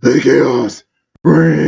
The chaos reigns.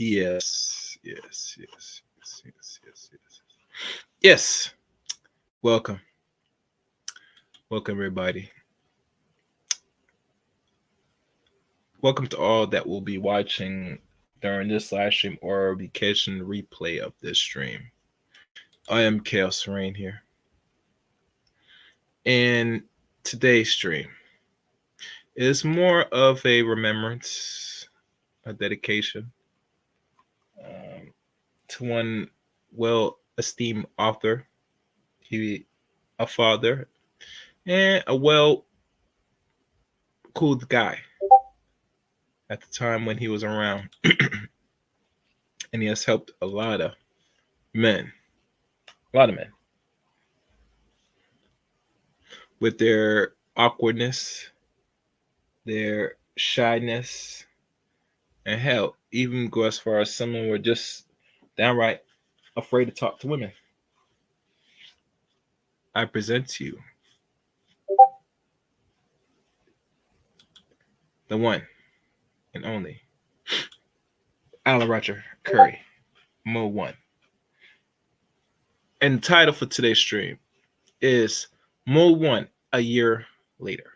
Yes, yes, yes, yes, yes, yes, yes. Yes. Welcome. Welcome, everybody. Welcome to all that will be watching during this live stream or be catching the replay of this stream. I am Chaos Rain here. And today's stream is more of a remembrance, a dedication to one well-esteemed author, he a father, and a well-cool guy at the time when he was around. And he has helped a lot of men, with their awkwardness, their shyness, and hell, even go as far as someone were just downright afraid to talk to women. I present to you the one and only Allan Roger Currie, Mo 1. And the title for today's stream is Mo 1 a year later.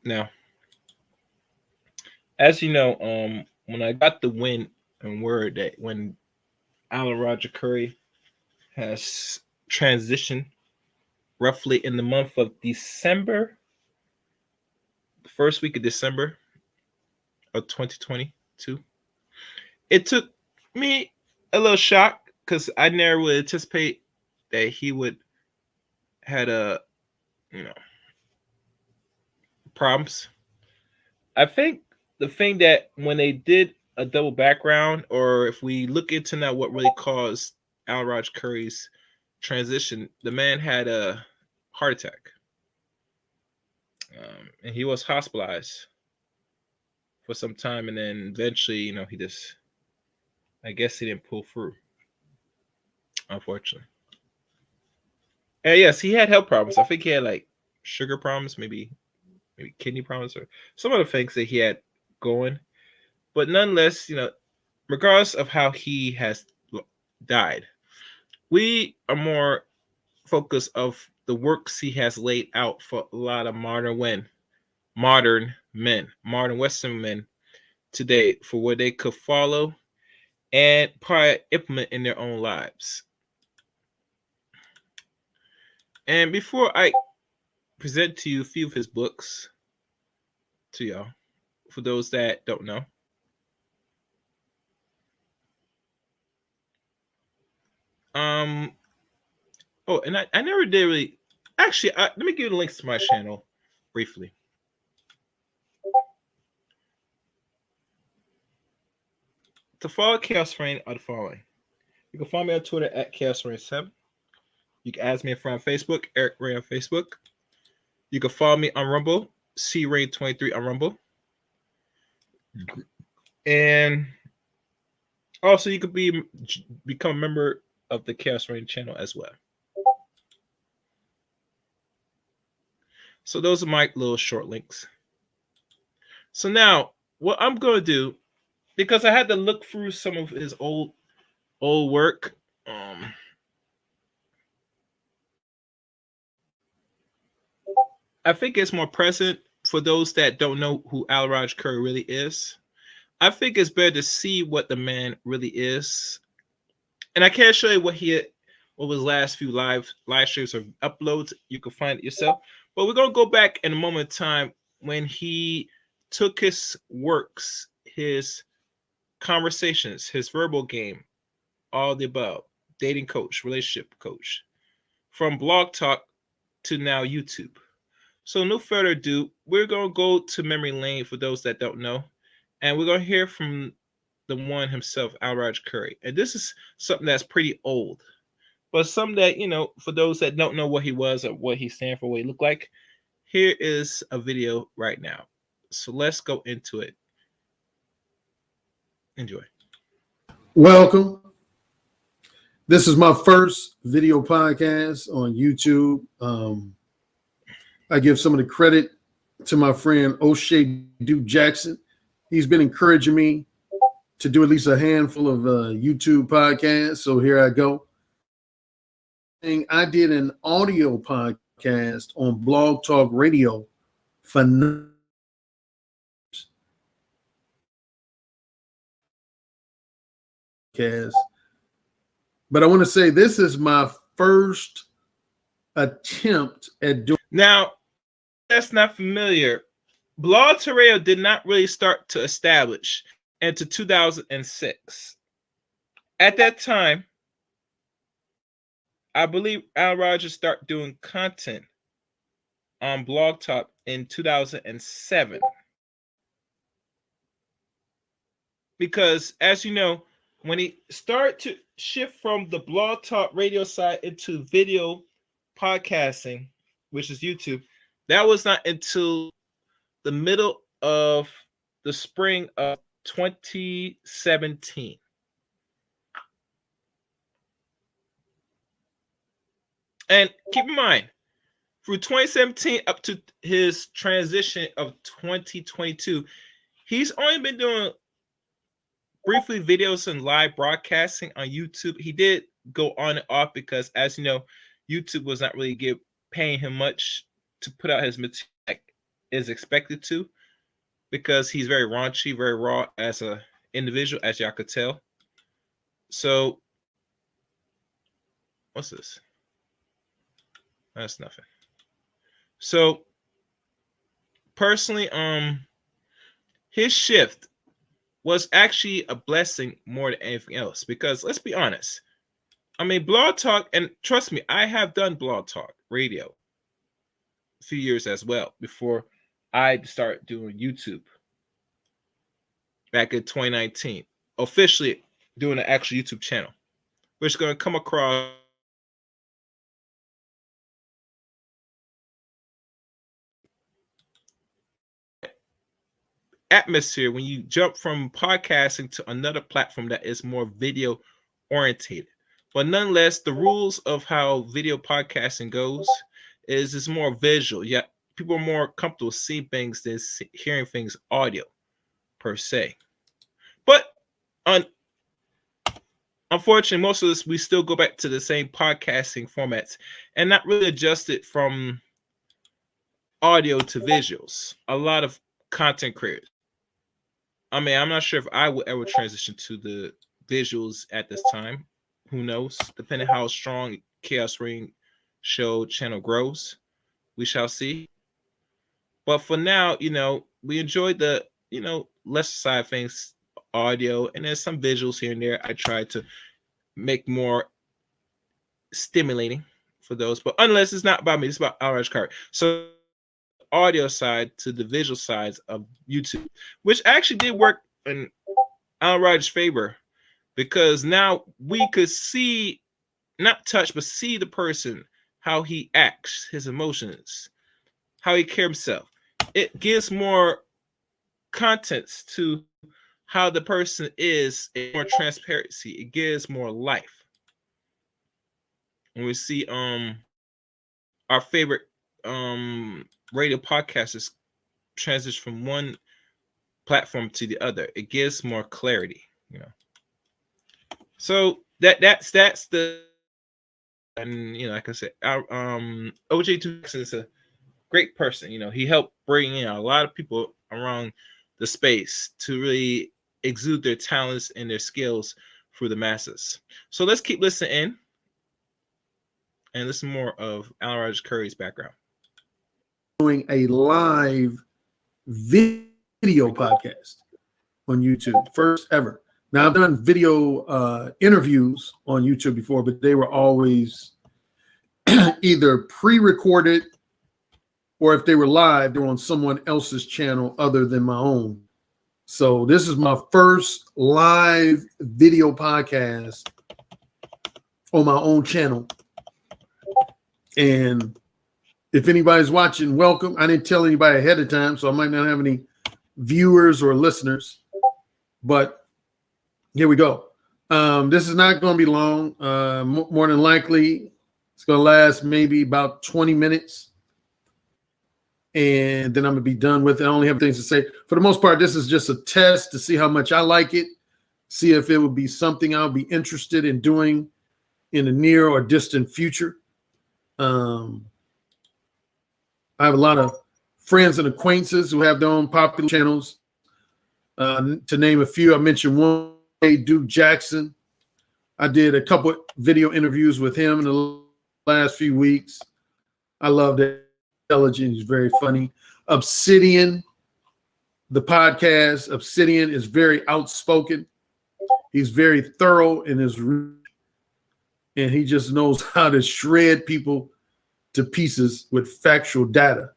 Now, as you know, when I got the wind and word that when Allan Roger Currie has transitioned roughly in the month of December, the first week of December of 2022, it took me a little shock because I never would anticipate that he would had problems. I think the thing that when they did a double background, or if we look into now what really caused Allan Roger Currie's transition, the man had a heart attack, and he was hospitalized for some time, and then eventually, he just, I guess, he didn't pull through, unfortunately. And yes, he had health problems. I think he had like sugar problems, maybe kidney problems, or some other things that he had going. But nonetheless, regardless of how he has died, we are more focused of the works he has laid out for a lot of modern Western men today, for what they could follow and probably implement in their own lives. And before I present to you a few of his books to y'all, for those that don't know, and I never did really. Actually, let me give you the links to my channel briefly. To follow Chaos Rain are the following. You can follow me on Twitter at Chaos Rain 7. You can add me a friend on Facebook, Eric Ray on Facebook. You can follow me on Rumble, CRain23 on Rumble. And also you could become a member of the Chaos Rain channel as well. So those are my little short links. So now what I'm going to do, because I had to look through some of his old work, I think it's more present for those that don't know who Allan Roger Currie really is. I think it's better to see what the man really is. And I can't show you what his last few live streams or uploads. You can find it yourself. But we're going to go back in a moment of time when he took his works, his conversations, his verbal game, all the above, dating coach, relationship coach, from Blog Talk to now YouTube. So no further ado, we're going to go to memory lane for those that don't know. And we're going to hear from the one himself, Allan Roger Currie. And this is something that's pretty old. But some that, for those that don't know what he was or what he stand for, what he looked like, here is a video right now. So let's go into it. Enjoy. Welcome. This is my first video podcast on YouTube. I give some of the credit to my friend O'Shea Duke Jackson. He's been encouraging me to do at least a handful of YouTube podcasts. So here I go. I did an audio podcast on Blog Talk Radio for but I want to say this is my first attempt at doing. Now, that's not familiar. Blog Talk Radio did not really start to establish until 2006. At that time, I believe Allan Roger started doing content on Blog Talk in 2007. Because, as you know, when he started to shift from the Blog Talk Radio side into video podcasting, which is YouTube, that was not until the middle of the spring of 2017. And keep in mind, through 2017 up to his transition of 2022, he's only been doing briefly videos and live broadcasting on YouTube. He did go on and off because, as you know, YouTube was not really paying him much to put out his material like is expected to, because he's very raunchy, very raw as an individual, as y'all could tell. So, what's this? That's nothing. So, personally, his shift was actually a blessing more than anything else, because let's be honest. I mean, Blog Talk, and trust me, I have done Blog Talk Radio a few years as well before I started doing YouTube back in 2019, officially doing an actual YouTube channel, which is going to come across atmosphere when you jump from podcasting to another platform that is more video orientated. But nonetheless, the rules of how video podcasting goes is it's more visual. Yeah, people are more comfortable seeing things than hearing things audio per se. But unfortunately, most of us, we still go back to the same podcasting formats and not really adjust it from audio to visuals. A lot of content creators. I mean, I'm not sure if I will ever transition to the visuals at this time. Who knows? Depending how strong Chaos Ring show channel grows, we shall see. But for now, we enjoyed the, lesser side of things, audio, and there's some visuals here and there. I try to make more stimulating for those. But unless it's not about me, it's about Allan Roger Currie. So audio side to the visual sides of YouTube, which actually did work in Allan Roger's favor, because now we could see, not touch, but see the person, how he acts, his emotions, how he carries himself. It gives more context to how the person is, more transparency. It gives more life. When we see our favorite radio podcasters transition from one platform to the other, it gives more clarity, So that's the, and like I said, OJ2 is a great person. He helped bring in a lot of people around the space to really exude their talents and their skills for the masses. So let's keep listening in and listen more of Allan Roger Currie's background. Doing a live video podcast on YouTube, first ever. Now, I've done video interviews on YouTube before, but they were always either pre-recorded, or if they were live, they were on someone else's channel other than my own. So this is my first live video podcast on my own channel. And if anybody's watching, welcome. I didn't tell anybody ahead of time, so I might not have any viewers or listeners, but here we go. This is not going to be long. More than likely, it's going to last maybe about 20 minutes. And then I'm going to be done with it. I only have things to say. For the most part, this is just a test to see how much I like it. see if it would be something I'll be interested in doing in the near or distant future. I have a lot of friends and acquaintances who have their own popular channels. To name a few, I mentioned one, Duke Jackson. I did a couple video interviews with him in the last few weeks. I love that. Intelligent. He's very funny. Obsidian, the podcast. Obsidian is very outspoken. He's very thorough in his, and he just knows how to shred people to pieces with factual data.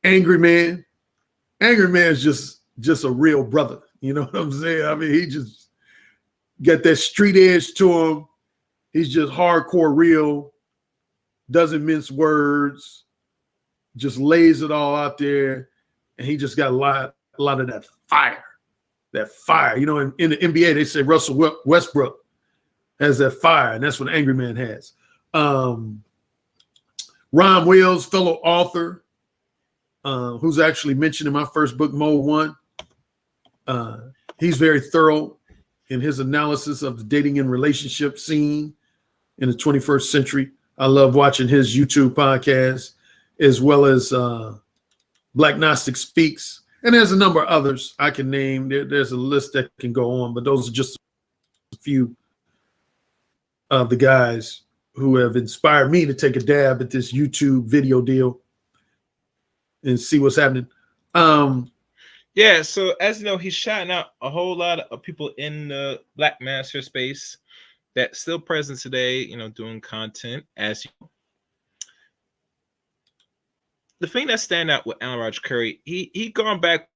Angry Man is just a real brother. You know what I'm saying? I mean, he just got that street edge to him. He's just hardcore real, doesn't mince words, just lays it all out there. And he just got a lot of that fire. That fire. You know, in the NBA, they say Russell Westbrook has that fire, and that's what Angry Man has. Ron Wills, fellow author, who's actually mentioned in my first book, Mode 1. He's very thorough in his analysis of the dating and relationship scene in the 21st century. I love watching his YouTube podcast, as well as Black Gnostic Speaks. And there's a number of others I can name. There's a list that can go on, but those are just a few of the guys who have inspired me to take a dab at this YouTube video deal and see what's happening. Yeah, so as you know, he's shouting out a whole lot of people in the Black Master space that's still present today, you know, doing content as you know. The thing that stand out with Allan Roger Currie, he gone back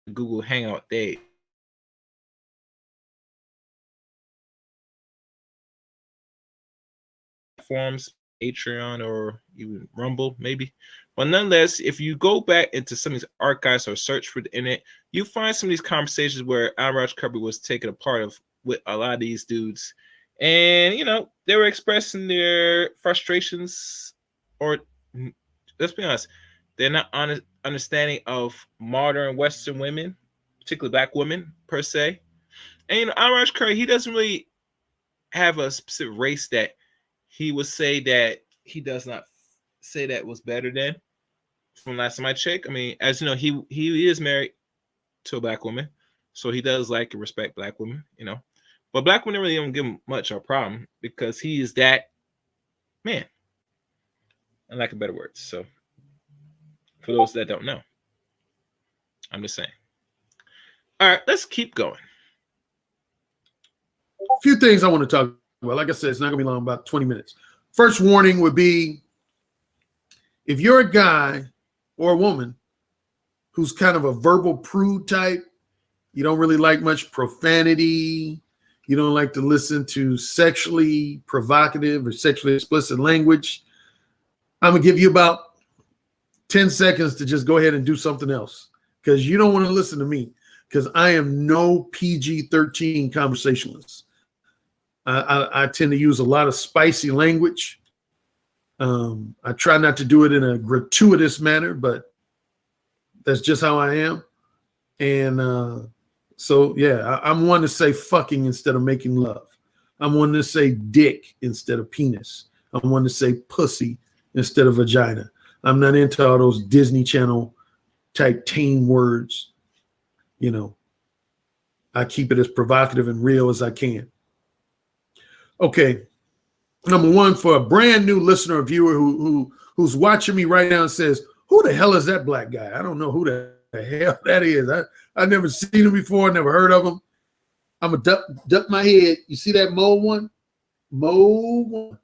to Google Hangout days. Forms, Patreon, or even Rumble, maybe. But nonetheless, if you go back into some of these archives or search for the internet, you find some of these conversations where Allan Roger Currie was taken a part of with a lot of these dudes. And, you know, they were expressing their frustrations, or let's be honest, they're not understanding of modern Western women, particularly Black women per se. And, you know, Allan Roger Currie, he doesn't really have a specific race that he would say that he does not say that was better than. From last time I checked, I mean, as you know, he is married to a Black woman, so he does like and respect Black women, you know. But Black women really don't give him much of a problem because he is that man. I lack a better word. So for those that don't know, I'm just saying. All right, let's keep going. A few things I want to talk about. Like I said, it's not going to be long, about 20 minutes. First warning would be, if you're a guy or a woman who's kind of a verbal prude type, you don't really like much profanity, you don't like to listen to sexually provocative or sexually explicit language, I'm going to give you about 10 seconds to just go ahead and do something else, because you don't want to listen to me, because I am no PG-13 conversationalist. I tend to use a lot of spicy language. I try not to do it in a gratuitous manner, but that's just how I am. And so, yeah, I'm one to say fucking instead of making love. I'm one to say dick instead of penis. I'm one to say pussy instead of vagina. I'm not into all those Disney Channel type tame words. You know, I keep it as provocative and real as I can. Okay. Number one, for a brand new listener or viewer who's watching me right now and says, who the hell is that black guy? I don't know who the hell that is. I've never seen him before, never heard of him. I'm going to duck my head. You see that Mode 1? Mode 1.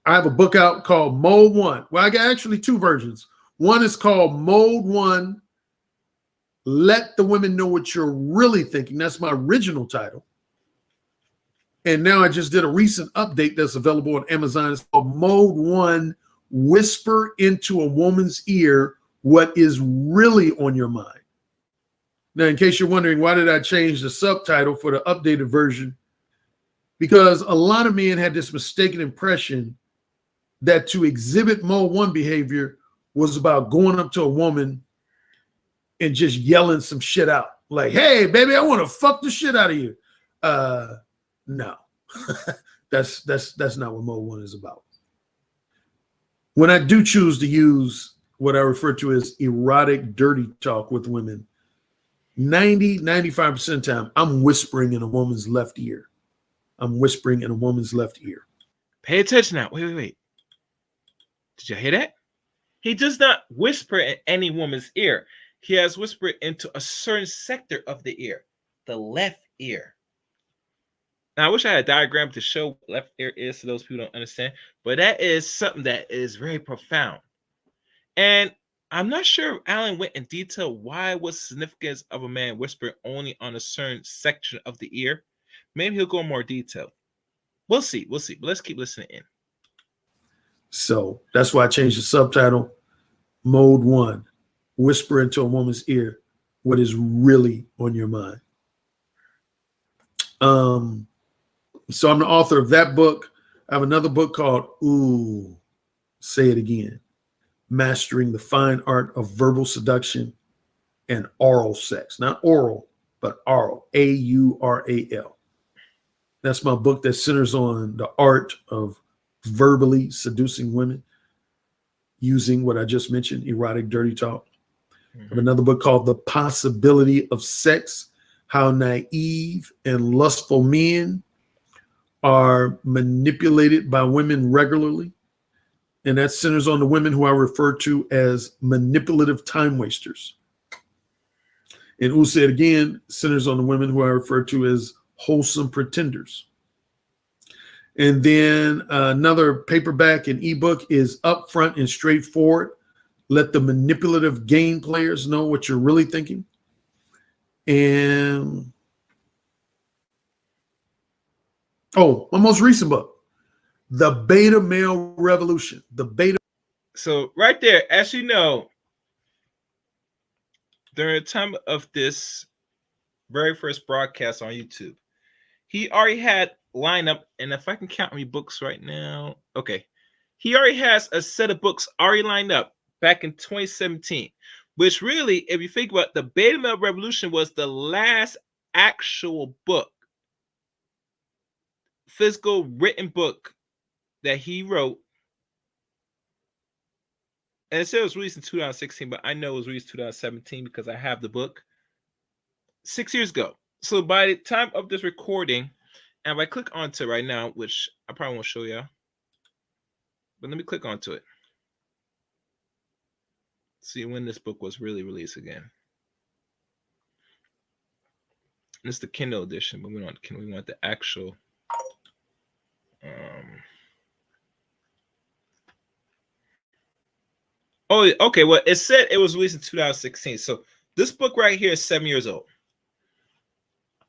I have a book out called Mode 1. Well, I got actually two versions. One is called Mode 1, Let the Women Know What You're Really Thinking. That's my original title. And now I just did a recent update that's available on Amazon. It's called Mode 1, Whisper into a Woman's Ear What Is Really on Your Mind. Now, in case you're wondering, why did I change the subtitle for the updated version? Because a lot of men had this mistaken impression that to exhibit Mode 1 behavior was about going up to a woman and just yelling some shit out. Like, hey, baby, I want to fuck the shit out of you. No. that's not what Mode 1 is about. When I do choose to use what I refer to as erotic dirty talk with women, 95% of the time, I'm whispering in a woman's left ear. I'm whispering in a woman's left ear. Pay attention now. Wait. Did you hear that? He does not whisper in any woman's ear. He has whispered into a certain sector of the ear, the left ear. Now, I wish I had a diagram to show what left ear is to those people who don't understand, but that is something that is very profound. And I'm not sure if Allan went in detail why was significance of a man whispering only on a certain section of the ear. Maybe he'll go in more detail. We'll see. But let's keep listening in. So that's why I changed the subtitle. Mode 1, whisper into a woman's ear what is really on your mind. So I'm the author of that book. I have another book called Ooh, Say It Again, Mastering the Fine Art of Verbal Seduction and Oral Sex. Not oral, but oral, A-U-R-A-L. That's my book that centers on the art of verbally seducing women using what I just mentioned, erotic dirty talk. I have another book called The Possibility of Sex, How Naive and Lustful Men Are Manipulated by Women Regularly. And that centers on the women who I refer to as manipulative time wasters. And Ooh, Say It Again centers on the women who I refer to as wholesome pretenders. And then another paperback and ebook is Upfront and Straightforward. Let the manipulative game players know what you're really thinking. And my most recent book, The Beta Male Revolution. So right there, as you know, during the time of this very first broadcast on YouTube, he already had lined up, and if I can count my books right now, okay, he already has a set of books already lined up back in 2017, which really, if you think about it, the Beta Male Revolution was the last actual book, physical written book that he wrote. And it said it was released in 2016, but I know it was released in 2017 because I have the book 6 years ago. So by the time of this recording, and if I click onto it right now, which I probably won't show y'all, but let me click onto it. See when this book was really released again. And it's the Kindle edition, but we want the actual. Oh, okay. Well, it said it was released in 2016. So this book right here is 7 years old.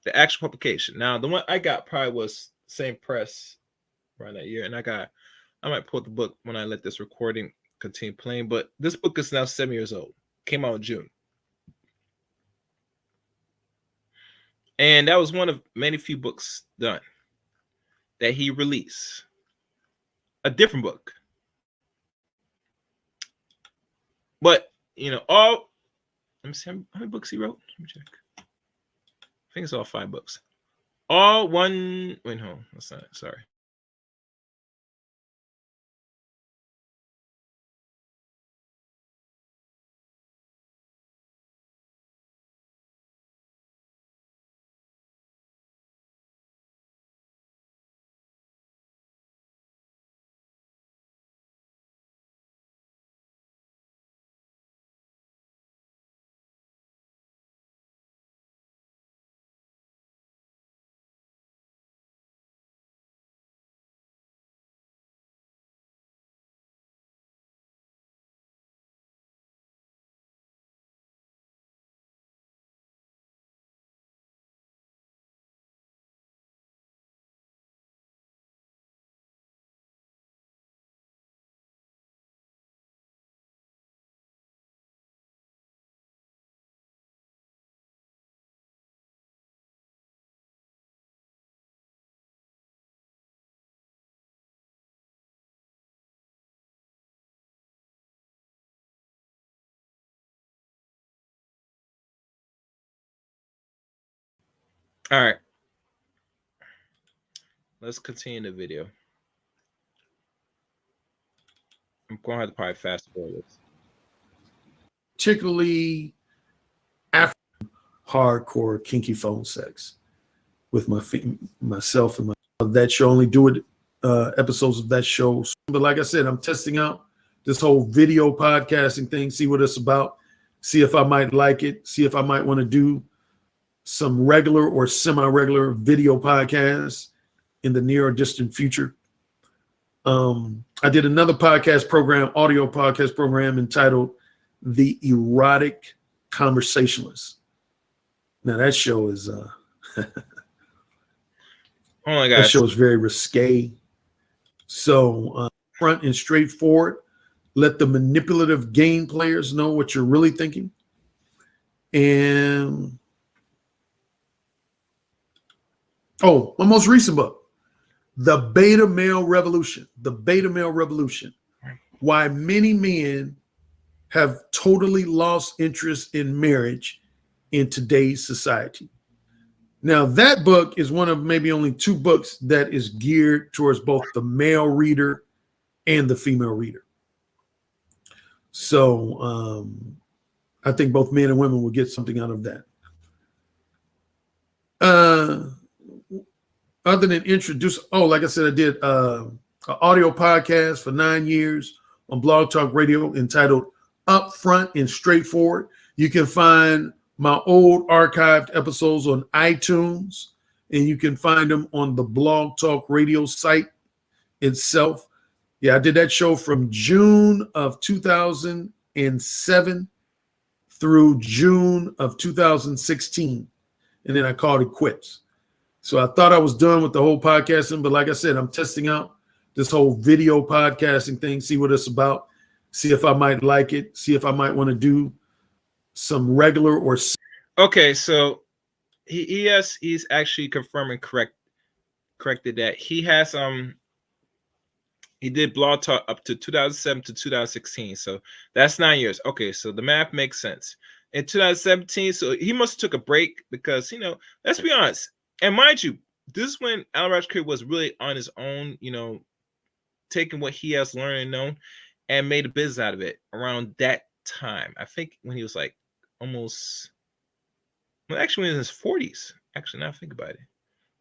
The actual publication. Now, the one I got probably was same press around that year, and I might pull the book when I let this recording continue playing. But this book is now 7 years old. Came out in June, and that was one of many few books done that he released. A different book, but all. Let me see how many books he wrote. Let me check. I think it's all 5 books. All one. Wait, no, that's not it. Sorry. All right. Let's continue the video. I'm going to have to probably fast forward this. Particularly after hardcore kinky phone sex with myself and that show. Only do it episodes of that show. But like I said, I'm testing out this whole video podcasting thing, see what it's about, see if I might like it, see if I might want to do some regular or semi-regular video podcasts in the near or distant future. I did another podcast program, audio podcast program entitled The Erotic Conversationalist. Now that show is Oh my that gosh. show is very risque. So front and straightforward. Let the manipulative game players know what you're really thinking. And my most recent book, The Beta Male Revolution. The Beta Male Revolution. Why many men have totally lost interest in marriage in today's society. Now, that book is one of maybe only two books that is geared towards both the male reader and the female reader. So I think both men and women will get something out of that. Other than introduce, like I said, I did an audio podcast for 9 years on Blog Talk Radio entitled Upfront and Straightforward. You can find my old archived episodes on iTunes, and you can find them on the Blog Talk Radio site itself. Yeah, I did that show from June of 2007 through June of 2016, and then I called it quits. So I thought I was done with the whole podcasting, but like I said, I'm testing out this whole video podcasting thing, see what it's about, see if I might like it, see if I might want to do some regular or... Okay, so he's actually confirming corrected that he has he did Blog Talk up to 2007 to 2016, so that's 9 years. Okay, so the math makes sense. In 2017, so he must have took a break because, let's be honest, and mind you, this is when Allan Roger Currie was really on his own, taking what he has learned and known and made a business out of it around that time. I think when he was like actually in his 40s, actually, now I think about it.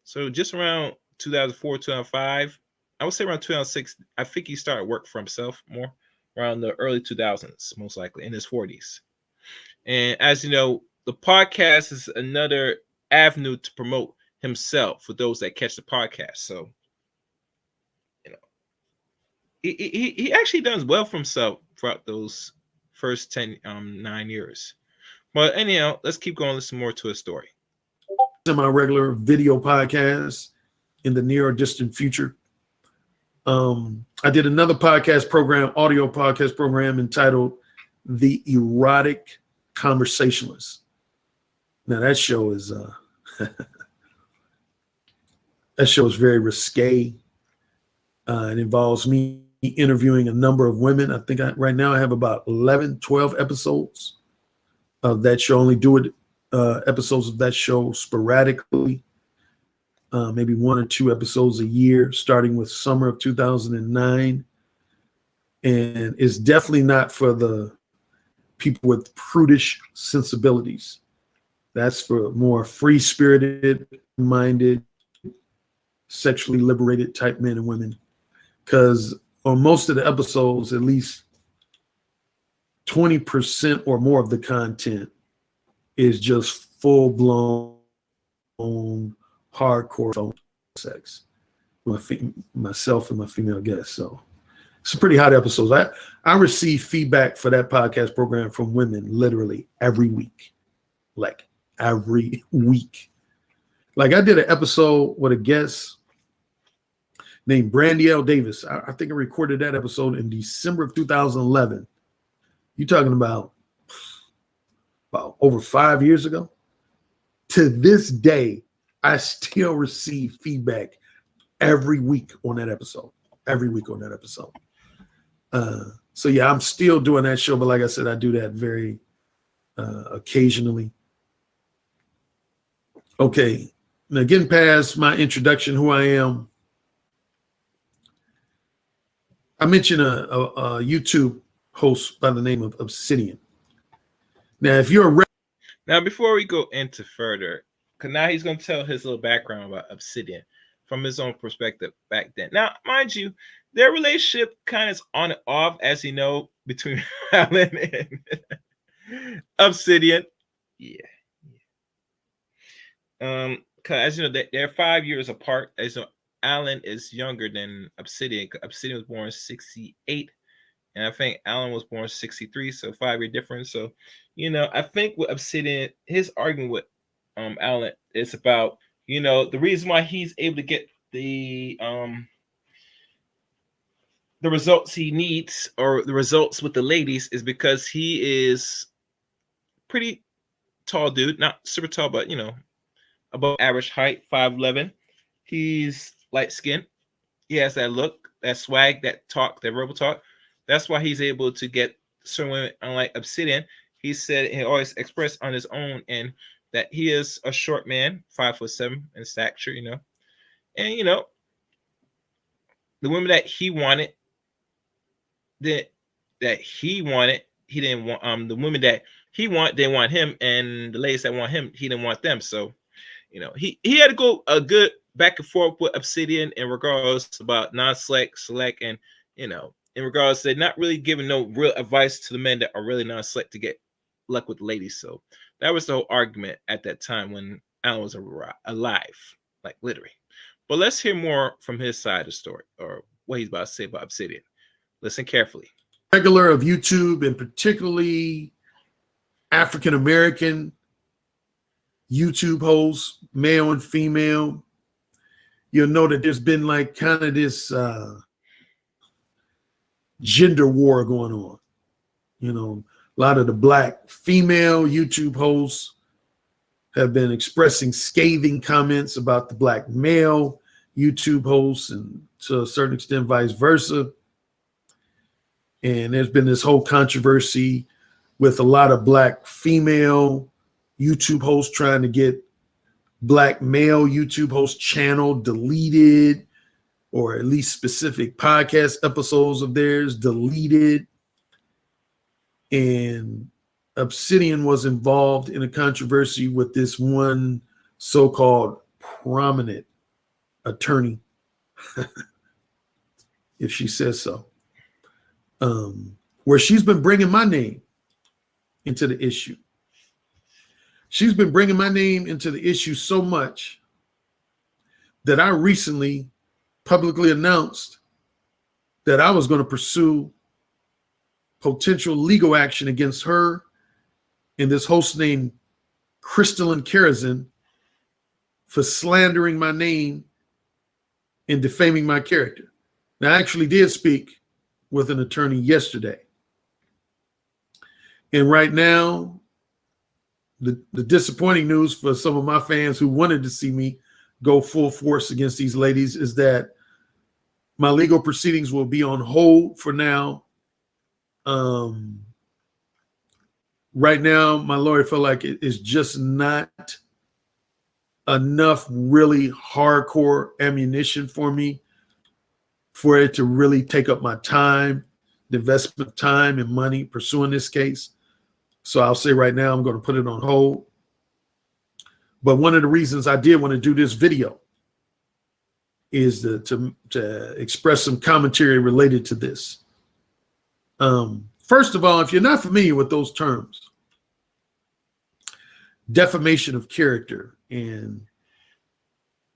So just around 2004, 2005, I would say around 2006, I think he started work for himself more around the early 2000s, most likely in his 40s. And as you know, the podcast is another avenue to promote himself for those that catch the podcast. So, he actually does well for himself throughout those first 9 years. But anyhow, let's keep going. Listen more to his story. Semi-regular video podcast in the near or distant future. I did another podcast program, audio podcast program entitled The Erotic Conversationalist. Now that show is that show is very risque. It involves me interviewing a number of women. I think right now I have about 11, 12 episodes of that show. Only do it episodes of that show sporadically, maybe 1 or 2 episodes a year, starting with summer of 2009. And it's definitely not for the people with prudish sensibilities. That's for more free-spirited, minded, sexually liberated type men and women. Because on most of the episodes, at least 20% or more of the content is just full-blown hardcore sex. Myself and my female guests. So it's a pretty hot episodes. I receive feedback for that podcast program from women literally every week. Like every week. Like I did an episode with a guest named Brandy L. Davis. I think I recorded that episode in December of 2011. You're talking about over 5 years ago. To this day, I still receive feedback every week on that episode. Every week on that episode. So yeah, I'm still doing that show, but like I said, I do that very occasionally. Okay, Now, getting past my introduction, who I am, I mentioned a YouTube host by the name of Obsidian. Now, if you're a Now, before we go into further, because now he's going to tell his little background about Obsidian from his own perspective back then. Now, mind you, their relationship kind of is on and off, as you know, between Allan and Obsidian. Yeah. Cause as you know, they're 5 years apart. As you know, Allan is younger than Obsidian. Obsidian was born in 68, and I think Allan was born in 63, so 5 year difference. So, I think with Obsidian, his argument with Allan is about, the reason why he's able to get the results he needs, or the results with the ladies, is because he is pretty tall dude, not super tall, but above average height, 5'11". He's light skinned. He has that look, that swag, that talk, that verbal talk. That's why he's able to get certain women. Unlike Obsidian, he said he always expressed on his own and that he is a short man, 5'7" in stature, and the women that he wanted, he didn't want the women that he wanted, they want him, and the ladies that want him, he didn't want them. So he had to go a good back and forth with Obsidian in regards about non-select, and in regards to not really giving no real advice to the men that are really non-select to get luck with the ladies. So that was the whole argument at that time when Allan was alive, like literally. But let's hear more from his side of the story, or what he's about to say about Obsidian. Listen carefully. regular of YouTube, and particularly African American YouTube hosts, male and female, you'll know that there's been like kind of this gender war going on. A lot of the black female YouTube hosts have been expressing scathing comments about the black male YouTube hosts, and to a certain extent, vice versa. And there's been this whole controversy with a lot of black female YouTube hosts trying to get black male YouTube host channel deleted, or at least specific podcast episodes of theirs deleted. And Obsidian was involved in a controversy with this one so-called prominent attorney, if she says so, where she's been bringing my name into the issue. She's been bringing my name into the issue so much that I recently publicly announced that I was going to pursue potential legal action against her and this host named Crystalline Karazin for slandering my name and defaming my character. Now, I actually did speak with an attorney yesterday. And right now, the disappointing news for some of my fans who wanted to see me go full force against these ladies is that my legal proceedings will be on hold for now. Right now, my lawyer felt like it is just not enough really hardcore ammunition for me for it to really take up my time, the investment of time and money pursuing this case. So I'll say right now, I'm going to put it on hold. But one of the reasons I did want to do this video is to express some commentary related to this. First of all, if you're not familiar with those terms, defamation of character, and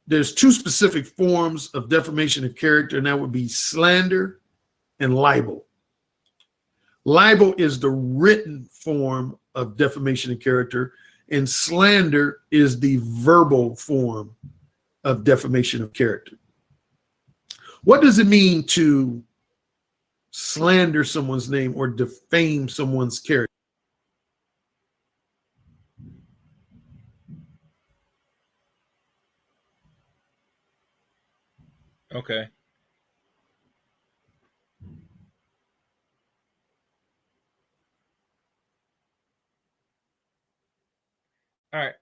there's two specific forms of defamation of character, and that would be slander and libel. Libel is the written form of defamation of character, and slander is the verbal form of defamation of character. What does it mean to slander someone's name or defame someone's character? Okay. All right.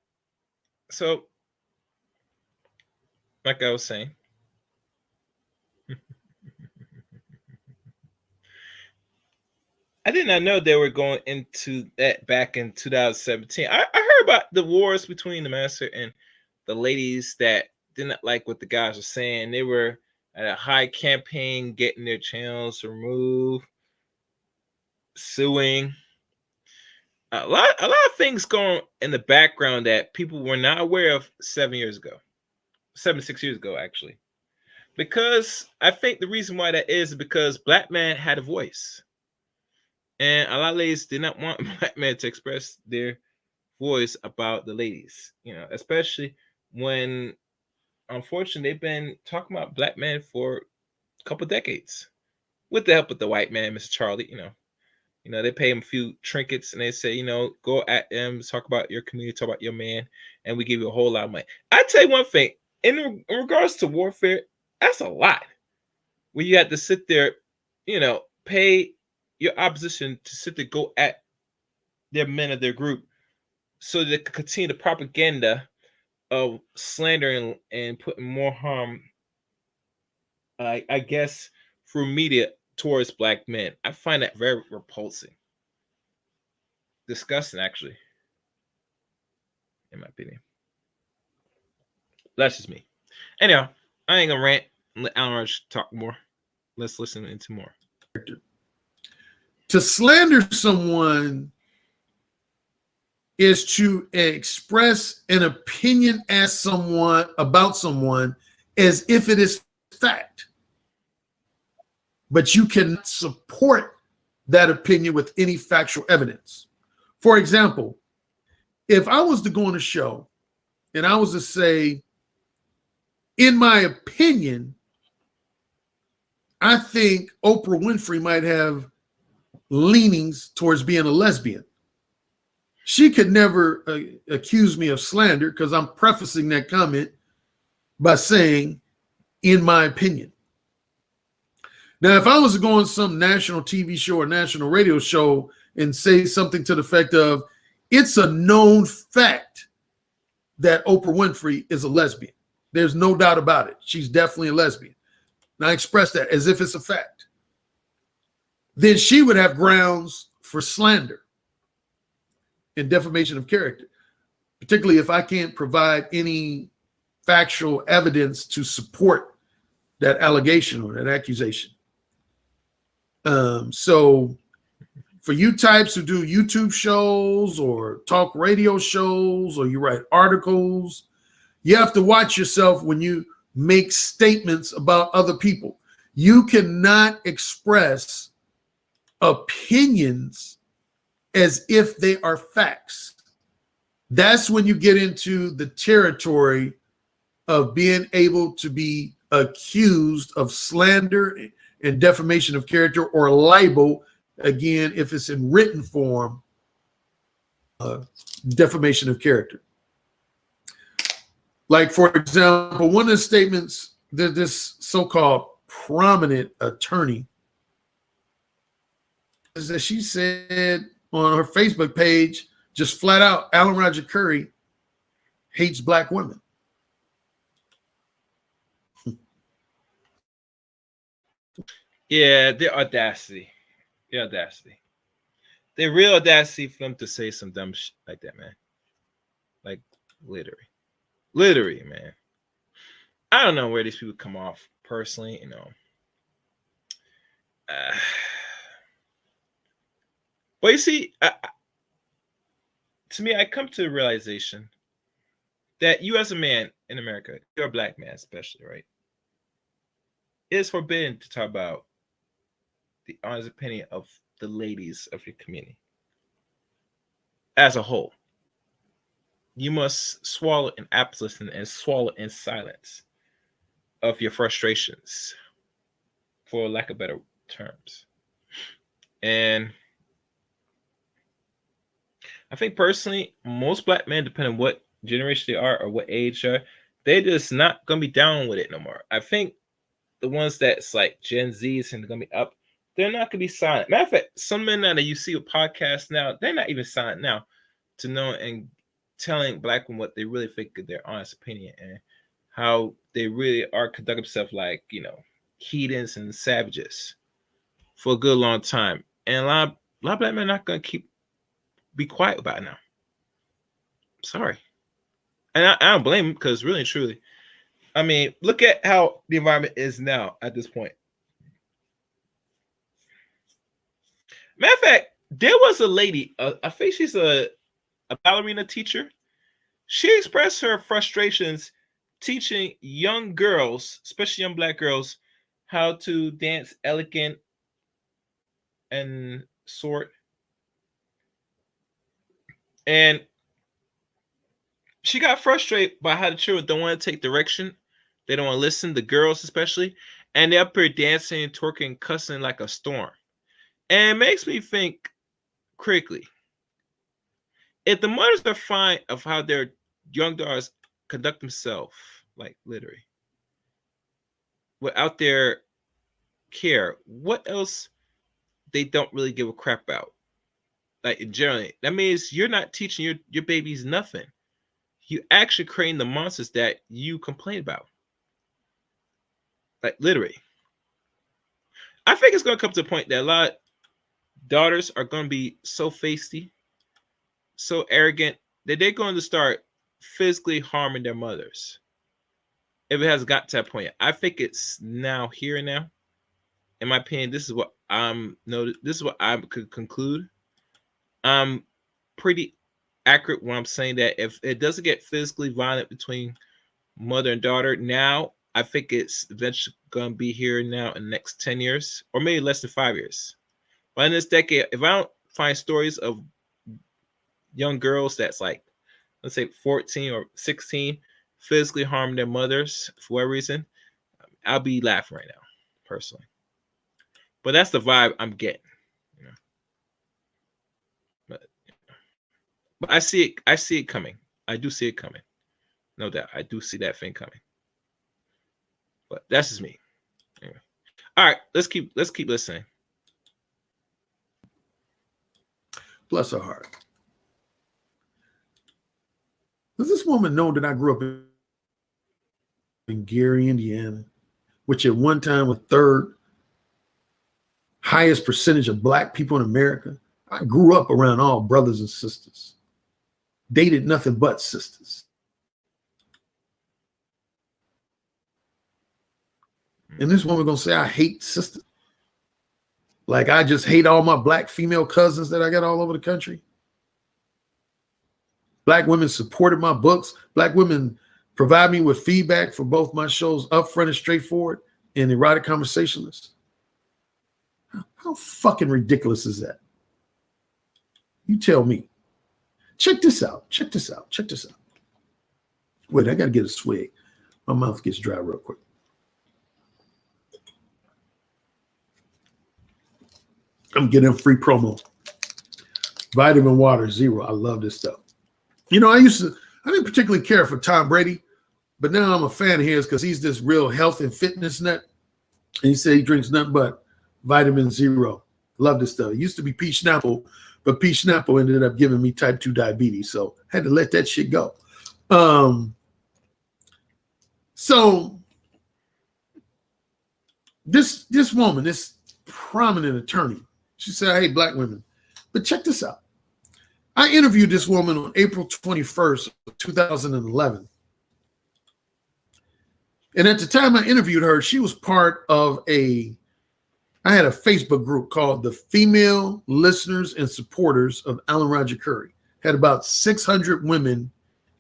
So like I was saying, I did not know they were going into that back in 2017. I heard about the wars between the master and the ladies that didn't like what the guys were saying. They were at a high campaign getting their channels removed, suing. A lot of things going in the background that people were not aware of 6 years ago, actually. Because I think the reason why that is because black men had a voice. And a lot of ladies did not want black men to express their voice about the ladies, especially when unfortunately they've been talking about black men for a couple decades with the help of the white man, Mr. Charlie. They pay him a few trinkets and they say, go at them, talk about your community, talk about your man, and we give you a whole lot of money. I tell you one thing, in regards to warfare, that's a lot. Where you have to sit there, pay your opposition to sit there, go at their men of their group so they can continue the propaganda of slandering and putting more harm, I guess, through media towards black men. I find that very repulsive. Disgusting, actually, in my opinion. That's just me. Anyhow, I ain't gonna rant and let Allan Roger talk more. Let's listen into more. To slander someone is to express an opinion about someone as if it is fact. But you can support that opinion with any factual evidence. For example, if I was to go on a show and I was to say, in my opinion, I think Oprah Winfrey might have leanings towards being a lesbian. She could never accuse me of slander because I'm prefacing that comment by saying, in my opinion. Now, if I was to go on some national TV show or national radio show and say something to the effect of, it's a known fact that Oprah Winfrey is a lesbian. There's no doubt about it. She's definitely a lesbian. And I express that as if it's a fact. Then she would have grounds for slander and defamation of character, particularly if I can't provide any factual evidence to support that allegation or that accusation. So for you types who do YouTube shows or talk radio shows or you write articles, you have to watch yourself when you make statements about other people. You cannot express opinions as if they are facts. That's when you get into the territory of being able to be accused of slander and defamation of character or libel, again, if it's in written form, defamation of character. Like, for example, one of the statements that this so-called prominent attorney is that she said on her Facebook page, just flat out, Allan Roger Currie hates black women. Yeah, the audacity. The real audacity for them to say some dumb shit like that, man. Like, literally, man. I don't know where these people come off personally, but you see, to me, I come to the realization that you as a man in America, you're a black man especially, right? It is forbidden to talk about the honest opinion of the ladies of your community as a whole. You must swallow in absence and swallow in silence of your frustrations, for lack of better terms. And I think personally, most black men, depending on what generation they are or what age they are, they're just not gonna be down with it no more. I think the ones that's like Gen Zs and gonna be up, they're not gonna be silent. Matter of fact, some men now that you see with podcasts now, they're not even silent now to know and telling black women what they really think of their honest opinion and how they really are conducting themselves like, heathens and savages for a good long time. And a lot of black men are not going to be quiet about it now. Sorry. And I don't blame them, because really and truly, I mean, look at how the environment is now at this point. Matter of fact, there was a lady, I think she's a ballerina teacher. She expressed her frustrations teaching young girls, especially young black girls, how to dance elegant and sort. And she got frustrated by how the children don't want to take direction. They don't want to listen, the girls especially. And they're up here dancing, twerking, cussing like a storm. And it makes me think critically. If the mothers are fine of how their young daughters conduct themselves, like literally, without their care, what else they don't really give a crap about? Like generally, that means you're not teaching your babies nothing. You actually creating the monsters that you complain about. Like literally. I think it's going to come to a point that a lot of daughters are going to be so feisty, so arrogant, that they're going to start physically harming their mothers. If it hasn't got to that point yet. I think it's now, here and now. In my opinion, this is what I could conclude. I'm pretty accurate when I'm saying that if it doesn't get physically violent between mother and daughter now, I think it's eventually going to be here now in the next 10 years, or maybe less than 5 years. But in this decade, if I don't find stories of young girls that's like, let's say 14 or 16, physically harming their mothers for whatever reason, I'll be laughing right now, personally. But that's the vibe I'm getting. But I see it coming. I do see it coming. No doubt. I do see that thing coming. But that's just me. Anyway. All right, let's keep listening. Bless her heart. Does this woman know that I grew up in Gary, Indiana, which at one time was third highest percentage of black people in America? I grew up around all brothers and sisters. Dated nothing but sisters. And this woman gonna say I hate sisters. Like I just hate all my black female cousins that I got all over the country. Black women supported my books. Black women provide me with feedback for both my shows, Upfront and Straightforward and Erotic Conversationalist. How fucking ridiculous is that? You tell me. Check this out. Check this out. Check this out. Wait, I got to get a swig. My mouth gets dry real quick. I'm getting free promo. Vitamin Water Zero. I love this stuff. You know, I didn't particularly care for Tom Brady, but now I'm a fan of his because he's this real health and fitness nut. And he said he drinks nothing but Vitamin Zero. Love this stuff. It used to be peach Snapple, but peach Snapple ended up giving me type 2 diabetes. So I had to let that shit go. So this woman, this prominent attorney, she said, hey, black women, but check this out. I interviewed this woman on April 21st, 2011. And at the time I interviewed her, she was part of I had a Facebook group called the Female Listeners and Supporters of Allan Roger Currie. Had about 600 women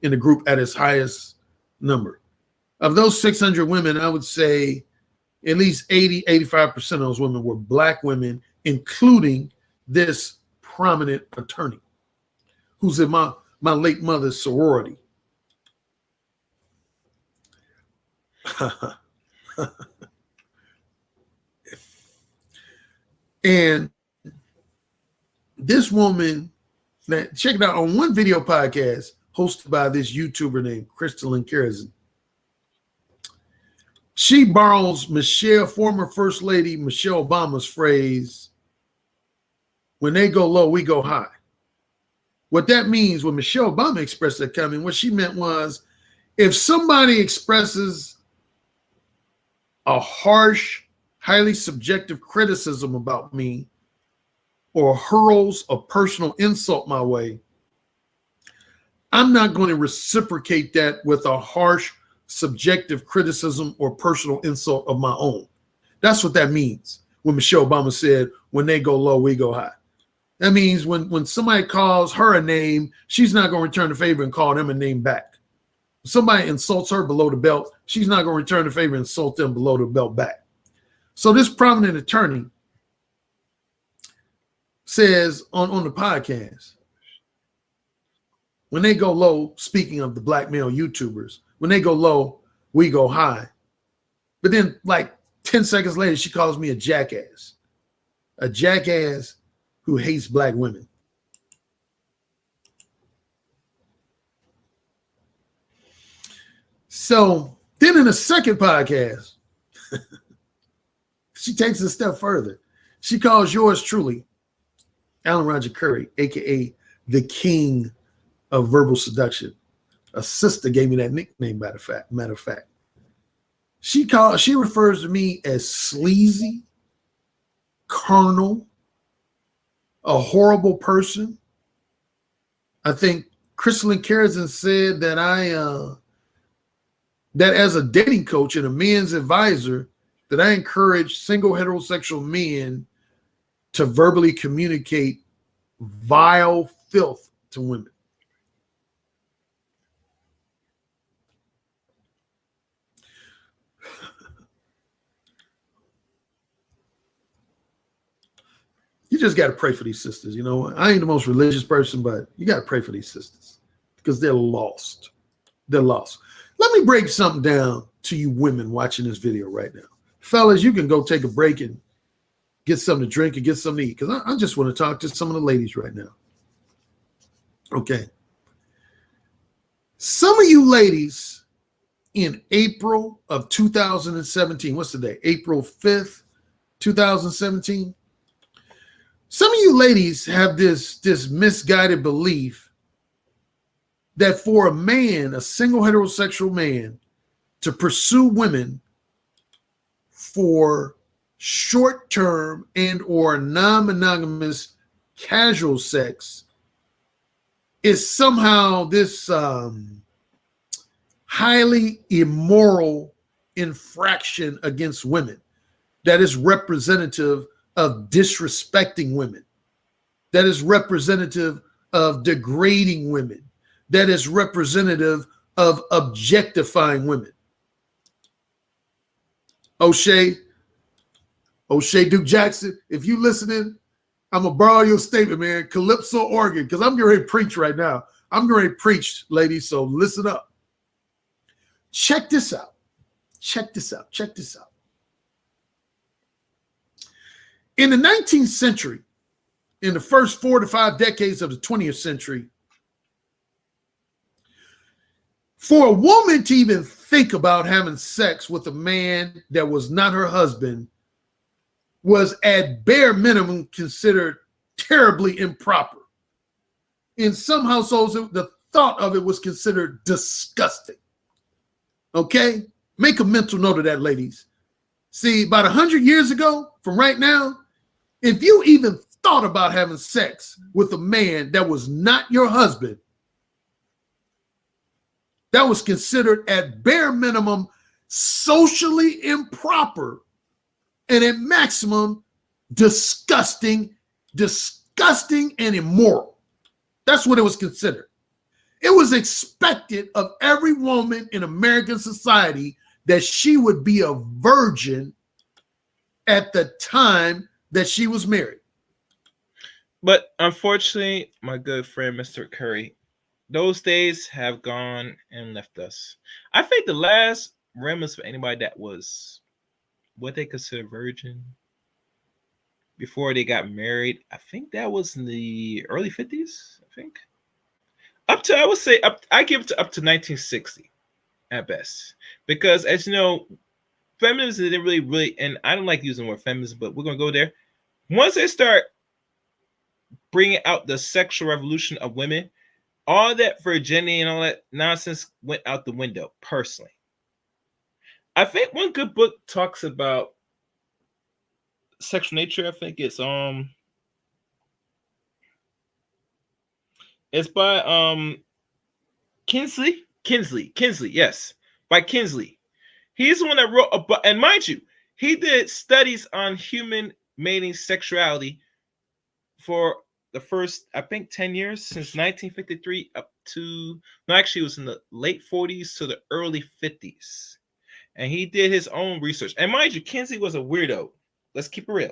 in the group at its highest number. Of those 600 women, I would say at least 85% of those women were black women, including this prominent attorney who's in my late mother's sorority. And this woman, now check it out on one video podcast hosted by this YouTuber named Crystalline Kerrigan. She borrows former First Lady Michelle Obama's phrase, when they go low, we go high. What that means, when Michelle Obama expressed that comment, what she meant was, if somebody expresses a harsh, highly subjective criticism about me or hurls a personal insult my way, I'm not going to reciprocate that with a harsh, subjective criticism or personal insult of my own. That's what that means when Michelle Obama said, when they go low, we go high. That means when somebody calls her a name, she's not going to return the favor and call them a name back. If somebody insults her below the belt, she's not going to return the favor and insult them below the belt back. So this prominent attorney says on the podcast, when they go low, speaking of the black male YouTubers, when they go low, we go high. But then like 10 seconds later, she calls me a jackass who hates black women. So then in the second podcast, she takes it a step further. She calls yours truly, Allan Roger Currie, aka the king of verbal seduction. A sister gave me that nickname, matter of fact. She refers to me as sleazy, carnal, a horrible person. I think Crystalline Carrison said that that as a dating coach and a men's advisor, that I encourage single heterosexual men to verbally communicate vile filth to women. You just got to pray for these sisters. You know, I ain't the most religious person, but you got to pray for these sisters because they're lost. They're lost. Let me break something down to you women watching this video right now. Fellas, you can go take a break and get something to drink and get something to eat because I just want to talk to some of the ladies right now. Okay. Some of you ladies in April of 2017, what's the day? April 5th, 2017. Some of you ladies have this misguided belief that for a man, a single heterosexual man, to pursue women for short-term and or non-monogamous casual sex is somehow this highly immoral infraction against women that is representative of disrespecting women, that is representative of degrading women, that is representative of objectifying women. O'Shea Duke Jackson, if you listening, I'm going to borrow your statement, man. Calypso organ, because I'm getting ready to preach right now. I'm getting ready to preach, ladies, so listen up. Check this out. Check this out. Check this out. In the 19th century, in the first 4 to 5 decades of the 20th century, for a woman to even think about having sex with a man that was not her husband was at bare minimum considered terribly improper. In some households, the thought of it was considered disgusting. Okay? Make a mental note of that, ladies. See, about 100 years ago from right now, if you even thought about having sex with a man that was not your husband, that was considered at bare minimum socially improper and at maximum disgusting and immoral. That's what it was considered. It was expected of every woman in American society that she would be a virgin at the time that she was married. But unfortunately, my good friend, Mr. Curry, those days have gone and left us. I think the last remnants for anybody that was what they consider virgin before they got married, I think that was in the early 50s, I think. I give it to up to 1960 at best. Because as you know, feminism didn't really, and I don't like using the word feminism, but we're going to go there. Once they start bringing out the sexual revolution of women, all that virginity and all that nonsense went out the window, personally. I think one good book talks about sexual nature. I think it's by Kinsley, yes, by Kinsley. He's the one that wrote about, and mind you, he did studies on human mating sexuality for the first, I think, 10 years, since 1953 up to, no, actually, it was in the late 40s to the early 50s. And he did his own research. And mind you, Kinsey was a weirdo. Let's keep it real.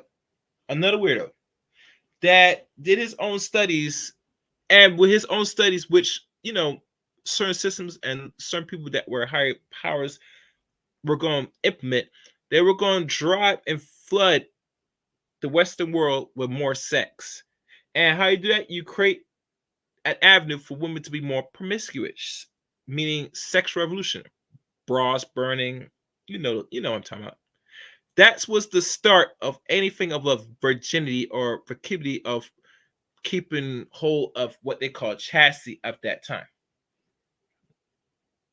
Another weirdo that did his own studies, and with his own studies, which, certain systems and certain people that were higher powers were going to implement, they were going to drive and flood the Western world with more sex. And how you do that? You create an avenue for women to be more promiscuous, meaning sex revolution, bras burning. What I'm talking about. That was the start of anything of a virginity or proclivity of keeping hold of what they call chastity at that time.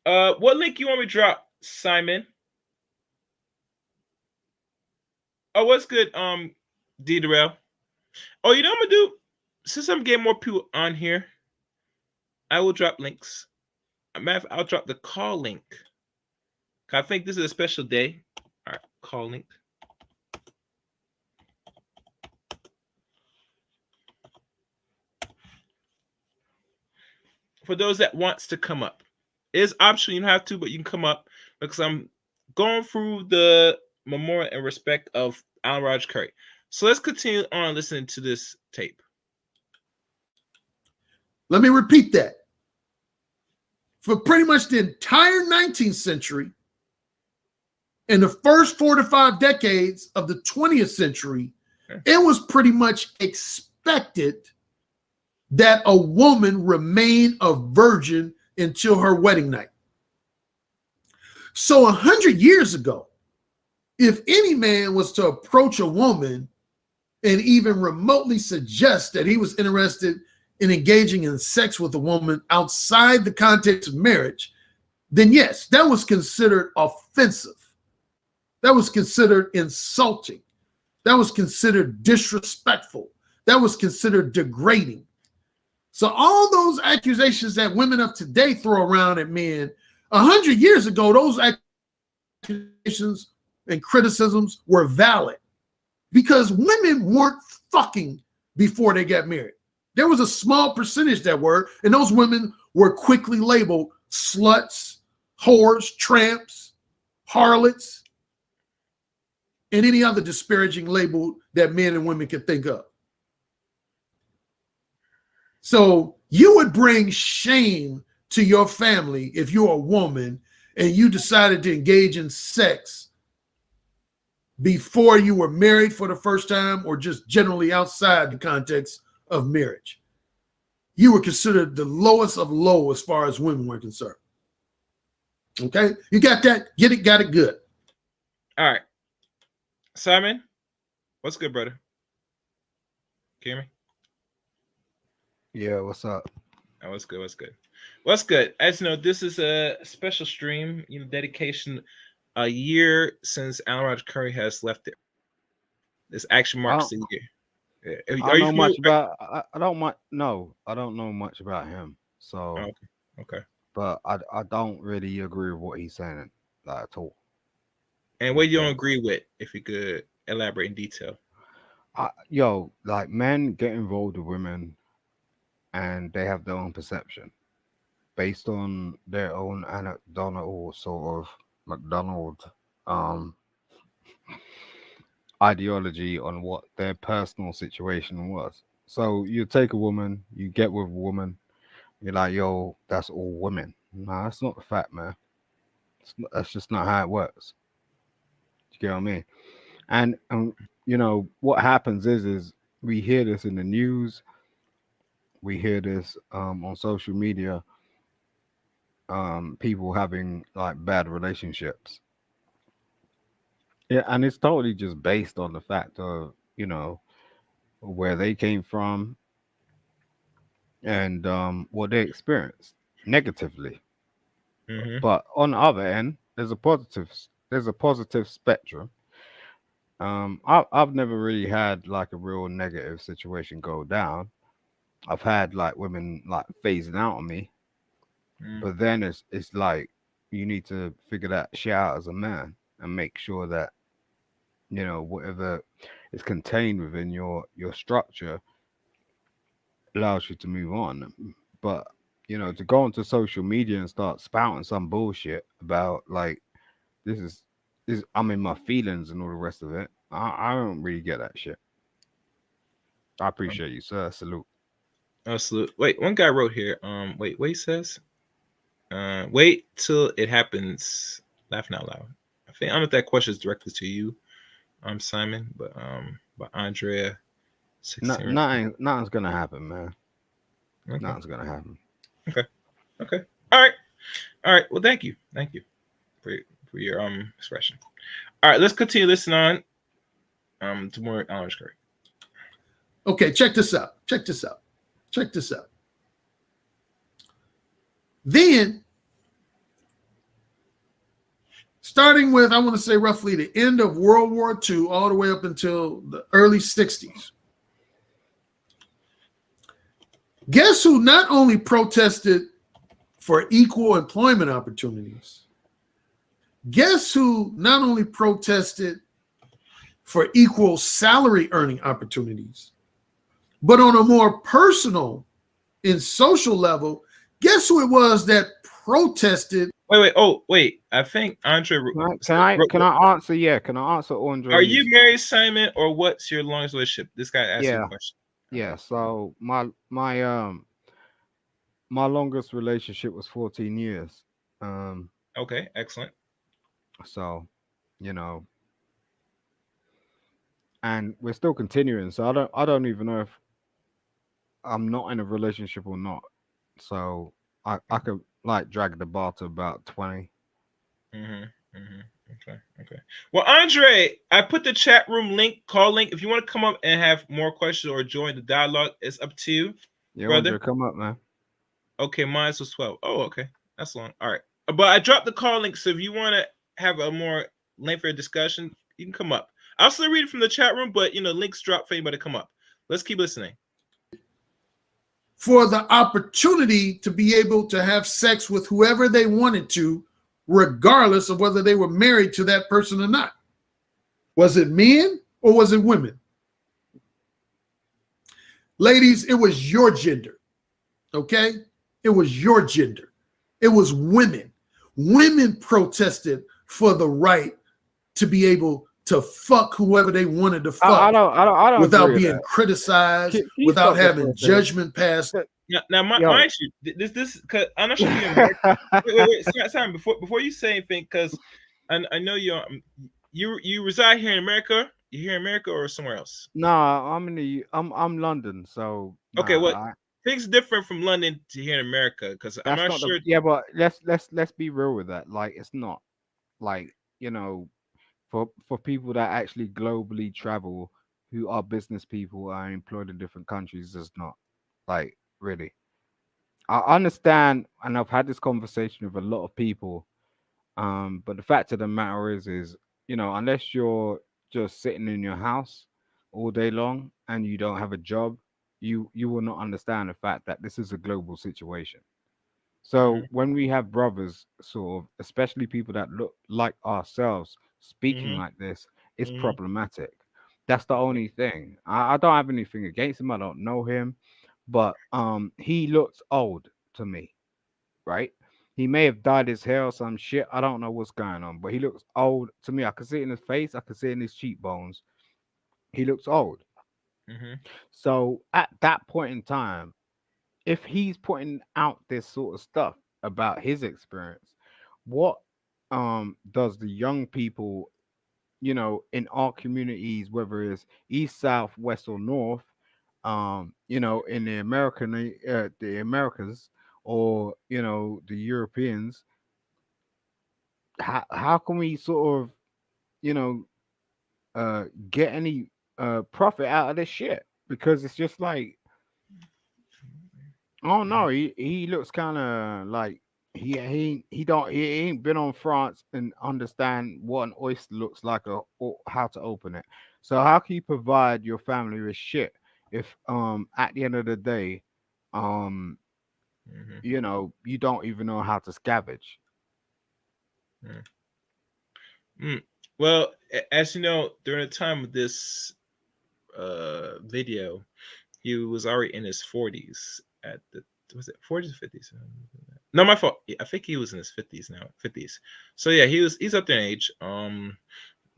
What link you want me to drop, Simon? Oh, what's good, D Darrell? Oh, you know what I'm gonna do? Since I'm getting more people on here, I will drop links. I'll drop the call link. I think this is a special day. All right, call link. For those that wants to come up, it is optional. You don't have to, but you can come up because I'm going through the memorial and respect of Allan Roger Currie. So let's continue on listening to this tape. Let me repeat that. For pretty much the entire 19th century and the first 4 to 5 decades of the 20th century, it was pretty much expected that a woman remain a virgin until her wedding night. So 100 years ago, if any man was to approach a woman and even remotely suggest that he was interested in engaging in sex with a woman outside the context of marriage, then yes, that was considered offensive. That was considered insulting. That was considered disrespectful. That was considered degrading. So all those accusations that women of today throw around at men, 100 years ago, those accusations and criticisms were valid because women weren't fucking before they got married. There was a small percentage that were, and those women were quickly labeled sluts, whores, tramps, harlots, and any other disparaging label that men and women could think of. So you would bring shame to your family if you're a woman and you decided to engage in sex before you were married for the first time or just generally outside the context of marriage. You were considered the lowest of low as far as women were concerned. Okay? You got that? Get it, got it good. All right. Simon, what's good, brother? Can you hear me? Yeah, what's up? Oh, what's good? What's good? As you know, this is a special stream, dedication a year since Allan Roger Currie has left it. This actually marks the year. I don't know much about. I don't know much about him. So, okay. But I don't really agree with what he's saying at all. And what you don't agree with, if you could elaborate in detail. Like men get involved with women, and they have their own perception, based on their own anecdotal sort of McDonald ideology on what their personal situation was. So you take a woman, you get with a woman, you're like, yo, that's all women. Nah, that's not the fact, man. That's just not how it works. Do you get what I mean? And what happens is we hear this in the news, we hear this on social media, people having like bad relationships. Yeah, and it's totally just based on the fact of where they came from and what they experienced negatively. Mm-hmm. But on the other end, there's a positive there's a positive spectrum. I've never really had like a real negative situation go down. I've had like women like phasing out on me, Mm. but then it's like you need to figure that shit out as a man and make sure that whatever is contained within your structure allows you to move on. But to go onto social media and start spouting some bullshit about like this is I'm in my feelings and all the rest of it. I don't really get that shit. I appreciate you, sir. Salute. Absolutely. Wait, one guy wrote here. Wait says, wait till it happens. Laughing out loud. I don't know if that question is directly to you, Simon, but Andrea, 16. Nothing's gonna happen, man. Okay. Nothing's gonna happen. Okay. Okay. All right. All right. Well, thank you for for your expression. All right, let's continue listening on to more Allan Roger Currie. Okay, check this out. Check this out. Check this out. Then, starting with, I want to say roughly the end of World War II, all the way up until the early 60s. Guess who not only protested for equal employment opportunities? Guess who not only protested for equal salary earning opportunities, but on a more personal and social level, guess who it was that protested? Wait. I think Andre. Can I answer? Yeah, can I answer Are you Andre's? married, Simon, or what's your longest relationship? This guy asked you a Yeah, question. yeah. So my longest relationship was 14 years. Um, Okay, excellent. so you know, and we're still continuing. So I don't even know if I'm not in a relationship or not. So I could like drag the bar to about 20. Mm-hmm. Mm-hmm. Okay. Well, Andre, I put the chat room link, call link. If you want to come up and have more questions or join the dialogue, it's up to you, Yeah, brother. Andre, come up, man. Okay, mine was 12. Oh, okay. That's long. All right. But I dropped the call link, so if you want to have a more lengthier discussion, you can come up. I'll still read it from the chat room, but links drop for anybody to come up. Let's keep listening. For the opportunity to be able to have sex with whoever they wanted to, regardless of whether they were married to that person or not. Was it men or was it women? Ladies, it was your gender, okay? It was your gender. It was women. Women protested for the right to be able to fuck whoever they wanted to fuck I don't agree without with being that. criticized, Can you without stop this for having a second? judgment passed. Now, Yo. mind you, this because I'm not sure if you're American. Wait, Simon, before you say anything, because I know you reside here in America. You here in America or somewhere else? Nah, I'm London, so Okay, what nah, things different from London to here in America? Because I'm that's not not the sure. yeah, but let's be real with that. Like it's not like, for people that actually globally travel who are business people are employed in different countries, it's not like really. I understand and I've had this conversation with a lot of people. But the fact of the matter is, unless you're just sitting in your house all day long and you don't have a job, you will not understand the fact that this is a global situation. Mm-hmm, So when we have brothers, sort of, especially people that look like ourselves, speaking mm-hmm, like this, it's mm-hmm. problematic. That's the Okay. only thing. I don't have anything against him. I don't know him, but he looks old to me, right? He may have dyed his hair or some shit. I don't know what's going on, but he looks old to me. I can see it in his face. I can see it in his cheekbones. He looks old. Mm-hmm, So at that point in time, if he's putting out this sort of stuff about his experience, what does the young people, in our communities, whether it's east, south, west, or north, in the Americas, or the Europeans, how can we sort of you know get any profit out of this shit? Because it's just like, oh no, he looks kind of like he ain't been on France and understand what an oyster looks like or how to open it. So how can you provide your family with shit if at the end of the day, um Mhm. you don't even know how to scavenge? Mm. Mm. Well, as you know, during the time of this video, he was already in his 40s at the was it 40s or 50s? No, my fault. I think he was in his 50s now. 50s. So yeah, he's up there in age.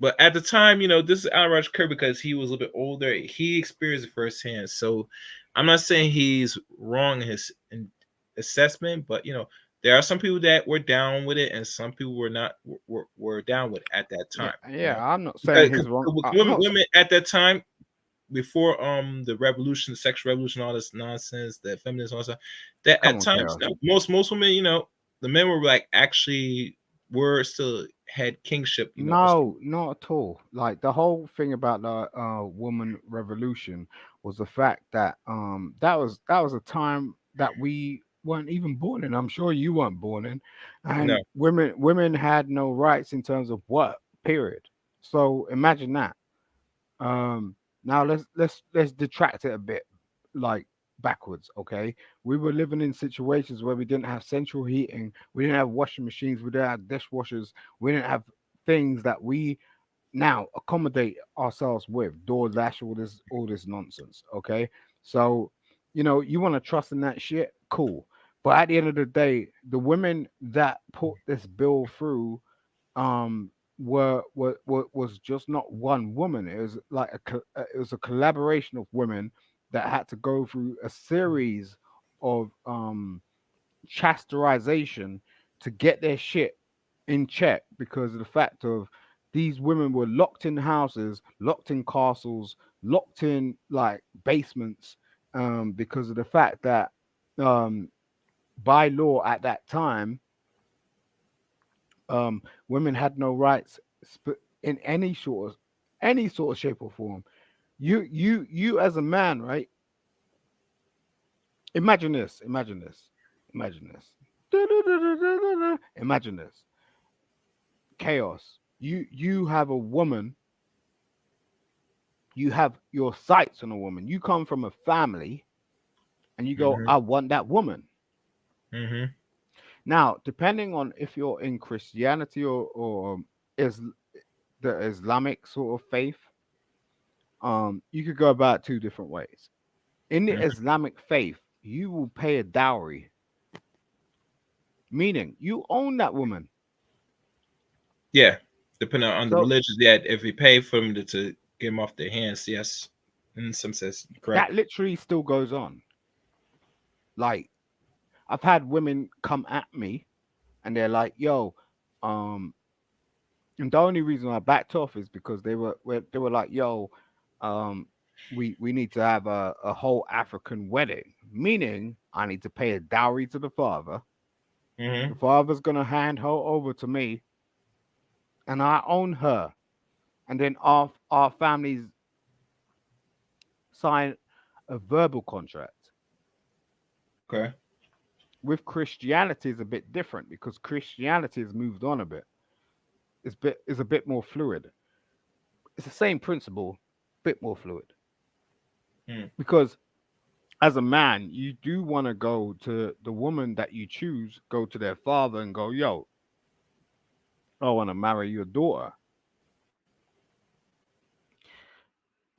But at the time, this is Allan Roger Currie because he was a little bit older. He experienced it firsthand. So I'm not saying he's wrong in his assessment, but there are some people that were down with it, and some people were not were down with it at that Yeah, time. yeah. I'm not saying Because he's wrong. I'm women, not. women at that time before the revolution, the sexual revolution, all this nonsense, the feminism, all that stuff, that Come at on, times, chaos. most women, the men were like actually were still had kingship, No, not at all. Like the whole thing about the woman revolution was the fact that that was a time that we weren't even born in. I'm sure you weren't born in, no, and women had no rights in terms of what period. So imagine that. Um, Now let's detract it a bit, like backwards. Okay, we were living in situations where we didn't have central heating, we didn't have washing machines, we didn't have dishwashers, we didn't have things that we now accommodate ourselves with DoorDash, all this nonsense. Okay, so you want to trust in that shit, cool. But at the end of the day, the women that put this bill through um was just not one woman. It was like it was a collaboration of women that had to go through a series of chastisization to get their shit in check because of the fact of these women were locked in houses, locked in castles, locked in like basements, because of the fact that um by law at that time, women had no rights in any sort of shape or form. You as a man, right? Imagine this. Imagine this. Imagine this. Imagine this. Chaos. You have a woman. You have your sights on a woman. You come from a family, and you go, hmm I want that woman. hmm Now, depending on if you're in Christianity or is the Islamic sort of faith, you could go about two different ways. In the Islamic faith, you will pay a dowry, meaning you own that woman. yeah, depending on the So religions, yeah, if we pay for them to get them off their hands, yes, in some sense, correct. that literally still goes on. Like I've had women come at me and they're like, "Yo," um, and the only reason I backed off is because they were like, "Yo, um, we need to have a whole African wedding," meaning I need to pay a dowry to the father. hmm The father's gonna hand her over to me, and I own her. And then our families sign a verbal contract. Okay. With Christianity is a bit different because Christianity has moved on a bit. It's a bit more fluid. It's the same principle, bit more fluid. Mm. Because as a man, you do want to go to the woman that you choose, go to their father and go, "Yo, I want to marry your daughter."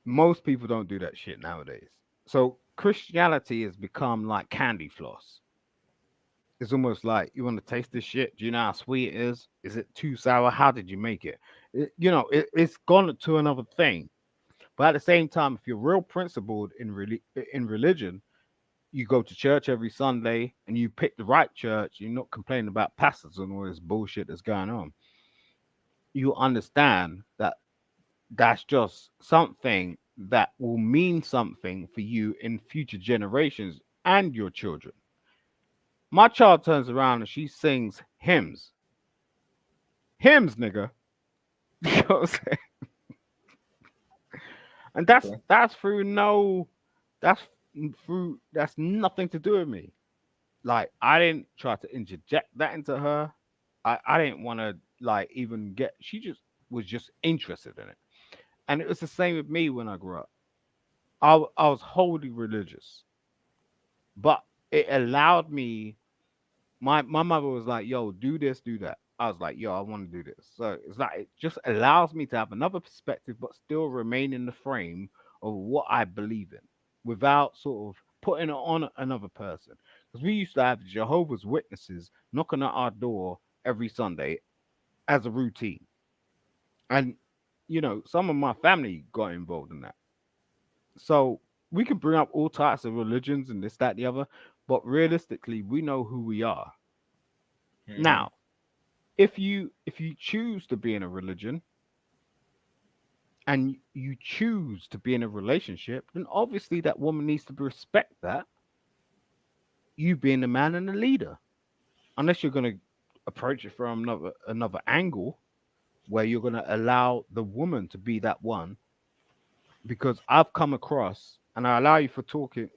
Most people don't do that shit nowadays. So Christianity has become like candy floss. It's almost like you want to taste this shit. Do you know how sweet it is? Is it too sour? How did you make it? It's gone to another thing. But at the same time, if you're real principled in religion, you go to church every Sunday and you pick the right church. You're not complaining about pastors and all this bullshit that's going on. You understand that that's just something that will mean something for you in future generations and your children. My child turns around and she sings hymns, nigga. You know what I'm saying? And that's Okay. that's through no, that's that's nothing to do with me. like I didn't try to interject that into her. I didn't want to like even get. She just was just interested in it, and it was the same with me when I grew up. I was wholly religious, but it allowed me. My mother was like, "Yo, do this, do that." I was like, "Yo, I want to do this." So it's like it just allows me to have another perspective, but still remain in the frame of what I believe in, without sort of putting it on another person. Because we used to have Jehovah's Witnesses knocking at our door every Sunday as a routine, and some of my family got involved in that. So we can bring up all types of religions and this, that, the other, but realistically, we know who we are. Mhm. Now, if you choose to be in a religion and you choose to be in a relationship, then obviously that woman needs to respect that, you being the man and the leader. Unless you're going to approach it from another angle where you're going to allow the woman to be that one. Because I've come across, and I allow you for talking,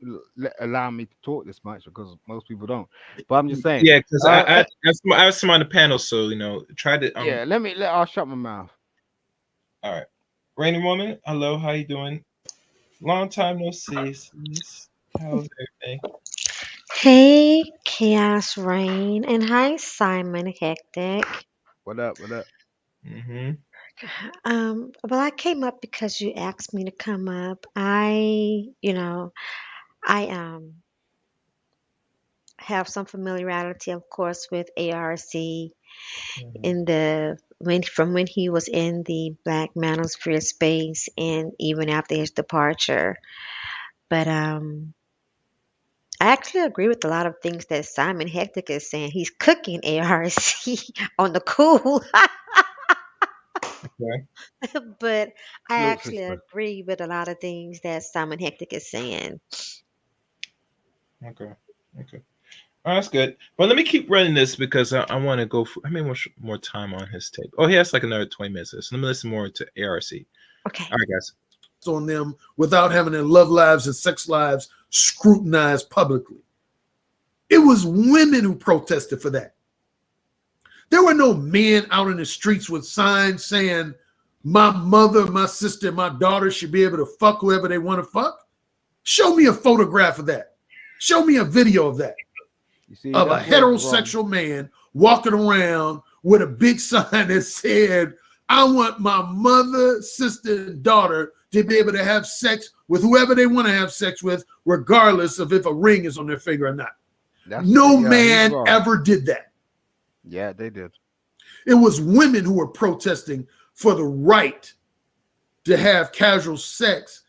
allow me to talk this much because most people don't. But I'm just saying, Yeah, because I have some on the panel, so try to yeah. I'll shut my mouth. All right, Rainy Woman, hello, how you doing? Long time no see, sis. How's everything? Hey, Chaos Rain, and hi, Simon Hectic. What up? What up? Mm-hmm. Well, I came up because you asked me to come up. I have some familiarity, of course, with ARC Mm-hmm. in when he was in the Black Manosphere space, and even after his departure. But I actually agree with a lot of things that Simon Hectic is saying. He's cooking ARC on the cool. Okay. But I Salute, actually sister. agree with a lot of things that Simon Hectic is saying. Okay. Okay. Oh, that's good. Well, let me keep running this because I want to go for how many more time on his tape? Oh, he has like another 20 minutes. So let me listen more to ARC. Okay. All right, guys. On them without having their love lives and sex lives scrutinized publicly. It was women who protested for that. There were no men out in the streets with signs saying, my mother, my sister, my daughter should be able to fuck whoever they want to fuck. Show me a photograph of that. Show me a video of that. You see, Of a that's where it's wrong. heterosexual man walking around with a big sign that said, I want my mother, sister, and daughter to be able to have sex with whoever they want to have sex with, regardless of if a ring is on their finger or not. No Yeah, he's man wrong. ever did that. Yeah, they did. It was women who were protesting for the right to have casual sex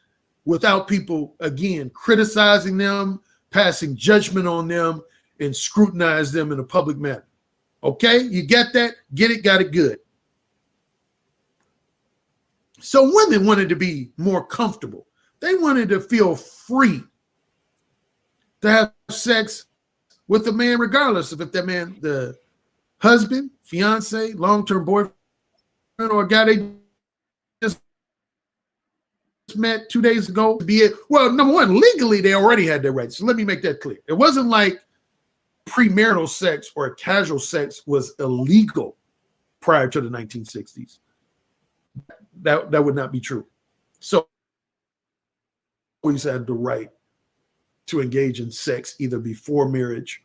without people, again, criticizing them, passing judgment on them, and scrutinize them in a public manner. Okay, you get that? Get it, got it good. So women wanted to be more comfortable. They wanted to feel free to have sex with a man, regardless of if that man, the husband, fiance, long-term boyfriend, or a guy they just met 2 days ago. Be it, well, number one, legally they already had their rights. So let me make that clear. It wasn't like premarital sex or casual sex was illegal prior to the 1960s. That would not be true. So always had the right to engage in sex either before marriage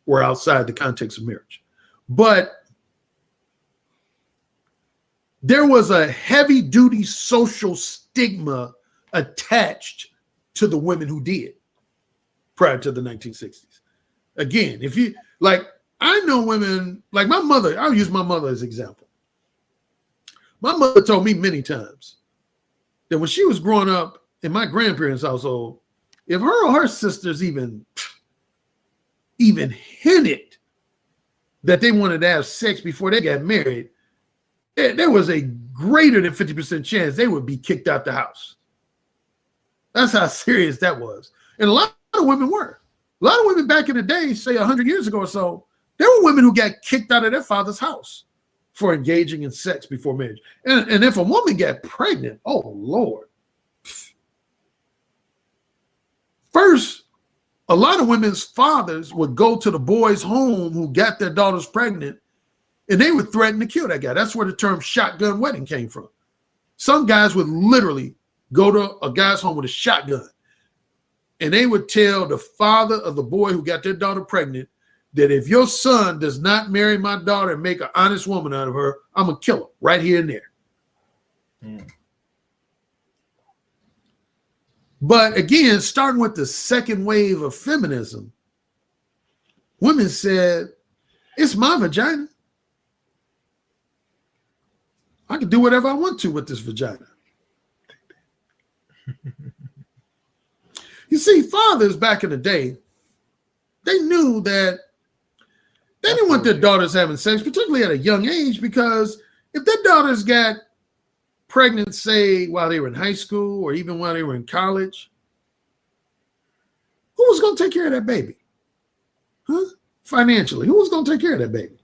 or outside the context of marriage. But there was a heavy duty social stigma attached to the women who did prior to the 1960s. Again, if you like, I know women like my mother, I'll use my mother as an example. My mother told me many times that when she was growing up in my grandparents' household, if her or her sisters even hinted that they wanted to have sex before they got married, there was a greater than 50% chance they would be kicked out the house. That's how serious that was. And a lot of women were. A lot of women back in the day, say 100 years ago or so, there were women who got kicked out of their father's house for engaging in sex before marriage. And if a woman got pregnant, oh Lord. First, a lot of women's fathers would go to the boys' home who got their daughters pregnant, and they would threaten to kill that guy. That's where the term shotgun wedding came from. Some guys would literally go to a guy's home with a shotgun, and they would tell the father of the boy who got their daughter pregnant that if your son does not marry my daughter and make an honest woman out of her, I'm going to kill her right here and there. Mm. But again, starting with the second wave of feminism, women said, it's my vagina. I can do whatever I want to with this vagina. You see, fathers back in the day, they knew that they didn't want their daughters having sex, particularly at a young age, because if their daughters got pregnant, say, while they were in high school or even while they were in college, who was going to take care of that baby? Huh? Financially, who was going to take care of that baby?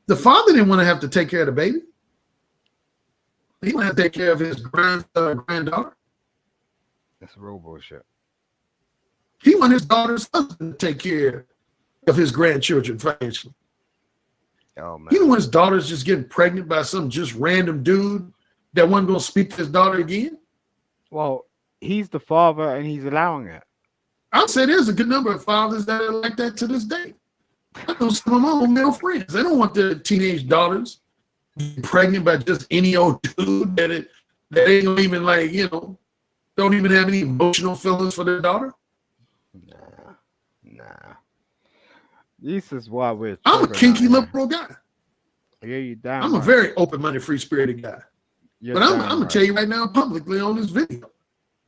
The father didn't want to have to take care of the baby. He wanted to take care of his granddaughter. That's real bullshit. He wanted his daughter's husband to take care of his grandchildren financially. Oh man. He didn't want his daughters just getting pregnant by some just random dude that wasn't going to speak to his daughter again. Well, he's the father and he's allowing it. I'll say there's a good number of fathers that are like that to this day. I know some of my own male friends. They don't want their teenage daughters pregnant by just any old dude that ain't gonna even don't even have any emotional feelings for their daughter. Nah. This is why we're. I'm a kinky liberal guy. Yeah, you damn. I'm a very open-minded, free-spirited guy. You're but I'm gonna tell you right now publicly on this video.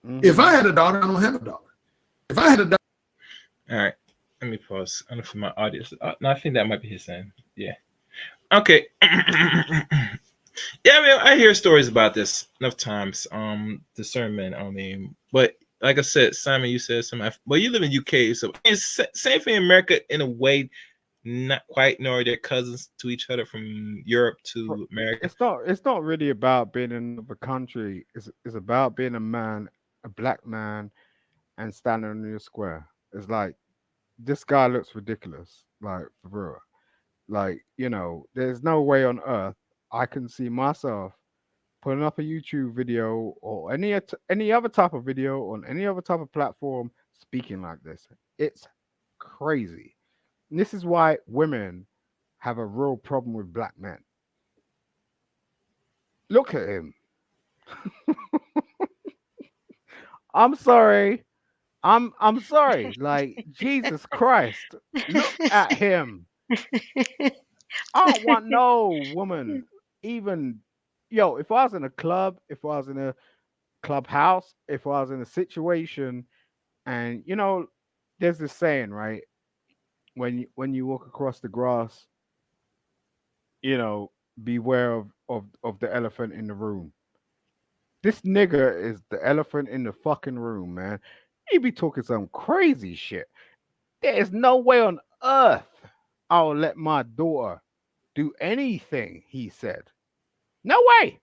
If I had a daughter, I don't have a daughter. If I had a daughter. All right. Let me pause. I don't know for my audience. No, I think that might be his saying. Yeah. Okay. Yeah, I mean, I hear stories about this enough times. Discernment. I mean, but like I said, Simon, you said something. Well, you live in UK, so it's same thing in America in a way. Not quite, nor they're cousins to each other from Europe to America. It's not really about being in another country. It's about being a man, a black man, and standing on your square. It's like this guy looks ridiculous. Like for real. Like, there's no way on earth I can see myself putting up a YouTube video or any other type of video on any other type of platform speaking like this. It's crazy. And this is why women have a real problem with black men. Look at him. I'm sorry. I'm sorry. Like, Jesus Christ. Look at him. I don't want no woman, even, if I was in a club, if I was in a clubhouse, if I was in a situation, and, there's this saying, right? When you walk across the grass, beware of the elephant in the room. This nigga is the elephant in the fucking room, man. He be talking some crazy shit. There is no way on earth I'll let my daughter do anything he said. No way.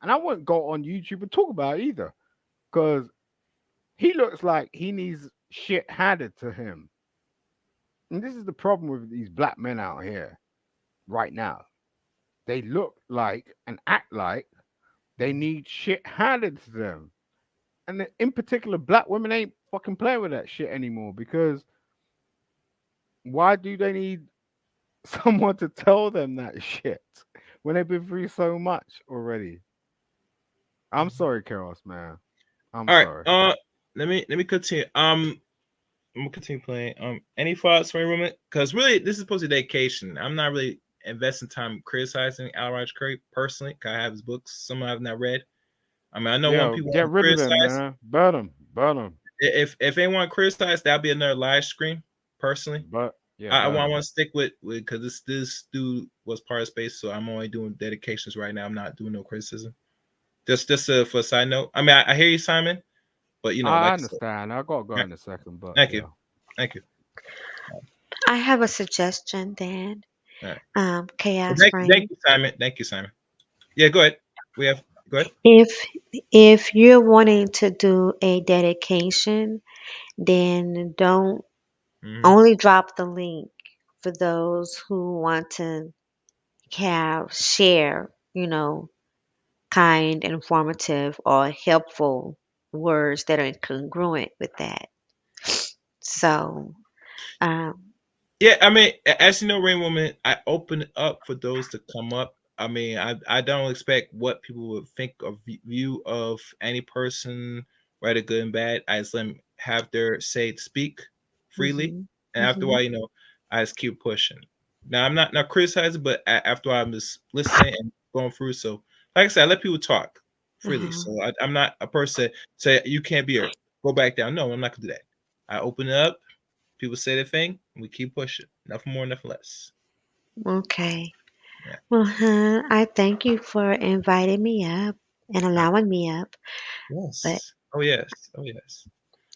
And I wouldn't go on YouTube and talk about it either. Because he looks like he needs shit handed to him. And this is the problem with these black men out here right now. They look like and act like they need shit handed to them. And in particular, black women ain't fucking playing with that shit anymore, because why do they need someone to tell them that shit when they've been through so much already? I'm sorry, Karos, man. I'm sorry. Let me continue. I'm gonna continue playing. Any thoughts from everyone? Because really, this is supposed to be dedication. I'm not really investing time criticizing Allan Roger Currie personally, because I have his books. Some I have not read. I mean, I know when people get rid of them, man. Burn them. If anyone criticize, that'll be another live stream. Personally, but yeah, I want to stick with because this dude was part of space, so I'm only doing dedications right now. I'm not doing no criticism. Just for a side note. I mean, I hear you, Simon, but I understand. I gotta go in a second, but thank you. I have a suggestion, Dan. Right. Chaos Thank you, Simon. Yeah, go ahead. Go ahead. If you're wanting to do a dedication then don't Mhm. only drop the link for those who want to share, kind, informative, or helpful words that are congruent with that. So, um, Yeah, I mean, as you know, Rain Woman, I open it up for those to come up. I mean, I don't expect what people would think or view of any person, whether good and bad. I just let them have their say to speak freely, mhm, and after a mhm, while, I just keep pushing. Now, I'm not criticizing, but after a while, I'm just listening and going through. So, like I said, I let people talk freely. uh-huh. So I'm not a person say you can't be here, go back down. No, I'm not gonna do that. I open it up. People say their thing, and we keep pushing. Nothing more, nothing less. Okay. Yeah. Well, I thank you for inviting me up and Uh, allowing me up, but yes. Oh yes. Oh yes.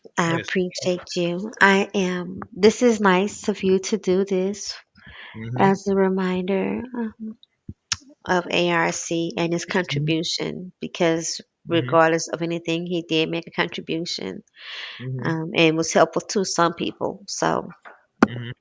Oh I yes. appreciate you. This is nice of you to do this Mm-hmm. as a reminder of ARC and his Mm-hmm. contribution because Mm-hmm. regardless of anything, he did make a contribution, Mm-hmm. and was helpful to some people. So Mm-hmm.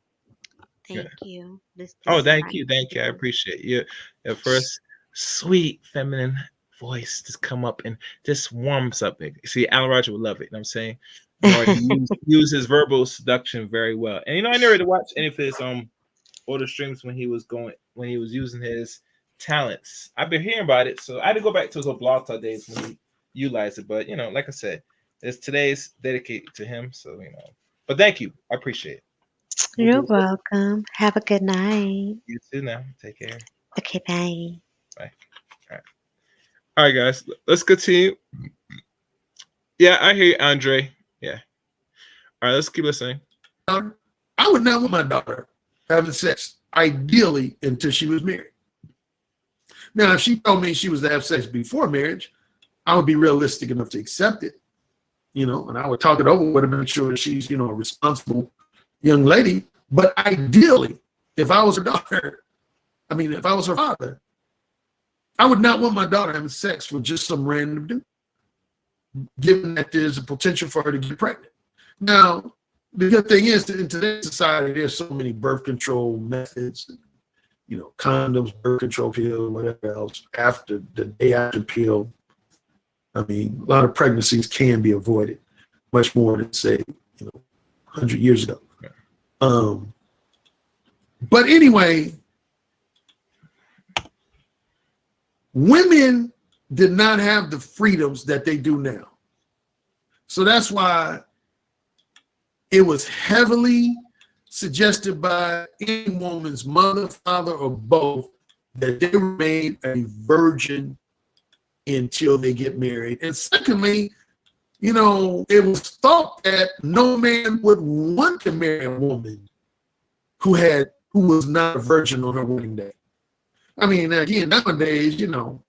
Yeah. thank you. Oh, This is thank nice you. to Thank you. I do. appreciate you. Your first sweet feminine voice just come up and just warms up. See, Alan Roger would love it. You know what I'm saying? He uses verbal seduction very well. And I never had to watch any of his older streams when he was using his talents. I've been hearing about it, so I had to go back to his old blog talk days when he utilized it. But like I said, today's dedicated to him. So But thank you. I appreciate it. We'll You're do it. welcome. Have a good night. You too now. Take care. Okay, bye. Bye. All right. All right, guys. Let's continue. Yeah, I hear you, Andre. Yeah. All right, let's keep listening. I would not want my daughter having sex, ideally, until she was married. Now, if she told me she was to have sex before marriage, I would be realistic enough to accept it, and I would talk it over with her, make sure that she's, a responsible young lady. But ideally, if I was her daughter, if I was her father, I would not want my daughter having sex with just some random dude, given that there's a potential for her to get pregnant. Now, the good thing is that in today's society, there's so many birth control methods, condoms, birth control pill, whatever else, after the day after pill. A lot of pregnancies can be avoided much more than, say, 100 years ago. But anyway, women did not have the freedoms that they do now. So that's why it was heavily suggested by any woman's mother, father, or both that they remain a virgin until they get married. And secondly, it was thought that no man would want to marry a woman who was not a virgin on her wedding day. Again, nowadays, Kim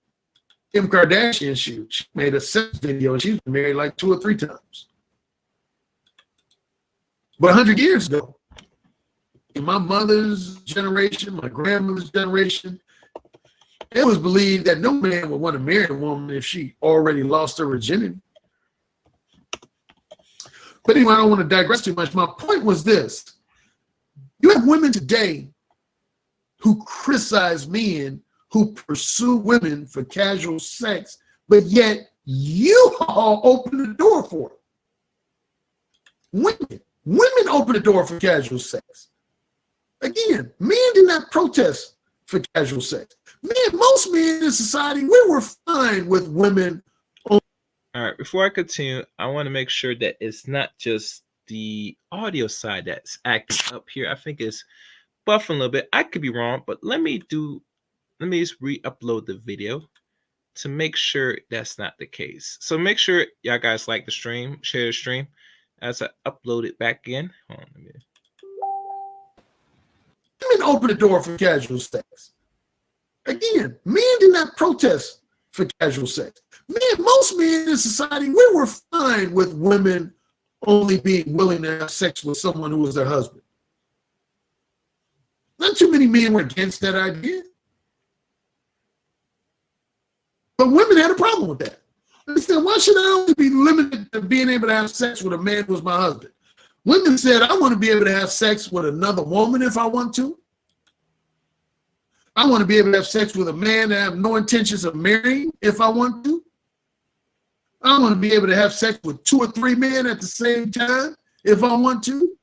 Kardashian, she made a sex video and she's been married like 2 or 3 times. But 100 years ago, in my mother's generation, my grandmother's generation, it was believed that no man would want to marry a woman if she already lost her virginity. But anyway, I don't want to digress too much. My point was this. You have women today who criticize men who pursue women for casual sex, but yet you all open the door for it. Women open the door for casual sex. Again, men did not protest for casual sex. Most men in society, we were fine with women. All right, before I continue, I want to make sure that it's not just the audio side that's acting up here. I think it's buffing a little bit. I could be wrong, but let me just re-upload the video to make sure that's not the case. So make sure y'all guys like the stream, share the stream as I upload it back in. Hold on a minute. Women open the door for casual sex. Again, men did not protest for casual sex. Most men in society, we were fine with women only being willing to have sex with someone who was their husband. Not too many men were against that idea. But women had a problem with that. They said, why should I only be limited to being able to have sex with a man who was my husband? Women said, I want to be able to have sex with another woman if I want to. I want to be able to have sex with a man that I have no intentions of marrying if I want to. I want to be able to have sex with 2 or 3 men at the same time if I want to.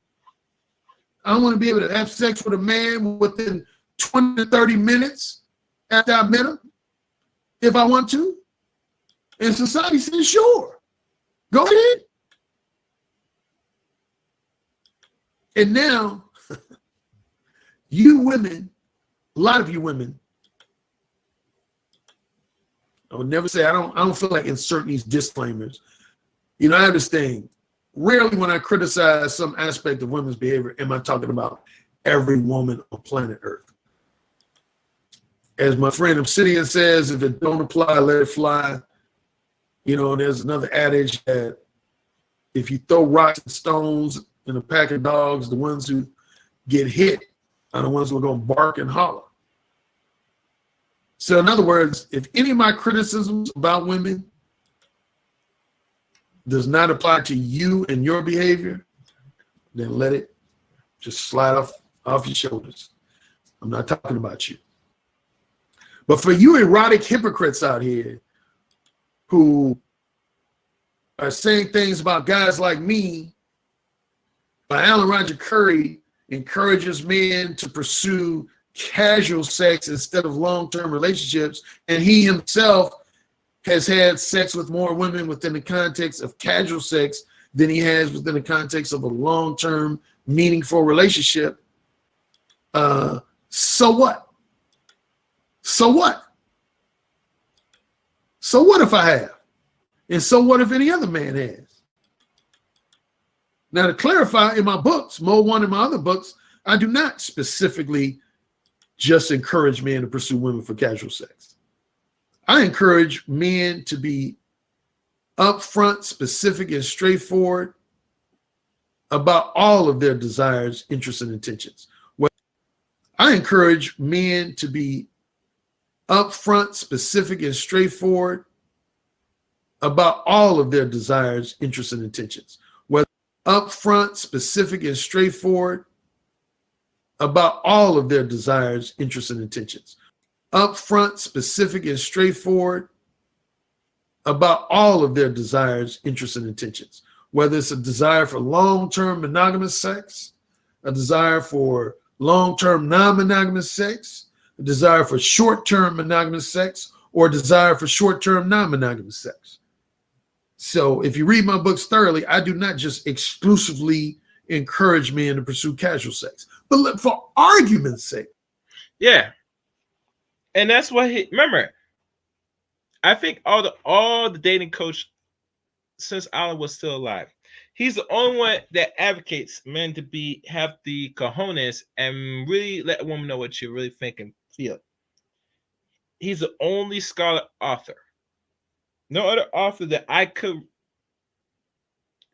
I want to be able to have sex with a man within 20 to 30 minutes after I met him if I want to. And society says, sure, go ahead. And now, you women, a lot of you women, I would never say, I don't feel like inserting these disclaimers. You know, I have this thing. Rarely when I criticize some aspect of women's behavior, am I talking about every woman on planet Earth. As my friend Obsidian says, if it don't apply, let it fly. You know, there's another adage that if you throw rocks and stones in a pack of dogs, the ones who get hit are the ones who are going to bark and holler. So in other words, if any of my criticisms about women does not apply to you and your behavior, then let it just slide off your shoulders. I'm not talking about you. But for you erotic hypocrites out here who are saying things about guys like me, Allan Roger Currie encourages men to pursue casual sex instead of long-term relationships, and he himself has had sex with more women within the context of casual sex than he has within the context of a long-term, meaningful relationship. So what? So what? So what if I have? And so what if any other man has? Now, to clarify, in my books, Mode 1 and my other books, I do not specifically just encourage men to pursue women for casual sex. I encourage men to be upfront, specific, and straightforward about all of their desires, interests, and intentions. I encourage men to be upfront, specific, and straightforward about all of their desires, interests, and intentions. Whether upfront, specific, and straightforward about all of their desires, interests, and intentions. Upfront, specific, and straightforward about all of their desires, interests, and intentions. Whether it's a desire for long-term monogamous sex, a desire for long-term non-monogamous sex, a desire for short-term monogamous sex, or a desire for short-term non-monogamous sex. So if you read my books thoroughly, I do not just exclusively encourage men to pursue casual sex, but for argument's sake. Yeah. And that's what remember, I think all the dating coach since Allan was still alive, he's the only one that advocates men to have the cojones and really let a woman know what you really think and feel. He's the only scholar author. No other author that I could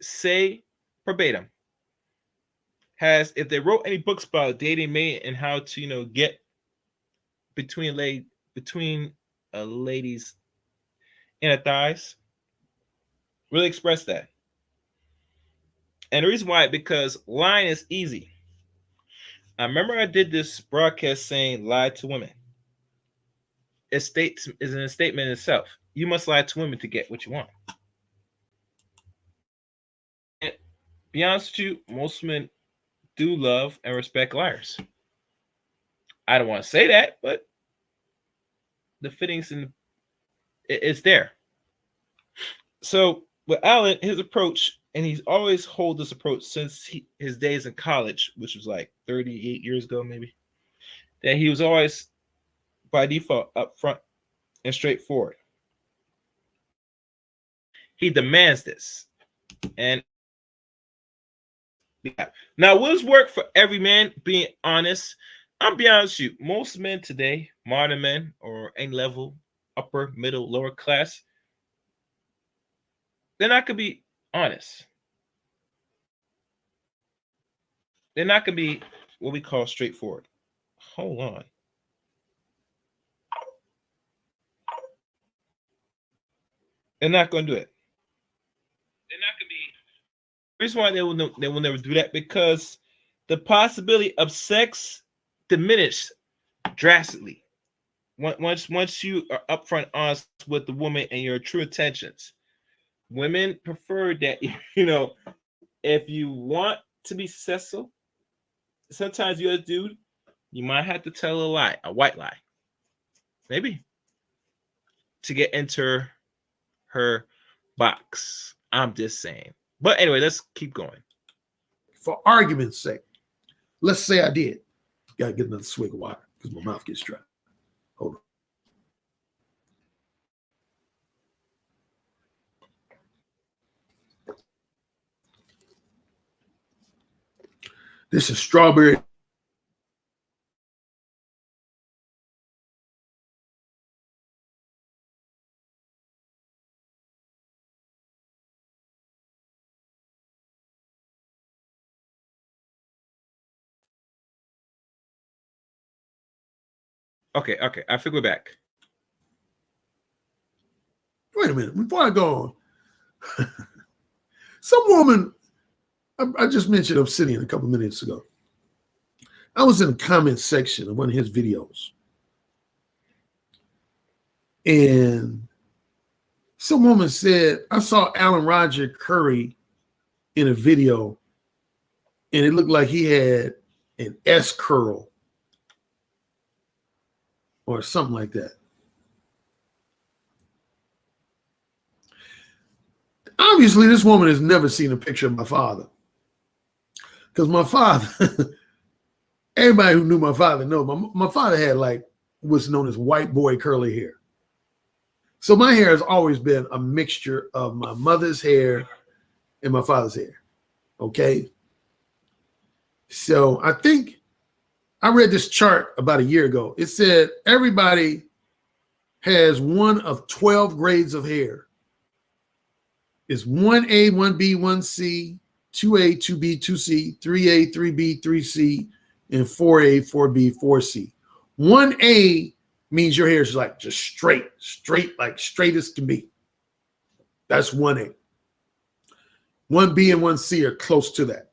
say verbatim has, if they wrote any books about dating men and how to, get between a lady's inner thighs, really express that. And the reason why, because lying is easy. I remember I did this broadcast saying lie to women. It is a statement in itself. You must lie to women to get what you want. And be honest with you, most men do love and respect liars. I don't want to say that, but the fittings it's there. So with Allan, his approach, and he's always hold this approach since his days in college, which was like 38 years ago, maybe, that he was always by default upfront and straightforward. He demands this. And now, will this work for every man? Being honest, I'll be honest with you. Most men today, modern men or any level, upper, middle, lower class, they're not gonna be honest. They're not gonna be what we call straightforward. Hold on. They're not gonna do it. They're not gonna be reason why they will never do that, because the possibility of sex diminished drastically. Once you are upfront honest with the woman and your true intentions, women prefer that. If you want to be successful, sometimes you as a dude, you might have to tell a lie, a white lie, maybe, to get into her box. I'm just saying. But anyway, let's keep going. For argument's sake, let's say I did. Gotta get another swig of water because my mouth gets dry. Hold on. This is strawberry. Okay. I think we're back. Wait a minute. Before I go on, some woman, I just mentioned Obsidian a couple minutes ago. I was in the comment section of one of his videos. And some woman said, I saw Allan Roger Currie in a video, and it looked like he had an S curl or something like that. Obviously, this woman has never seen a picture of my father. Because my father, everybody who knew my father knows, my father had like what's known as white boy curly hair. So my hair has always been a mixture of my mother's hair and my father's hair. Okay. So I think I read this chart about a year ago. It said everybody has one of 12 grades of hair. It's 1A, 1B, 1C, 2A, 2B, 2C, 3A, 3B, 3C, and 4A, 4B, 4C. 1A means your hair is like just straight, like straight as can be. That's 1A. 1B and 1C are close to that.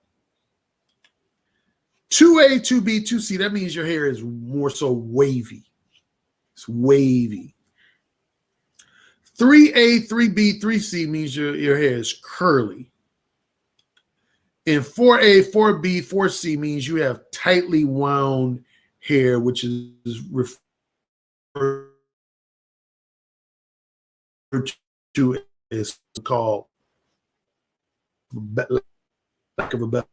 2A, 2B, 2C, that means your hair is more so wavy. It's wavy. 3A, 3B, 3C means your hair is curly. And 4A, 4B, 4C means you have tightly wound hair, which is referred to as called lack of a better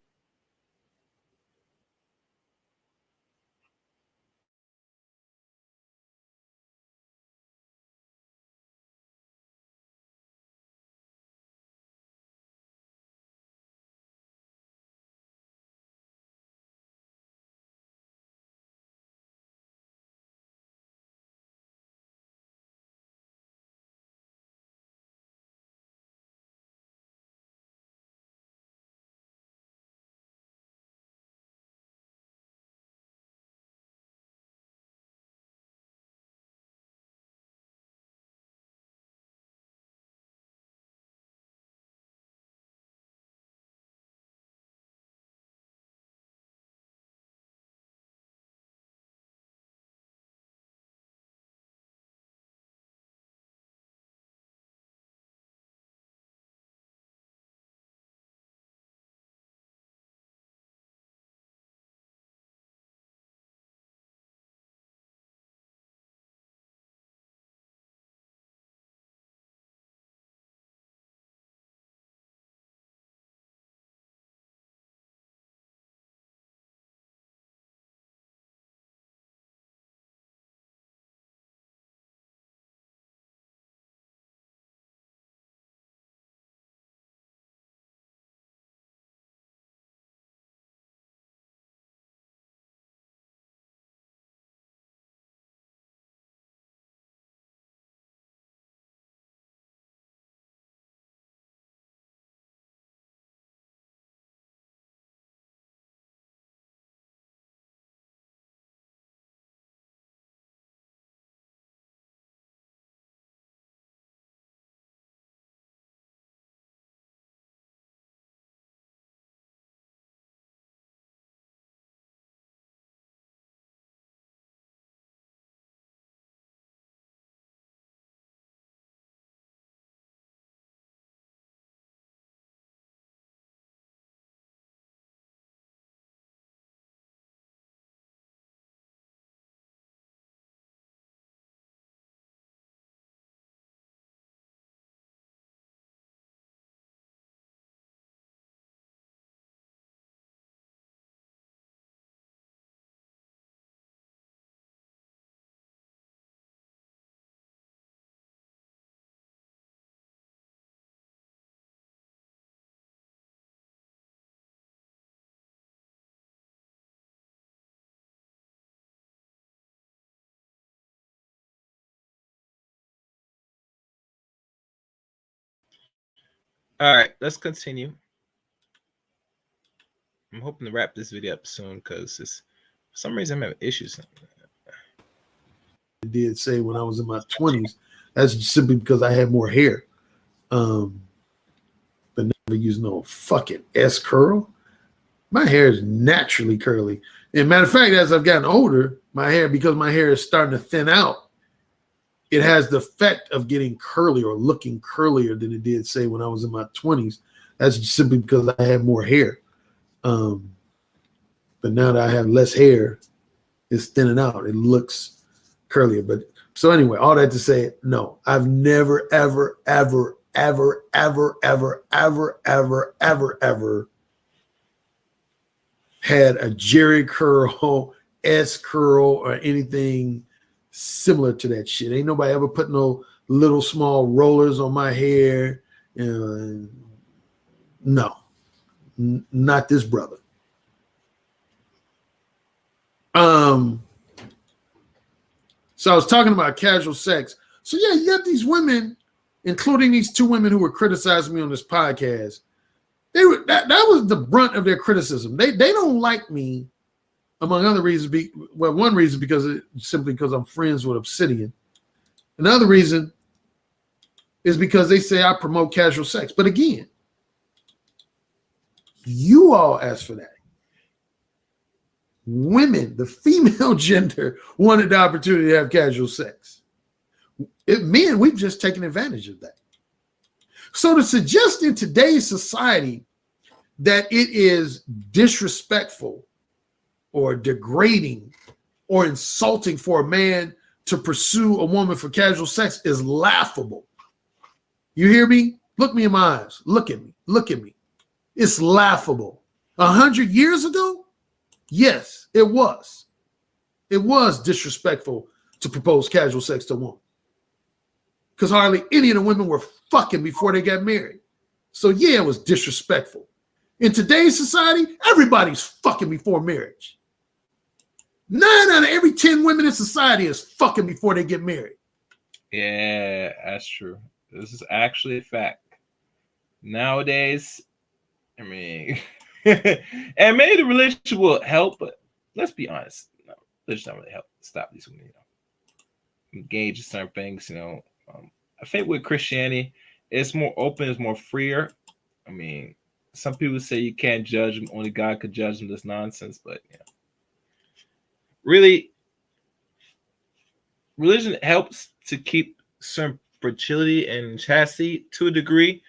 All right, let's continue. I'm hoping to wrap this video up soon because for some reason I'm having issues. I did say when I was in my 20s. That's simply because I had more hair. But never use no fucking S curl. My hair is naturally curly. And matter of fact, as I've gotten older, my hair, because my hair is starting to thin out, it has the effect of getting curly or looking curlier than it did, say, when I was in my 20s. That's simply because I had more hair. But now that I have less hair, it's thinning out. It looks curlier. But so anyway, all that to say, no, I've never, ever, ever, ever, ever, ever, ever, ever, ever, ever had a Jerry curl, S curl, or anything similar to that shit. Ain't nobody ever put no little small rollers on my hair. No, not this brother. So I was talking about casual sex. So yeah, you got these women, including these two women who were criticizing me on this podcast. They were that was the brunt of their criticism. They don't like me, among other reasons. One reason simply because I'm friends with Obsidian. Another reason is because they say I promote casual sex. But again, you all asked for that. Women, the female gender, wanted the opportunity to have casual sex. Men, we've just taken advantage of that. So to suggest in today's society that it is disrespectful or degrading or insulting for a man to pursue a woman for casual sex is laughable. You hear me? Look me in my eyes. Look at me. Look at me. It's laughable. 100 years ago? Yes, it was. It was disrespectful to propose casual sex to a woman. Because hardly any of the women were fucking before they got married. So yeah, it was disrespectful. In today's society, everybody's fucking before marriage. 9 out of every 10 women in society is fucking before they get married. Yeah, that's true. This is actually a fact. Nowadays, I mean, and maybe the religion will help, but let's be honest. No, religion don't really help stop these women, engage in certain things, I think with Christianity, it's more open, it's more freer. I mean, some people say you can't judge them, only God could judge them. This nonsense, but really, religion helps to keep certain fertility and chastity to a degree,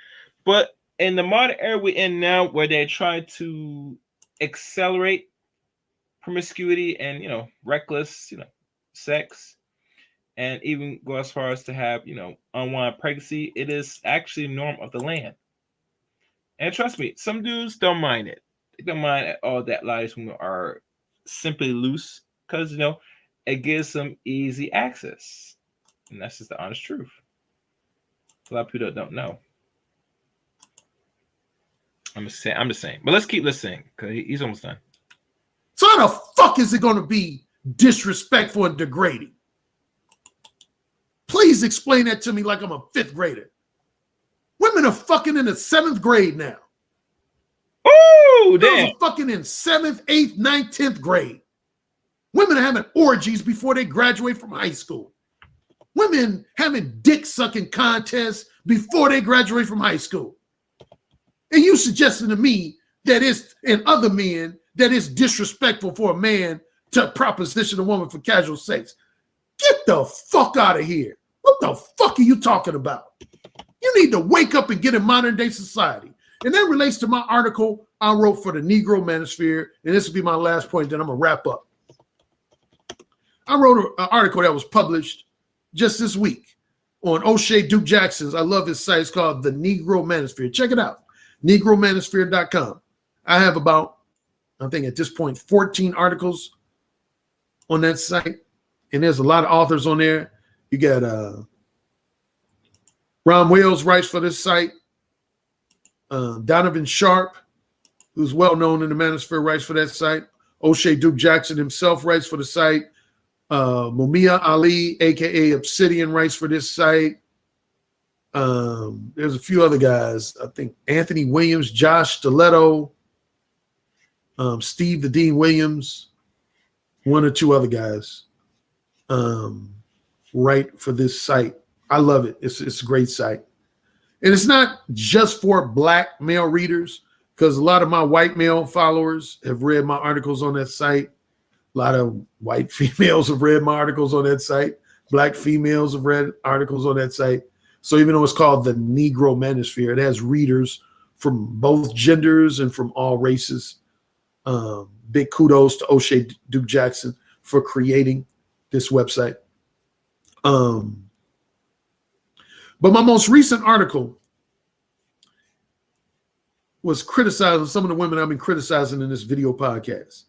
but in the modern era we're in now, where they try to accelerate promiscuity and reckless sex, and even go as far as to have unwanted pregnancy, it is actually a norm of the land. And trust me, some dudes don't mind it. They don't mind at all that a lot of these women are simply loose because it gives them easy access, and that's just the honest truth. A lot of people don't know. I'm just saying. But let's keep listening because he's almost done. So how the fuck is it going to be disrespectful and degrading? Please explain that to me like I'm a 5th grader. Women are fucking in the 7th grade now. Oh, Girls damn. are fucking in 7th, 8th, 9th, 10th grade. Women are having orgies before they graduate from high school. Women having dick-sucking contests before they graduate from high school. And you suggesting to me that it's, and other men, that it's disrespectful for a man to proposition a woman for casual sex. Get the fuck out of here. What the fuck are you talking about? You need to wake up and get in modern day society. And that relates to my article I wrote for the Negro Manosphere. And this will be my last point, then I'm going to wrap up. I wrote an article that was published just this week on O'Shea Duke Jackson's. I love his site. It's called the Negro Manosphere. Check it out. NegroManosphere.com. I have about, I think at this point, 14 articles on that site. And there's a lot of authors on there. You got Ron Wales writes for this site. Donovan Sharp, who's well known in the Manosphere, writes for that site. O'Shea Duke Jackson himself writes for the site. Mumia Ali, aka Obsidian, writes for this site. There's a few other guys. I think Anthony Williams, Josh Stiletto, Steve the Dean Williams, one or two other guys write for this site. I love it. It's a great site. And it's not just for black male readers, because a lot of my white male followers have read my articles on that site. A lot of white females have read my articles on that site. Black females have read articles on that site. So even though it's called the Negro Manosphere, it has readers from both genders and from all races. Big kudos to O'Shea Duke Jackson for creating this website. But my most recent article was criticizing some of the women I've been criticizing in this video podcast,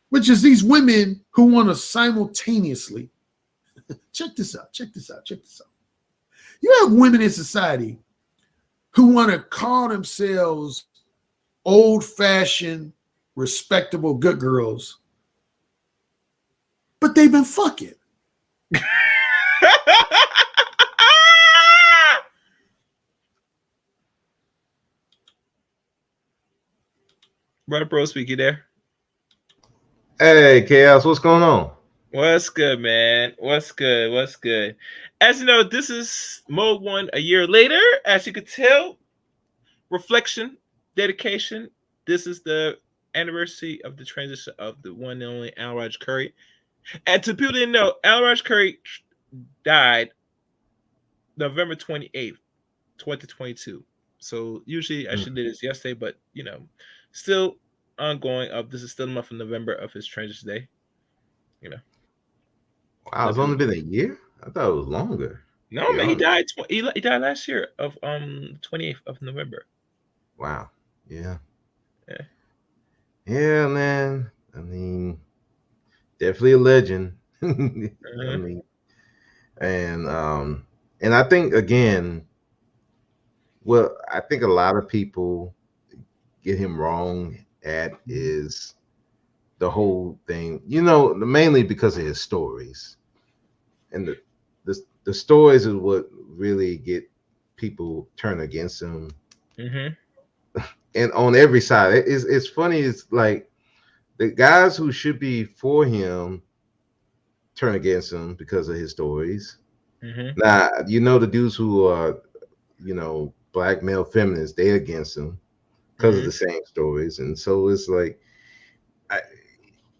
which is these women who want to simultaneously check this out. You have women in society who want to call themselves old-fashioned, respectable good girls, but they've been fucking. Brother Bro, speak you there? Hey, Chaos, what's going on? What's good, man? What's good? As you know, this is Mode 1 a year later. As you could tell, reflection, dedication. This is the anniversary of the transition of the one and only Allan Roger Currie. And to people that didn't know, Allan Roger Currie died November 28th, 2022. So usually I should do this yesterday, but still ongoing. This is still the month of November of his transition day. Wow, it's only been a year? I thought it was longer. No, man, he died. He died last year of 28th of November. Wow. Yeah, man. I mean, definitely a legend. I mean, and I think again, well, I think a lot of people get him wrong at is the whole thing, mainly because of his stories. And the stories is what really get people turn against him. And on every side, it's funny. It's like the guys who should be for him turn against him because of his stories. Now, the dudes who are, black male feminists, they're against him because of the same stories. And so it's like,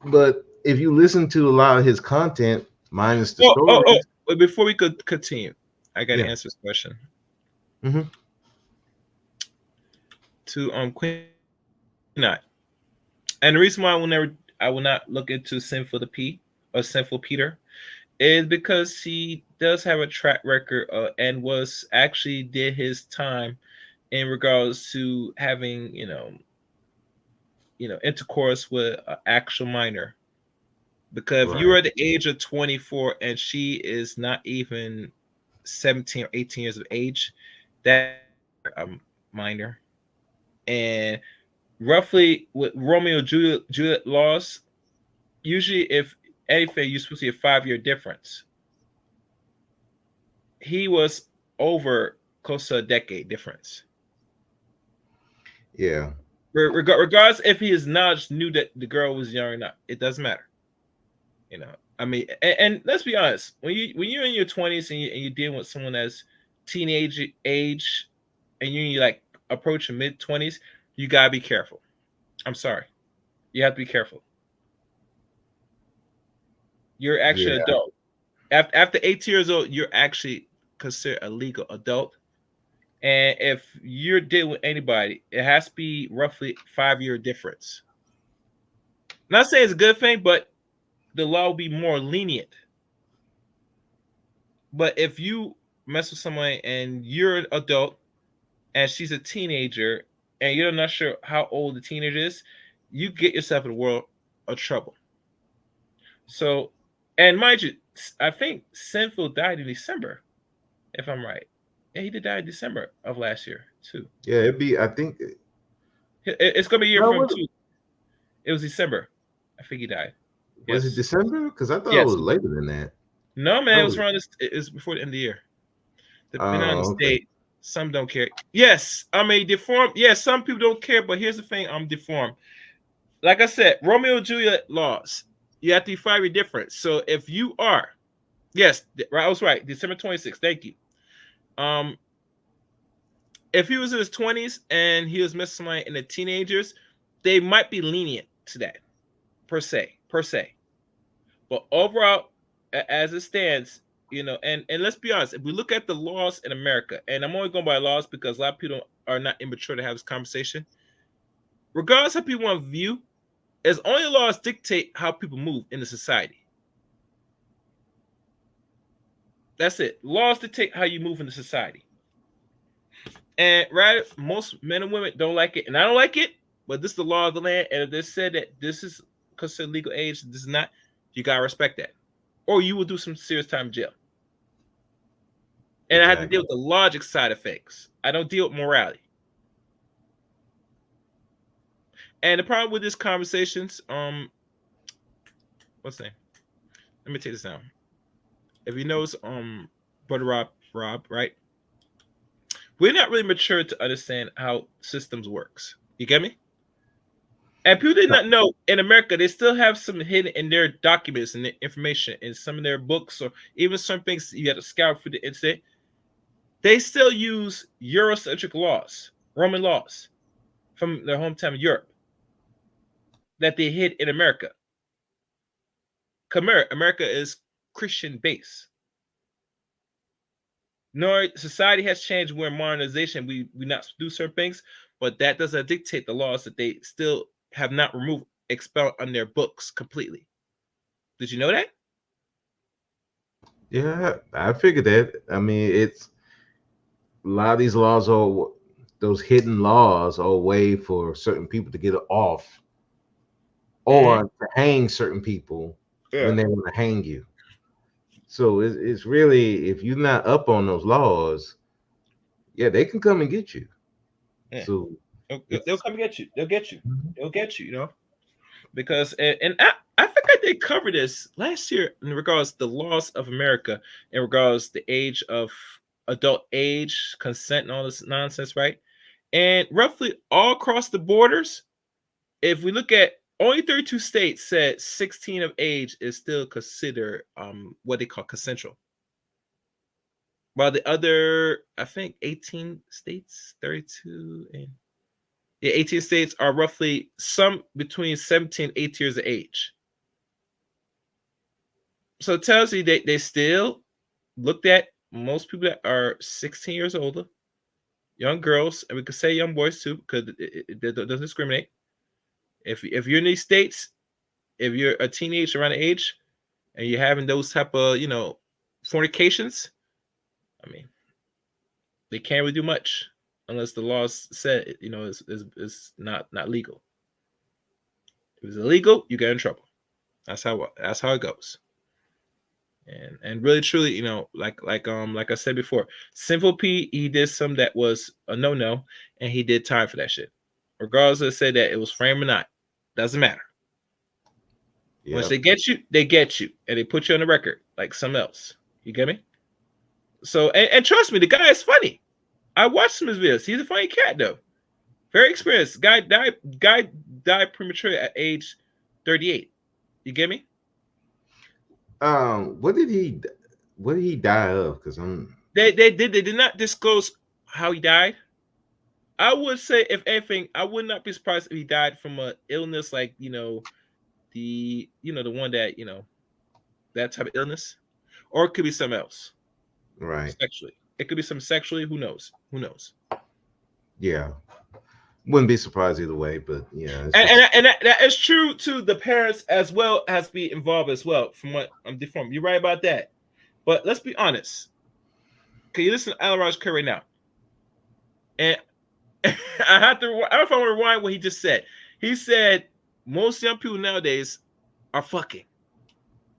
but if you listen to a lot of his content, minus the stories. But before we could continue, I got to answer this question. To Queen Not. And the reason why I will not look into Sinful Peter is because he does have a track record and did his time in regards to having intercourse with an actual minor. Because if you are at the age of 24 and she is not even 17 or 18 years of age, that's a minor. And roughly with Romeo and Juliet laws, usually if anything, you're supposed to see a 5-year difference. He was over close to a decade difference. Yeah. Regardless if he knew that the girl was young or not, it doesn't matter. I mean, and let's be honest, when you're in your 20s and you're dealing with someone that's teenage age and you're like approaching mid-20s, you gotta be careful. I'm sorry, you have to be careful. You're actually an adult. After 18 years old, you're actually considered a legal adult. And if you're dealing with anybody, it has to be roughly 5-year difference. Not saying it's a good thing, but the law will be more lenient. But if you mess with someone and you're an adult and she's a teenager and you're not sure how old the teenager is, you get yourself in a world of trouble. So, and mind you, I think Sinful died in December, if I'm right. Yeah, he did die in December of last year too. Yeah, I think it's gonna be a year from too. It was December. I think he died. Was it December? Because I thought it was later than that. No, man, it was around this. It was before the end of the year. Depending on the Okay. state, some don't care. Yes, I mean deformed. Yes, some people don't care, but here's the thing: I'm deformed. Like I said, Romeo and Juliet laws. You have to define your difference. So if you are, yes, right, I was right. December 26th. Thank you. If he was in his 20s and he was messing somebody in the teenagers, they might be lenient to that, per se. But overall, as it stands, and let's be honest, if we look at the laws in America, and I'm only going by laws because a lot of people are not immature to have this conversation. Regardless of how people want to view, as only laws dictate how people move in the society. That's it. Laws dictate how you move in the society. And right, most men and women don't like it, and I don't like it. But this is the law of the land, and if they said that this is considered legal age, this is not. You gotta respect that, or you will do some serious time in jail. And I have to deal with the logic side effects. I don't deal with morality. And the problem with these conversations, what's the name? Let me take this down. If you notice, brother Rob, right? We're not really mature to understand how systems works. You get me? And people did not know in America, they still have some hidden in their documents and their information in some of their books, or even some things you have to scout through the internet. They still use Eurocentric laws, Roman laws from their hometown of Europe that they hid in America. America is Christian based. Nor society has changed. We're modernization. We not do certain things, but that doesn't dictate the laws that they still have not removed, expelled on their books completely. Did you know that? Yeah, I figured that. I mean, it's a lot of these laws are those hidden laws are a way for certain people to get off or to hang certain people when they want to hang you. So it's really, if you're not up on those laws, yeah, they can come and get you. Yeah. So They'll come get you. They'll get you. Mhm. They'll get you. Because and I think I did cover this last year in regards to the laws of America, in regards to the age of adult age, consent, and all this nonsense, right? And roughly all across the borders, if we look at only 32 states said 16 of age is still considered what they call consensual. While the other, I think 18 states, 32 and 18 states are roughly some between 17 and 8 years of age. So it tells you they still looked at most people that are 16 years older, young girls, and we could say young boys too, because it doesn't discriminate. If you're in these states, if you're a teenager around the age, and you're having those type of fornications, I mean, they can't really do much unless the laws said is not legal. If it's illegal, you get in trouble. That's how it goes. And really truly, like I said before, Simple P, he did some that was a no, and he did time for that shit. Regardless of say that it was frame or not, doesn't matter. Once they get you, and they put you on the record like something else. You get me? So and trust me, the guy is funny. I watched some of his videos. He's a funny cat though. Very experienced. Guy died prematurely at age 38. You get me? What did he die of? Because They did not disclose how he died. I would say, if anything, I would not be surprised if he died from an illness like the one that that type of illness, or it could be something else. right. Sexually, it could be some sexually. Who knows? Yeah. Wouldn't be surprised either way, but yeah. And that is true to the parents as well, has to be involved as well. From what I'm deformed, you're right about that. But let's be honest. Can you listen to Allan Roger Currie right now? And I don't know if I want to rewind what he just said. He said most young people nowadays are fucking.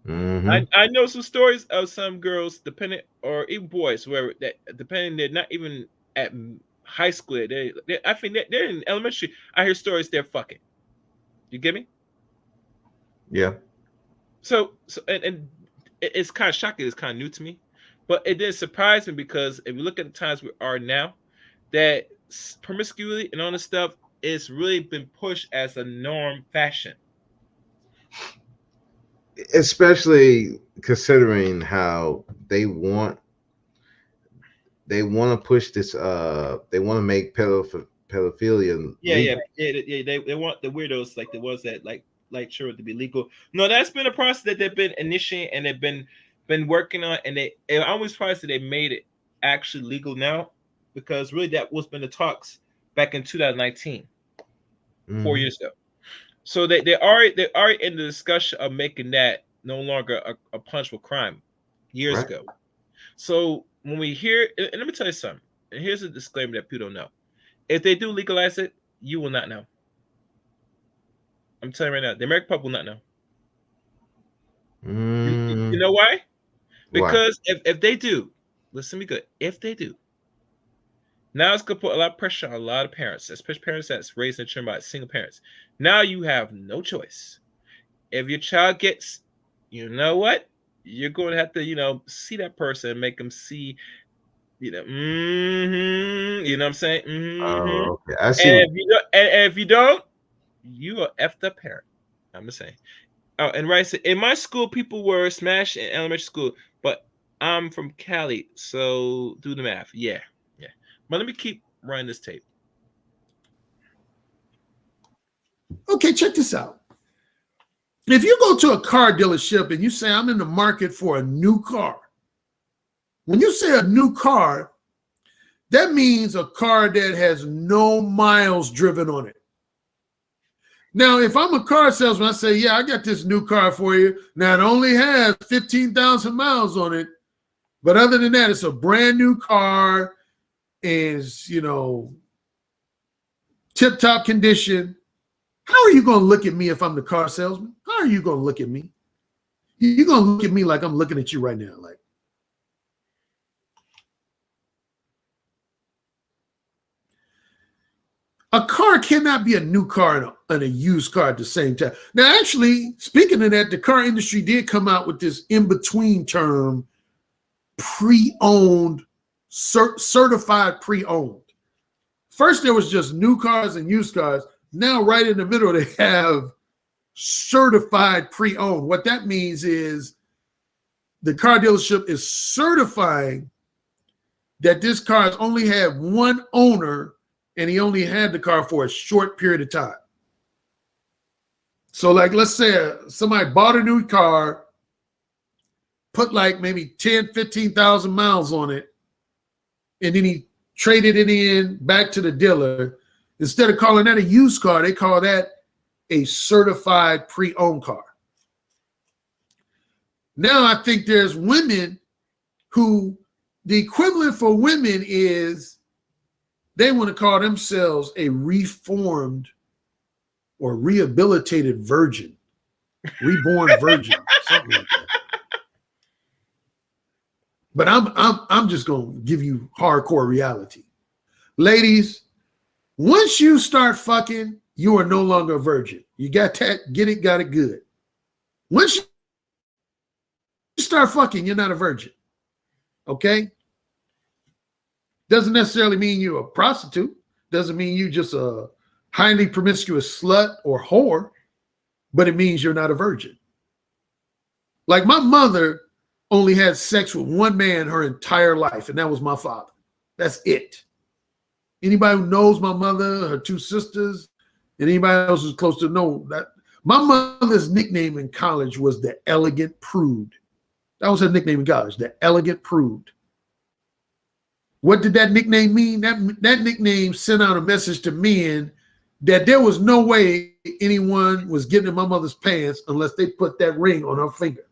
I know some stories of some girls, dependent, or even boys, where that depending, they're not even at high school. I think they're in elementary. I hear stories they're fucking. You get me? Yeah. So and it's kind of shocking. It's kind of new to me, But it did surprise me because if you look at the times we are now, that promiscuity and all this stuff is really been pushed as a norm fashion. Especially considering how they want to push this. They want to make pedophilia Yeah, legal. they want the weirdos like the ones that like sure to be legal. No, that's been a process that they've been initiating and they've been working on, and I'm always surprised that they made it actually legal now, because really that was been the talks back in 2019, 4 years ago. So they are in the discussion of making that no longer a punishable crime years Right. ago. So when we hear, and let me tell you something, and here's a disclaimer that people don't know: if they do legalize it, you will not know. I'm telling you right now, the American public will not know. You know why? Why? Because if they do, listen to me good. If they do, now it's gonna put a lot of pressure on a lot of parents, especially parents that's raising children by single parents. Now you have no choice. If your child gets, you know what, you're going to have to, see that person and make them see, you know what I'm saying? Oh, okay. I see. And if you don't, you are effed up parent. I'm just saying. Oh, and right, so in my school, people were smashed in elementary school, but I'm from Cali, so do the math. Yeah. But let me keep running this tape. Okay, check this out. If you go to a car dealership and you say, I'm in the market for a new car, when you say a new car, that means a car that has no miles driven on it. Now, if I'm a car salesman, I say, yeah, I got this new car for you. Now, it only has 15,000 miles on it. But other than that, it's a brand new car, is, tip-top condition. How are you going to look at me if I'm the car salesman? How are you going to look at me? You're going to look at me like I'm looking at you right now. Like, a car cannot be a new car and a used car at the same time. Now, actually, speaking of that, the car industry did come out with this in-between term, pre-owned, certified pre-owned. First, there was just new cars and used cars. Now, right in the middle, they have certified pre-owned. What that means is the car dealership is certifying that this car has only had one owner and he only had the car for a short period of time. So, like, let's say somebody bought a new car, put like maybe 10, 15,000 miles on it, and then he traded it in back to the dealer. Instead of calling that a used car, they call that a certified pre-owned car. Now I think there's women who the equivalent for women is they want to call themselves a reformed or rehabilitated virgin, reborn virgin, something like that. But I'm just going to give you hardcore reality. Ladies, once you start fucking, you are no longer a virgin. You got that, get it, got it good. Once you start fucking, you're not a virgin. Okay? Doesn't necessarily mean you're a prostitute. Doesn't mean you just a highly promiscuous slut or whore, but it means you're not a virgin. Like my mother only had sex with one man her entire life, and that was my father. That's it. Anybody who knows my mother, her two sisters, and anybody else who's close to know that my mother's nickname in college was the Elegant Prude. That was her nickname in college, the Elegant Prude. What did that nickname mean? That nickname sent out a message to men that there was no way anyone was getting in my mother's pants unless they put that ring on her finger.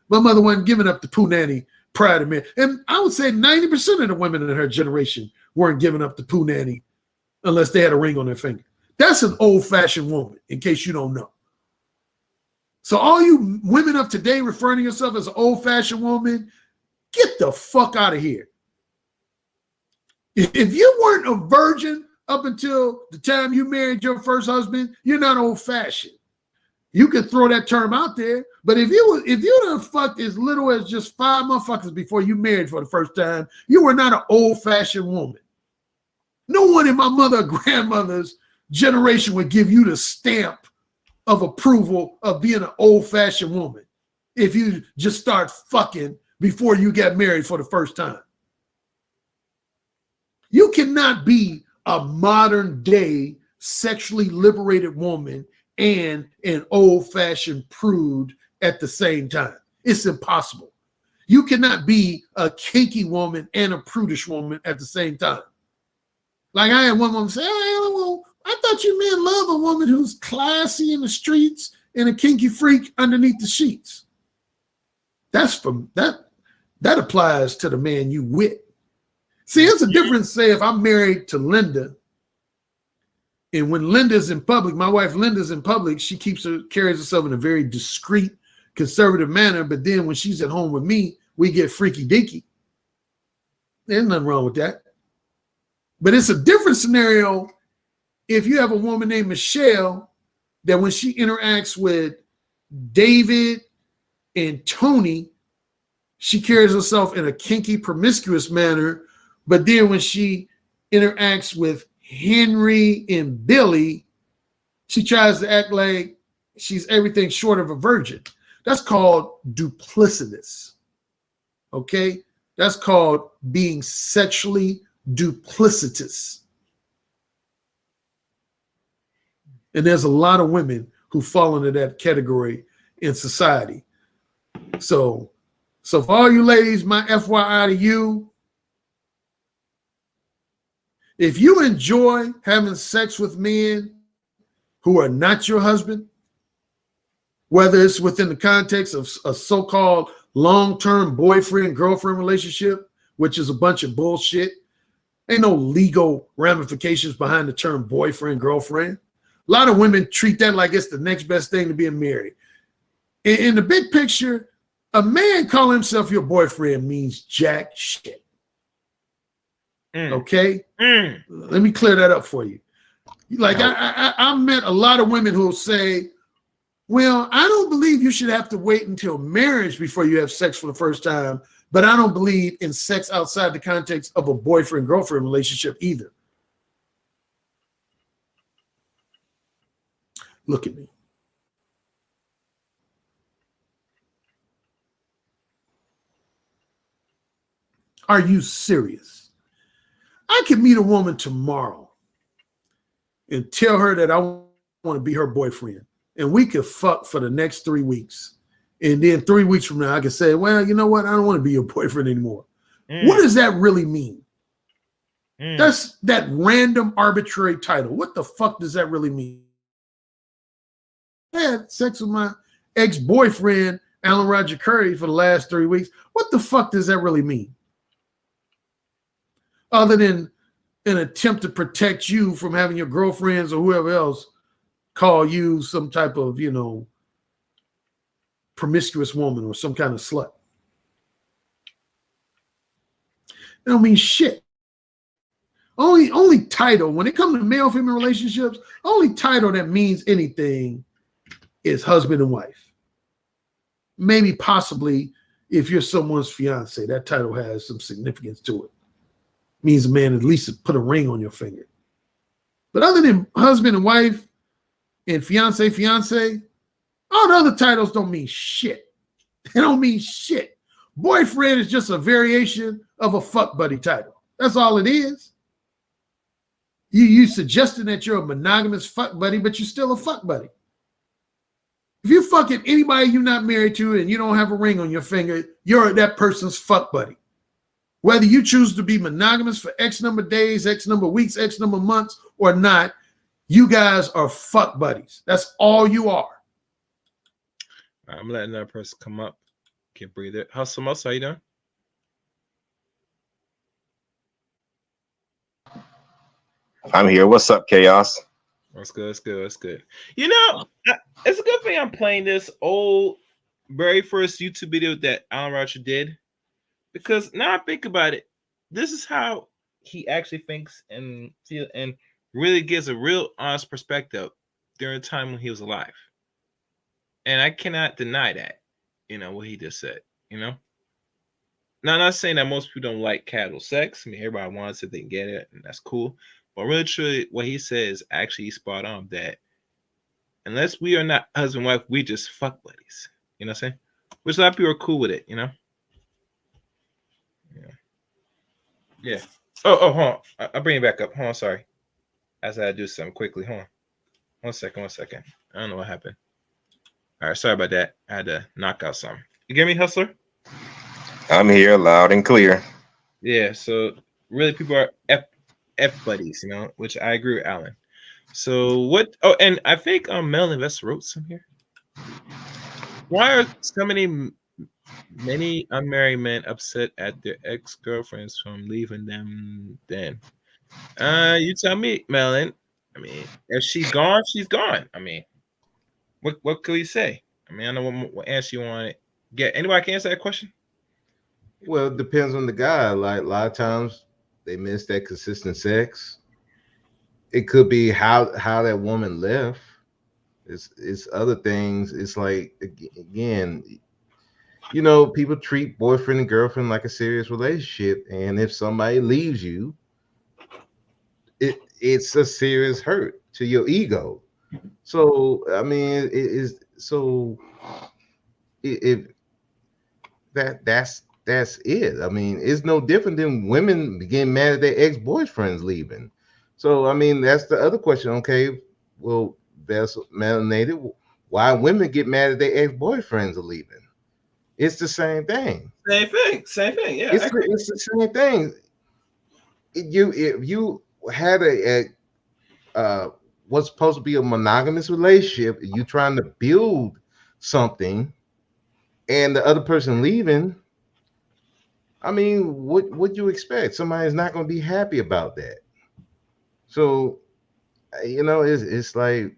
My mother wasn't giving up the poo nanny prior to men. And I would say 90% of the women in her generation weren't giving up the poo nanny unless they had a ring on their finger. That's an old-fashioned woman, in case you don't know. So all you women of today referring to yourself as an old-fashioned woman, get the fuck out of here. If you weren't a virgin up until the time you married your first husband, you're not old-fashioned. You could throw that term out there, but if you done fucked as little as just 5 motherfuckers before you married for the first time, you were not an old-fashioned woman. No one in my mother or grandmother's generation would give you the stamp of approval of being an old-fashioned woman if you just start fucking before you get married for the first time. You cannot be a modern day sexually liberated woman and an old-fashioned prude at the same time. It's impossible. You cannot be a kinky woman and a prudish woman at the same time. Like I had one woman say, "Oh, well, I thought you men love a woman who's classy in the streets and a kinky freak underneath the sheets." That's from that applies to the man you with. See, it's a difference, say, if I'm married to Linda, and when Linda's in public, my wife Linda's in public, she carries herself in a very discreet, conservative manner, but then when she's at home with me, we get freaky deaky. There's nothing wrong with that. But it's a different scenario if you have a woman named Michelle that when she interacts with David and Tony, she carries herself in a kinky, promiscuous manner. But then when she interacts with Henry and Billy, she tries to act like she's everything short of a virgin. That's called duplicitous. Okay? That's called being sexually duplicitous. And there's a lot of women who fall into that category in society. So for all you ladies, my FYI to you, if you enjoy having sex with men who are not your husband, whether it's within the context of a so-called long-term boyfriend-girlfriend relationship, which is a bunch of bullshit, ain't no legal ramifications behind the term boyfriend-girlfriend. A lot of women treat that like it's the next best thing to being married. In the big picture, a man calling himself your boyfriend means jack shit. Okay? Let me clear that up for you. Like I met a lot of women who will say, well, I don't believe you should have to wait until marriage before you have sex for the first time, but I don't believe in sex outside the context of a boyfriend-girlfriend relationship either. Look at me. Are you serious? I could meet a woman tomorrow and tell her that I want to be her boyfriend, and we could fuck for the next 3 weeks. And then 3 weeks from now, I could say, well, you know what? I don't want to be your boyfriend anymore. What does that really mean? That's that random arbitrary title. What the fuck does that really mean? I had sex with my ex-boyfriend, Allan Roger Currie, for the last 3 weeks. What the fuck does that really mean? Other than an attempt to protect you from having your girlfriends or whoever else call you some type of, promiscuous woman or some kind of slut. It don't mean shit. Only title, when it comes to male-female relationships, only title that means anything is husband and wife. Maybe possibly if you're someone's fiance, that title has some significance to it. Means a man at least put a ring on your finger. But other than husband and wife and fiance, all the other titles don't mean shit. They don't mean shit. Boyfriend is just a variation of a fuck buddy title. That's all it is. You suggesting that you're a monogamous fuck buddy, but you're still a fuck buddy. If you're fucking anybody you're not married to and you don't have a ring on your finger, you're that person's fuck buddy. Whether you choose to be monogamous for X number of days, X number of weeks, X number of months or not, you guys are fuck buddies. That's all you are. I'm letting that person come up. Can't breathe it. Hustle Muscle, how you doing? I'm here. What's up, Chaos? That's good. That's good. That's good. It's a good thing I'm playing this old, very first YouTube video that Allan Roger did. Because now I think about it, this is how he actually thinks and feel and really gives a real honest perspective during the time when he was alive. And I cannot deny that, what he just said, Now, I'm not saying that most people don't like casual sex. I mean, everybody wants it, they can get it, and that's cool. But really, truly, what he says actually spot on that unless we are not husband and wife, we just fuck buddies. You know what I'm saying? Which a lot of people are cool with it, Yeah. Yeah. Oh, hold on. I'll bring it back up. Hold on, sorry. As I do something quickly. Hold on. 1 second. I don't know what happened. All right, sorry about that. I had to knock out something. You get me, Hustler? I'm here loud and clear. Yeah, so really people are F buddies, which I agree with Allan. So what and I think Mel Invest wrote some here. Why are so many unmarried men upset at their ex-girlfriends from leaving them then? You tell me, Melon. I mean, if she's gone, she's gone. I mean, what can we say? I mean, I know what answer you want to get. Anybody can answer that question? Well, it depends on the guy. Like a lot of times they miss that consistent sex. It could be how that woman left. It's other things. It's like again, people treat boyfriend and girlfriend like a serious relationship, and if somebody leaves you, it's a serious hurt to your ego. So I mean, it is so if that's it. I mean, it's no different than women getting mad at their ex-boyfriends leaving. So I mean, that's the other question. Okay, well, that's melanated. Why women get mad at their ex-boyfriends are leaving? It's the same thing. Same thing. Yeah, it's the same thing. If you had a what's supposed to be a monogamous relationship, you trying to build something, and the other person leaving. I mean, what would you expect? Somebody's not going to be happy about that. So, it's like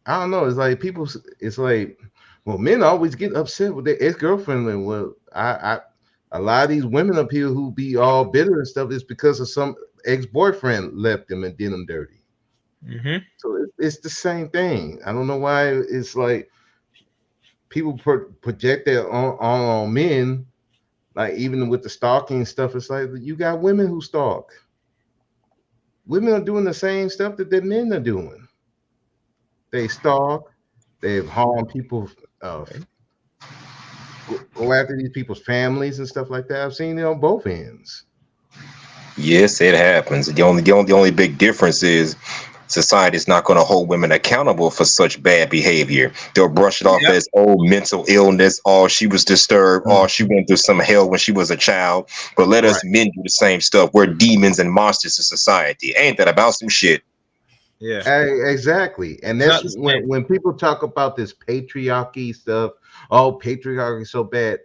I don't know. It's like people. It's like, well, men always get upset with their ex-girlfriend. And well, a lot of these women up here who be all bitter and stuff is because of some ex-boyfriend left them and did them dirty. Mm-hmm. So it's the same thing. I don't know why it's like people project that on men. Like even with the stalking stuff, it's like you got women who stalk. Women are doing the same stuff that the men are doing. They stalk. They've harmed people. Go after these people's families and stuff like that. I've seen it on both ends. Yes, it happens. The only big difference is society is not going to hold women accountable for such bad behavior. They'll brush it off as mental illness, or she was disturbed, or she went through some hell when she was a child. But let us men do the same stuff. We're demons and monsters in society. Ain't that about some shit? Yeah, exactly. And that's when people talk about this patriarchy stuff. Oh, patriarchy is so bad.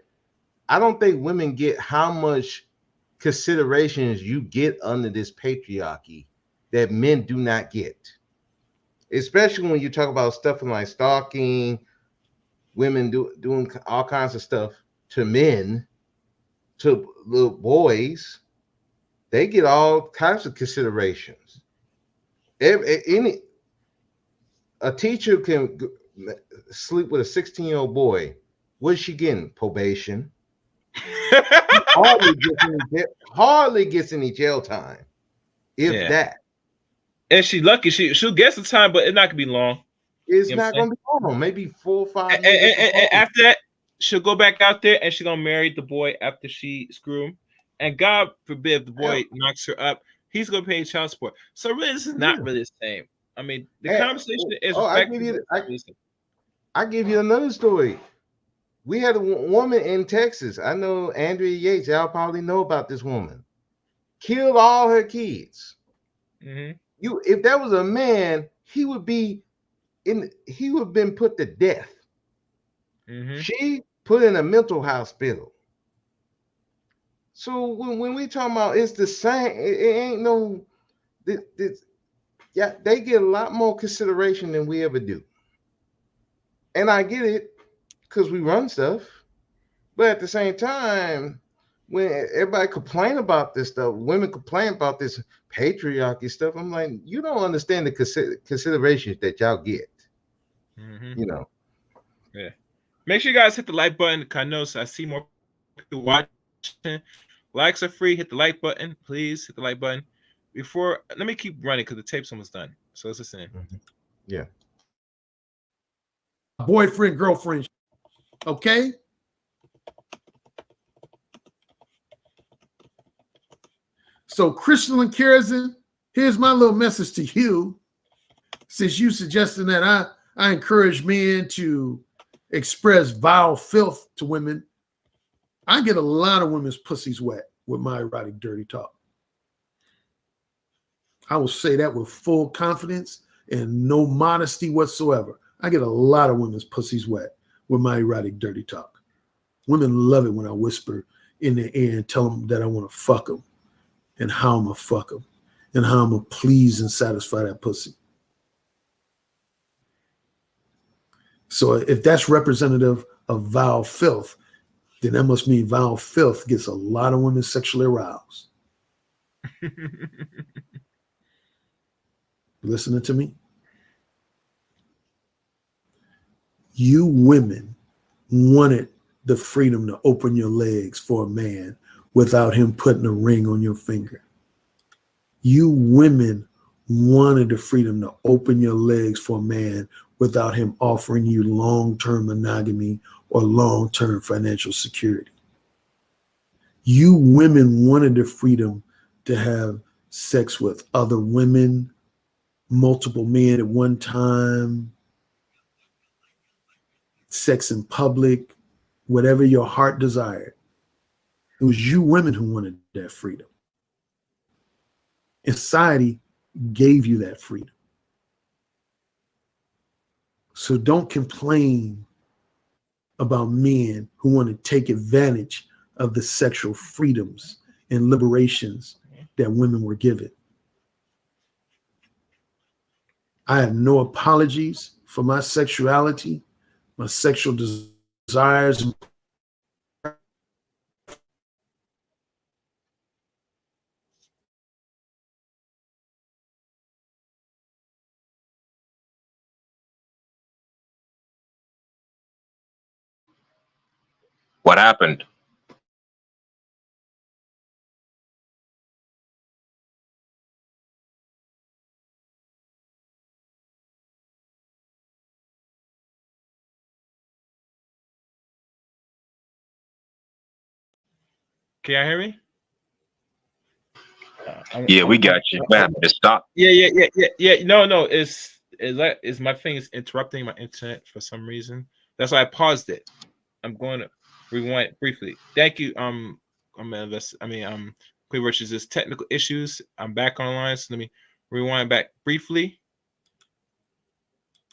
I don't think women get how much considerations you get under this patriarchy that men do not get. Especially when you talk about stuff like stalking, women doing all kinds of stuff to men, to little boys. They get all kinds of considerations. A teacher can sleep with a 16-year-old boy. What's she getting? Probation. hardly gets any jail time, if that. And she's lucky. She'll get some time, but it's not gonna be long. It's not gonna be long. Maybe 4 or 5 years. And after that, she'll go back out there and she's gonna marry the boy after she screw him. And God forbid the boy knocks her up, he's gonna pay child support. So really, this is not really the same. I mean, the conversation is. I give you another story. We had a woman in Texas. I know Andrea Yates. Y'all probably know about this woman. Killed all her kids. Mm-hmm. If that was a man, he would have been put to death. Mm-hmm. She put in a mental hospital. So when we talking about it's the same, it ain't no. They get a lot more consideration than we ever do. And I get it because we run stuff. But at the same time, when everybody complain about this stuff, women complain about this patriarchy stuff. I'm like, you don't understand the considerations that y'all get. You know. Yeah. Make sure you guys hit the like button. I know I see more people watching. Likes are free. Hit the like button, please. Hit the like button. Let me keep running because the tape's almost done. So let's listen in. Yeah. Boyfriend, girlfriend. Okay. So, Crystal and Kerzen, here's my little message to you. Since you suggesting that I encourage men to express vile filth to women, I get a lot of women's pussies wet with my erotic dirty talk. I will say that with full confidence and no modesty whatsoever. I get a lot of women's pussies wet with my erotic dirty talk. Women love it when I whisper in their ear and tell them that I want to fuck them and how I'm going to fuck them and how I'm going to please and satisfy that pussy. So if that's representative of vile filth, then that must mean vile filth gets a lot of women sexually aroused. Listening to me? You women wanted the freedom to open your legs for a man without him putting a ring on your finger. You women wanted the freedom to open your legs for a man without him offering you long-term monogamy or long-term financial security. You women wanted the freedom to have sex with other women, multiple men at one time, sex in public, whatever your heart desired. It was you women who wanted that freedom. And society gave you that freedom. So don't complain about men who want to take advantage of the sexual freedoms and liberations that women were given. I have no apologies for my sexuality, my sexual desires. What happened? Can y'all hear me? Yeah, we got you. What happened? Just stop. Yeah. No. It's my thing is interrupting my internet for some reason. That's why I paused it. I'm going to rewind briefly. Thank you. Quick Rich, is this technical issues? I'm back online, so let me rewind back briefly.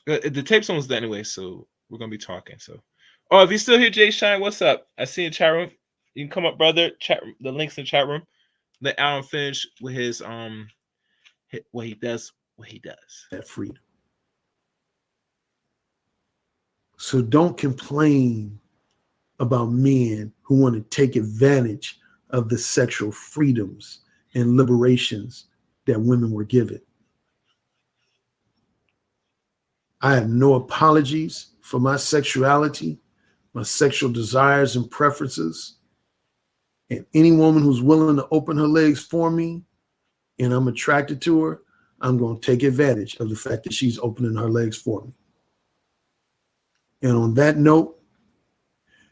The tape's almost done anyway, so we're gonna be talking. So, if you're still here, Jay Shine, what's up? I see in chat room. You can come up, brother. Chat the links in the chat room. Let Allan finish with his what he does. That freedom. So don't complain about men who want to take advantage of the sexual freedoms and liberations that women were given. I have no apologies for my sexuality, my sexual desires and preferences. And any woman who's willing to open her legs for me and I'm attracted to her, I'm going to take advantage of the fact that she's opening her legs for me. And on that note,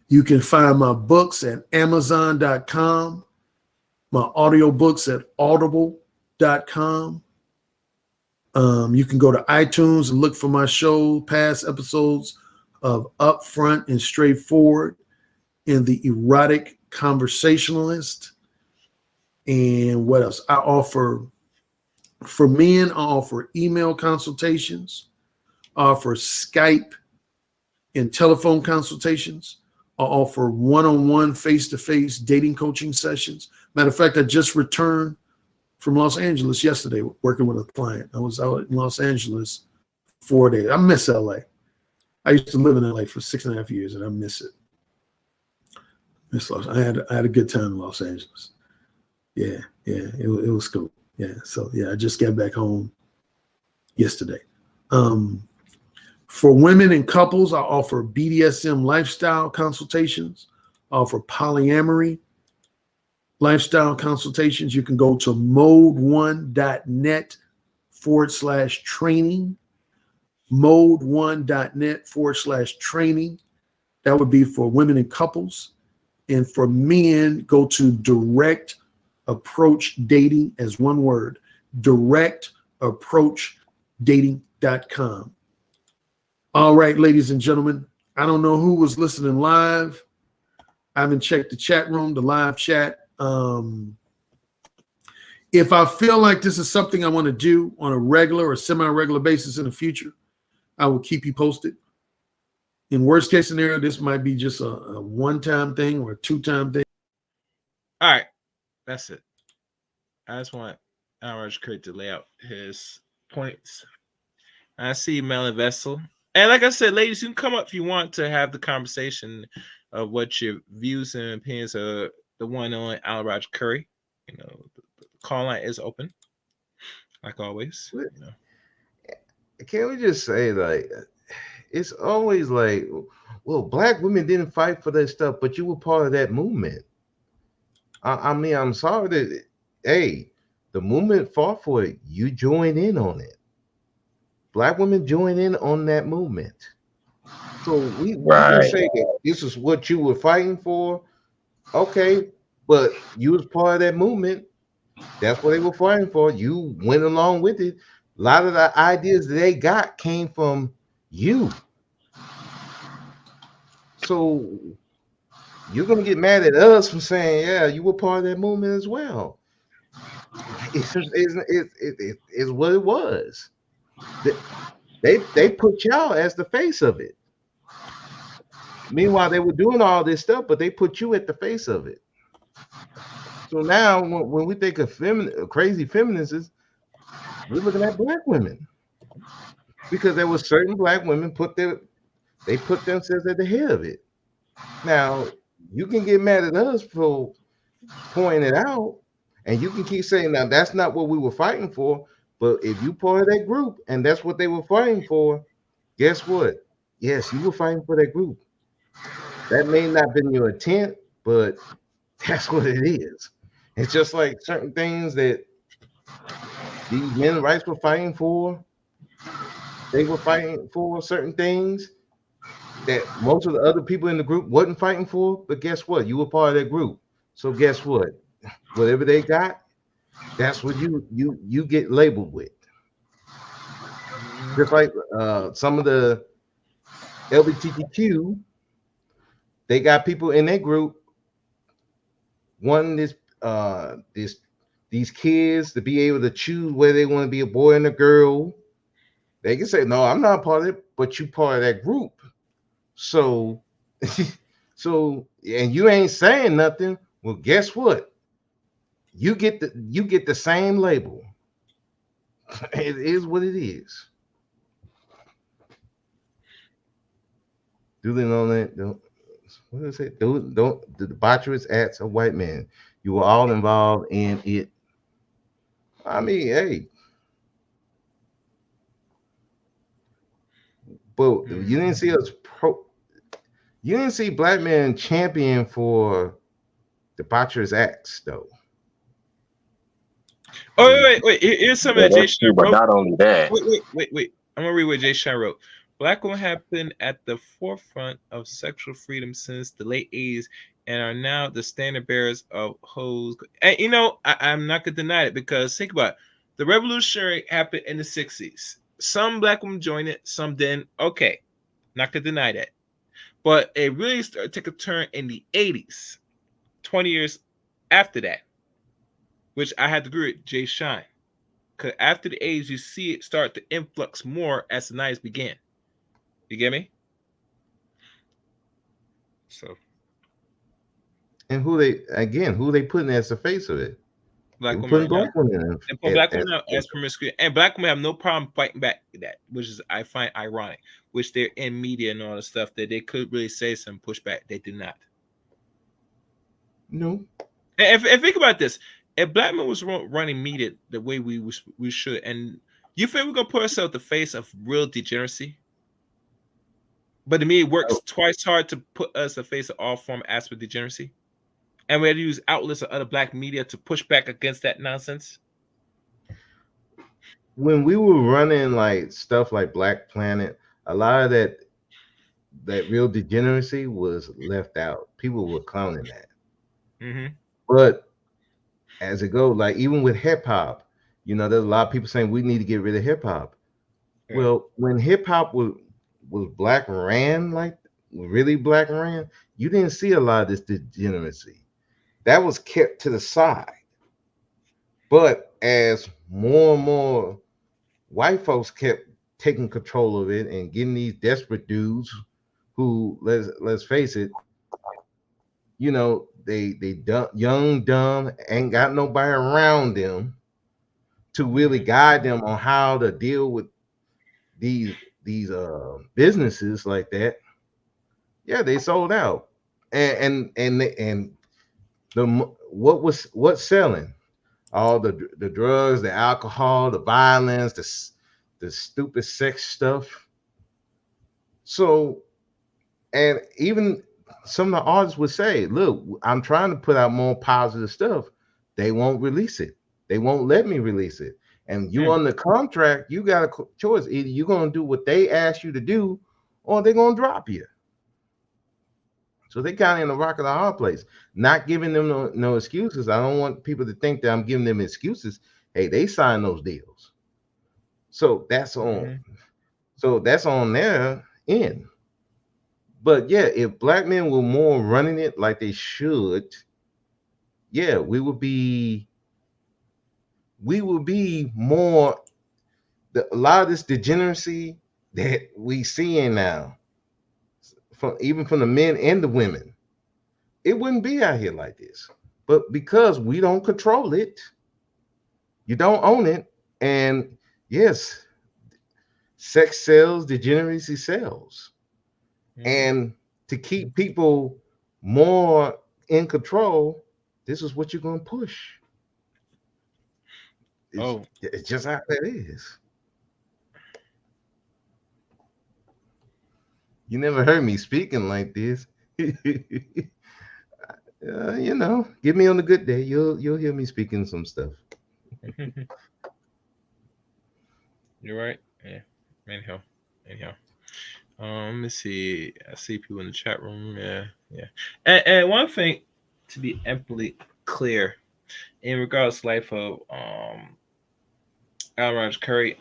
you can find my books at Amazon.com, my audiobooks at Audible.com. You can go to iTunes and look for my show, past episodes of Upfront and Straightforward and The Erotic Conversationalist. And what else? I offer, for men, I offer email consultations, I offer Skype and telephone consultations. I offer one-on-one, face-to-face dating coaching sessions. Matter of fact, I just returned from Los Angeles yesterday working with a client. I was out in Los Angeles 4 days. I miss LA. I used to live in LA for 6.5 years and I miss it. I had a good time in Los Angeles. Yeah, it was cool. Yeah, so yeah, I just got back home yesterday. For women and couples, I offer BDSM lifestyle consultations. I offer polyamory lifestyle consultations. You can go to mode1.net/training. Mode1.net/training. That would be for women and couples. And for men, go to Direct Approach Dating as one word, directapproachdating.com. All right, ladies and gentlemen, I don't know who was listening live. I haven't checked the chat room, the live chat. If I feel like this is something I want to do on a regular or semi-regular basis in the future, I will keep you posted. In worst case scenario, this might be just a one-time thing or a two-time thing. All right, that's it. I just want Allan Roger Currie to lay out his points. I see Melon Vessel. And like I said, ladies, you can come up if you want to have the conversation of what your views and opinions are. The one on Allan Roger Currie. You know, the call line is open, like always. You know. Can we just say, like, it's always like, well, black women didn't fight for that stuff, but you were part of that movement. I mean, I'm sorry that, hey, the movement fought for it. You joined in on it. Black women joined in on that movement. So we can say that this is what you were fighting for. Okay, but you was part of that movement. That's what they were fighting for. You went along with it. A lot of the ideas that they got came from you. So you're gonna get mad at us for saying, yeah, you were part of that movement as well. It's what it was. They put y'all as the face of it. Meanwhile, they were doing all this stuff, but they put you at the face of it. So now, when we think of crazy feminists, we're looking at black women, because there were certain black women they put themselves at the head of it. Now, you can get mad at us for pointing it out, and you can keep saying, now that's not what we were fighting for. But if you part of that group and that's what they were fighting for, guess what? Yes, you were fighting for that group. That may not have been your intent, but that's what it is. It's just like certain things that these men's rights were fighting for. They were fighting for certain things that most of the other people in the group wasn't fighting for. But guess what? You were part of that group. So guess what? Whatever they got, that's what you get labeled with. Just like some of the LGBTQ, they got people in their group wanting these kids to be able to choose whether they want to be a boy and a girl. They can say, no, I'm not part of it, but you part of that group. So and you ain't saying nothing. Well, guess what? You get the same label. It is what it is. Do they know that? What does it say? Don't the debaucherous acts of white men. You were all involved in it. I mean, hey. But you didn't see you didn't see black men champion for debaucherous acts, though. Oh, wait. Here's some of Jay Sean but wrote. not only that. Wait. I'm gonna read what Jay Sean wrote. Black women have been at the forefront of sexual freedom since the late 80s and are now the standard bearers of hoes. And you know, I'm not gonna deny it, because think about it. The revolutionary happened in the 60s. Some black women joined it, some didn't. Okay, not gonna deny that. But it really started to take a turn in the 80s, 20 years after that, which I had to agree with Jay Sean. Because after the 80s, you see it start to influx more as the 90s began. You get me? So. And who they putting as the face of it? Black women. Putting black women. They put black women as promiscuous, and black women have no problem fighting back that, which is I find ironic. Which they're in media and all the stuff that they could really say some pushback. They did not. No. And think about this: if black men was running media the way we should, and you think we're gonna put ourselves the face of real degeneracy? But to me, it works twice hard to put us to face of all form of aspect degeneracy. And we had to use outlets of other black media to push back against that nonsense. When we were running like stuff like Black Planet, a lot of that real degeneracy was left out. People were clowning that. Mm-hmm. But as it goes, like even with hip hop, there's a lot of people saying we need to get rid of hip hop. Yeah. Well, when hip hop was black ran, like really black ran, you didn't see a lot of this degeneracy. That was kept to the side. But as more and more white folks kept taking control of it and getting these desperate dudes who, let's face it, they young, dumb, ain't got nobody around them to really guide them on how to deal with these businesses like that. Yeah, they sold out, and what's selling? All the drugs, the alcohol, the violence, the stupid sex stuff. So, and even some of the artists would say, look, I'm trying to put out more positive stuff. They won't release it. They won't let me release it. And you on the contract, you got a choice. Either you're going to do what they ask you to do, or they're going to drop you. So they kind of in a rock and a hard place, not giving them no excuses. I don't want people to think that I'm giving them excuses. Hey, they signed those deals. So that's on. So that's on their end. But yeah, if black men were more running it like they should, yeah, we would be more. A lot of this degeneracy that we seeing now, even from the men and the women, it wouldn't be out here like this. But because we don't control it, you don't own it, and yes, sex sells, degeneracy sells. And to keep people more in control, this is what you're going to push. It's just how that is. You never heard me speaking like this. Give me on a good day. You'll hear me speaking some stuff. You're right. Yeah. Anyhow. Let me see. I see people in the chat room. Yeah. And one thing to be amply clear in regards to life of Allan Roger Currie,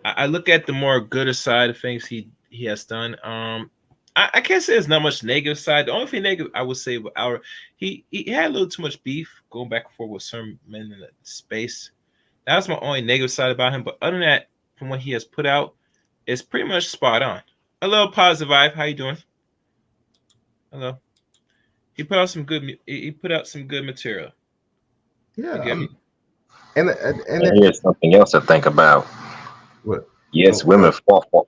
I look at the more gooder side of things he has done. I can't say there's not much negative side. The only thing negative I would say with our he had a little too much beef going back and forth with certain men in the space. That's my only negative side about him. But other than that, from what he has put out, it's pretty much spot on. A little positive vibe. How you doing? Hello. He put out some good. He put out some good material. Yeah. You get me? And here's something else to think about. What? Yes, women fought for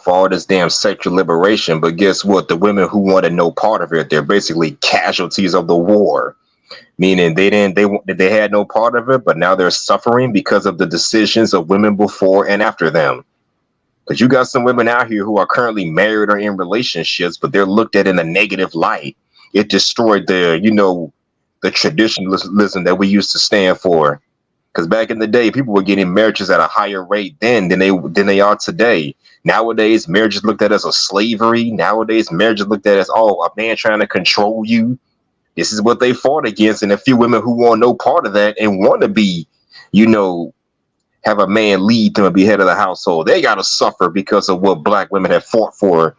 all this damn sexual liberation, but guess what? The women who wanted no part of it, they're basically casualties of the war. Meaning they had no part of it, but now they're suffering because of the decisions of women before and after them. Because you got some women out here who are currently married or in relationships, but they're looked at in a negative light. It destroyed the traditionalism that we used to stand for. Because back in the day, people were getting marriages at a higher rate then than they are today. Nowadays, marriage is looked at as a slavery. Nowadays, marriage is looked at as, a man trying to control you. This is what they fought against. And a few women who want no part of that and want to be, have a man lead them and be head of the household, they got to suffer because of what black women have fought for,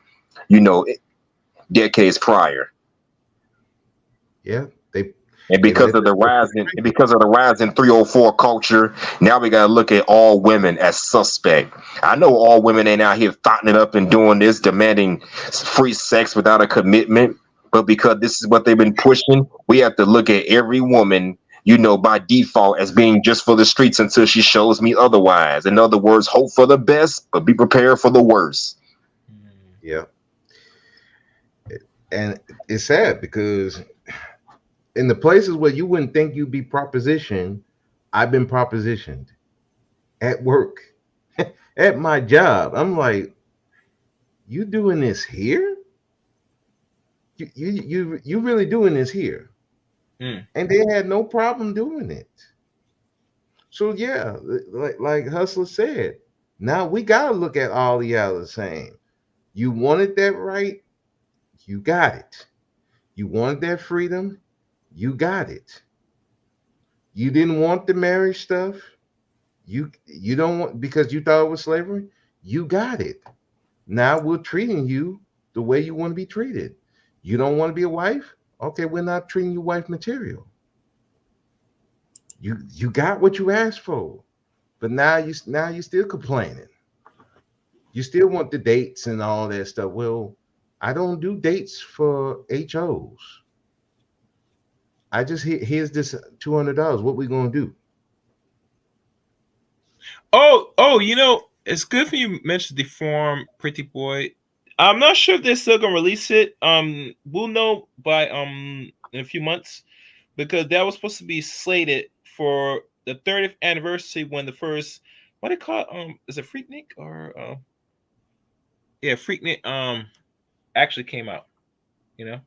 decades prior. Yeah. And because of the rise in 304 culture, now we got to look at all women as suspect. I know all women ain't out here thotting it up and doing this, demanding free sex without a commitment. But because this is what they've been pushing, we have to look at every woman, by default as being just for the streets until she shows me otherwise. In other words, hope for the best, but be prepared for the worst. Yeah. And it's sad because in the places where you wouldn't think you'd be propositioned, I've been propositioned at work, at my job. I'm like, you doing this here? You really doing this here? Mm. And they had no problem doing it. So yeah, like Hustler said, now we gotta look at all the others saying, you wanted that right, you got it. You wanted that freedom, you got it. You didn't want the marriage stuff, you don't want because you thought it was slavery, you got it. Now we're treating you the way you want to be treated. You don't want to be a wife? Okay, we're not treating you wife material. You got what you asked for. But now you still complaining. You still want the dates and all that stuff. Well, I don't do dates for HOs. I just here's this $200. What we gonna do? Oh, it's good for you mentioned Deform Pretty Boy. I'm not sure if they're still gonna release it. We'll know by in a few months because that was supposed to be slated for the 30th anniversary when the first what do they call it? Is it Freaknik or yeah, Freaknik actually came out, you know.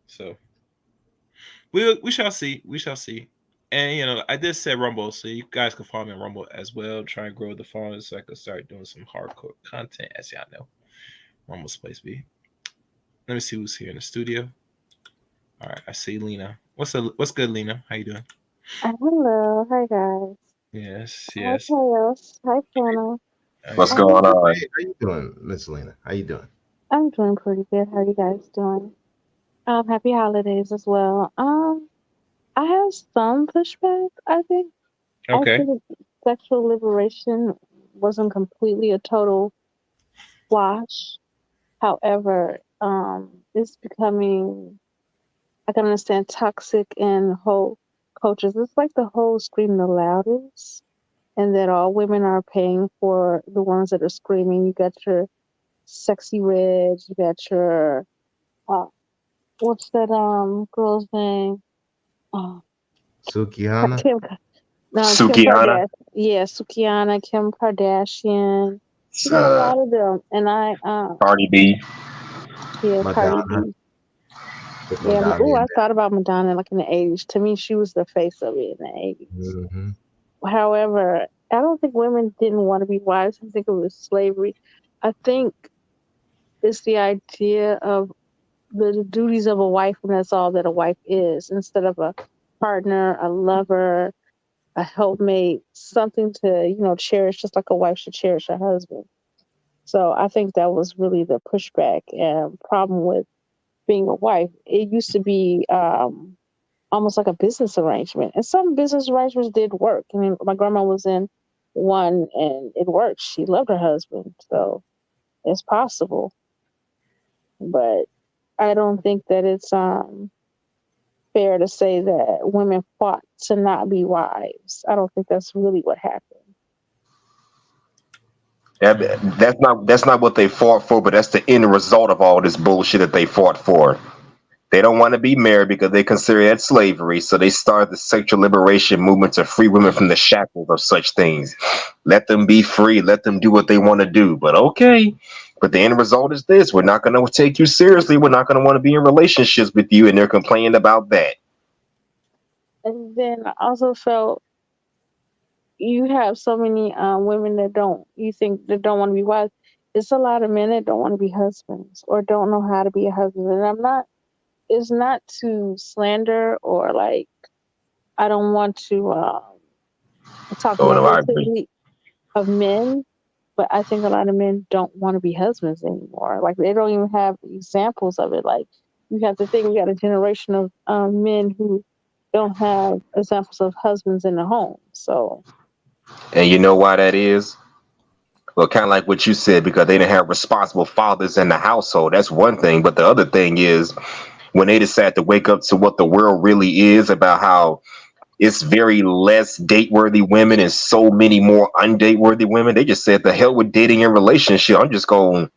So we shall see. We shall see. And I did say Rumble, so you guys can follow me on Rumble as well. Try and grow the following so I can start doing some hardcore content, as y'all know. Rumble's place be. Let me see who's here in the studio. All right, I see Lena. What's good, Lena? How you doing? Hello, hi guys. Yes, Hi yes. Chaos. Hi Piano. What's Hey. going on? Hey, how you doing, Miss Lena? How you doing? I'm doing pretty good. How are you guys doing? Happy holidays as well. I have some pushback, I think. I Okay. think sexual liberation wasn't completely a total wash. However, it's becoming I can understand toxic in whole cultures. It's like the whole scream the loudest and that all women are paying for the ones that are screaming. You got your Sexy Red, you got your uh, what's that girl's name? Oh, Sukihana? Kim. No, Kim Sukiana, Kardashian. Yeah, Sukiana, Kim Kardashian. You got a uh, lot of them, and Cardi B. yeah, Cardi Madonna. B. Put Yeah, Madonna oh, in I thought about Madonna like in the '80s. To me, she was the face of it in the '80s. there. Hmm. However, I don't think women didn't want to be wives. I think it was slavery. I think it's the idea of the duties of a wife, and that's all that a wife is, instead of a partner, a lover, a helpmate, something to, cherish, just like a wife should cherish her husband. So I think that was really the pushback and problem with being a wife. It used to be almost like a business arrangement, and some business arrangements did work. I mean, my grandma was in one, and it worked. She loved her husband, so it's possible. But I don't think that it's fair to say that women fought to not be wives. I don't think that's really what happened. That's not what they fought for, but that's the end result of all this bullshit that they fought for. They don't want to be married because they consider that slavery, so they started the sexual liberation movement to free women from the shackles of such things. Let them be free, let them do what they want to do. But okay. But the end result is this: we're not going to take you seriously. We're not going to want to be in relationships with you, and they're complaining about that. And then I also felt you have so many women that don't want to be wives. It's a lot of men that don't want to be husbands or don't know how to be a husband. And it's not to slander or like, I don't want to talk Oh no, I agree. negatively of men, but I think a lot of men don't want to be husbands anymore. Like they don't even have examples of it. Like you have to think we got a generation of men who don't have examples of husbands in the home. So And you know why that is? Well, kind of like what you said, because they didn't have responsible fathers in the household. That's one thing. But the other thing is when they decide to wake up to what the world really is about how it's very less date worthy women and so many more undate worthy women, they just said the hell with dating and relationship. I'm just going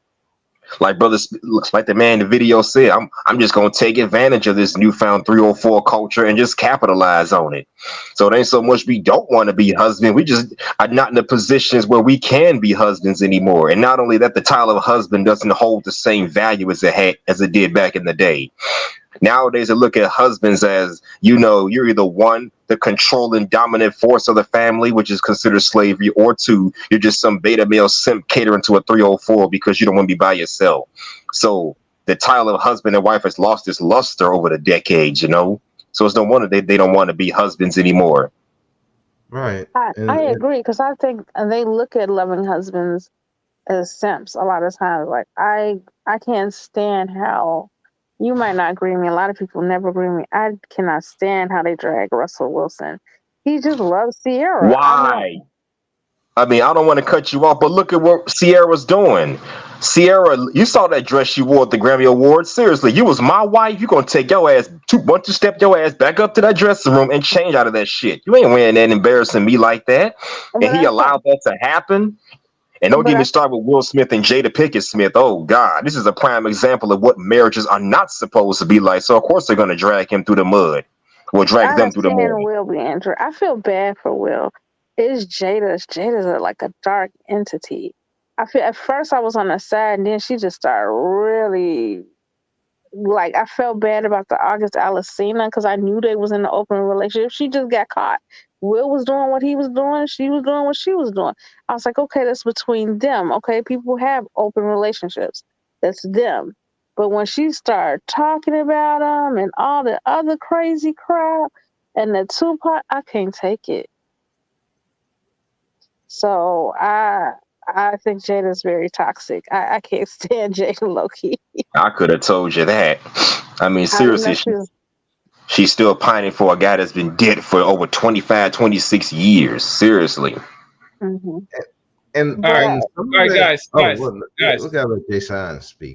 Like looks like the man in the video said, I'm just gonna take advantage of this newfound 304 culture and just capitalize on it. So it ain't so much we don't want to be husband, we just are not in the positions where we can be husbands anymore. And not only that, the title of husband doesn't hold the same value as it did back in the day. Nowadays, they look at husbands as, you're either one, the controlling dominant force of the family, which is considered slavery, or two, you're just some beta male simp catering to a 304 because you don't want to be by yourself. So the title of husband and wife has lost its luster over the decades, So it's no wonder they don't want to be husbands anymore. Right. I agree, because I think they look at loving husbands as simps a lot of times. Like I can't stand how, you might not agree with me, a lot of people never agree with me, I cannot stand how they drag Russell Wilson. He just loves Sierra. Why? I don't want to cut you off, but look at what Sierra's doing. Sierra, you saw that dress she wore at the Grammy Awards. Seriously, you was my wife. You gonna take your ass to step your ass back up to that dressing room and change out of that shit. You ain't wearing that and embarrassing me like that. And he allowed that to happen. And don't get me started with Will Smith and Jada Pinkett Smith. Oh God, this is a prime example of what marriages are not supposed to be like. So of course they're gonna drag him through the mud. Or drag them through the mud. Will be injured. I feel bad for Will. It's Jada's like a dark entity. I feel at first I was on the side, and then she just started really, like, I felt bad about the August Alsina because I knew they was in an open relationship. She just got caught. Will was doing what he was doing. She was doing what she was doing. I was like, okay, that's between them. Okay, people have open relationships. That's them. But when she started talking about him and all the other crazy crap and the Tupac, I can't take it. So I think Jada's very toxic. I can't stand Jada low-key. I could have told you that. Seriously, she's still pining for a guy that's been dead for over 25, 26 years. Seriously. Mm-hmm. And all right, guys. We gotta let Jay Sean speak.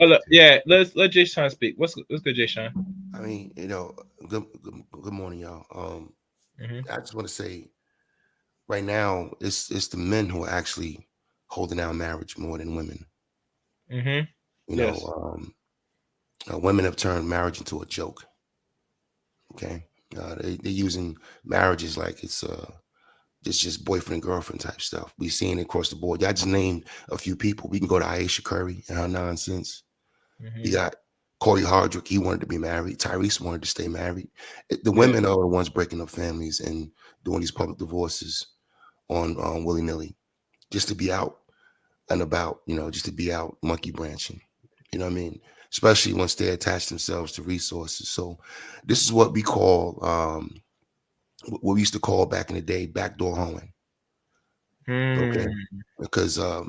Let's let Jay Sean speak. What's good, Jay Sean? Good morning, y'all. I just want to say, right now, it's the men who are actually holding down marriage more than women. Women have turned marriage into a joke. Okay, they're using marriages like it's just boyfriend and girlfriend type stuff. We've seen it across the board. I just named a few people. We can go to Aisha Curry and her nonsense. You got Corey Hardrick. He wanted to be married. Tyrese wanted to stay married. The women are the ones breaking up families and doing these public divorces on willy-nilly, just to be out and about, just to be out monkey branching. You know what I mean? Especially once they attach themselves to resources. So this is what we call, what we used to call back in the day, backdoor hoeing. Okay, because a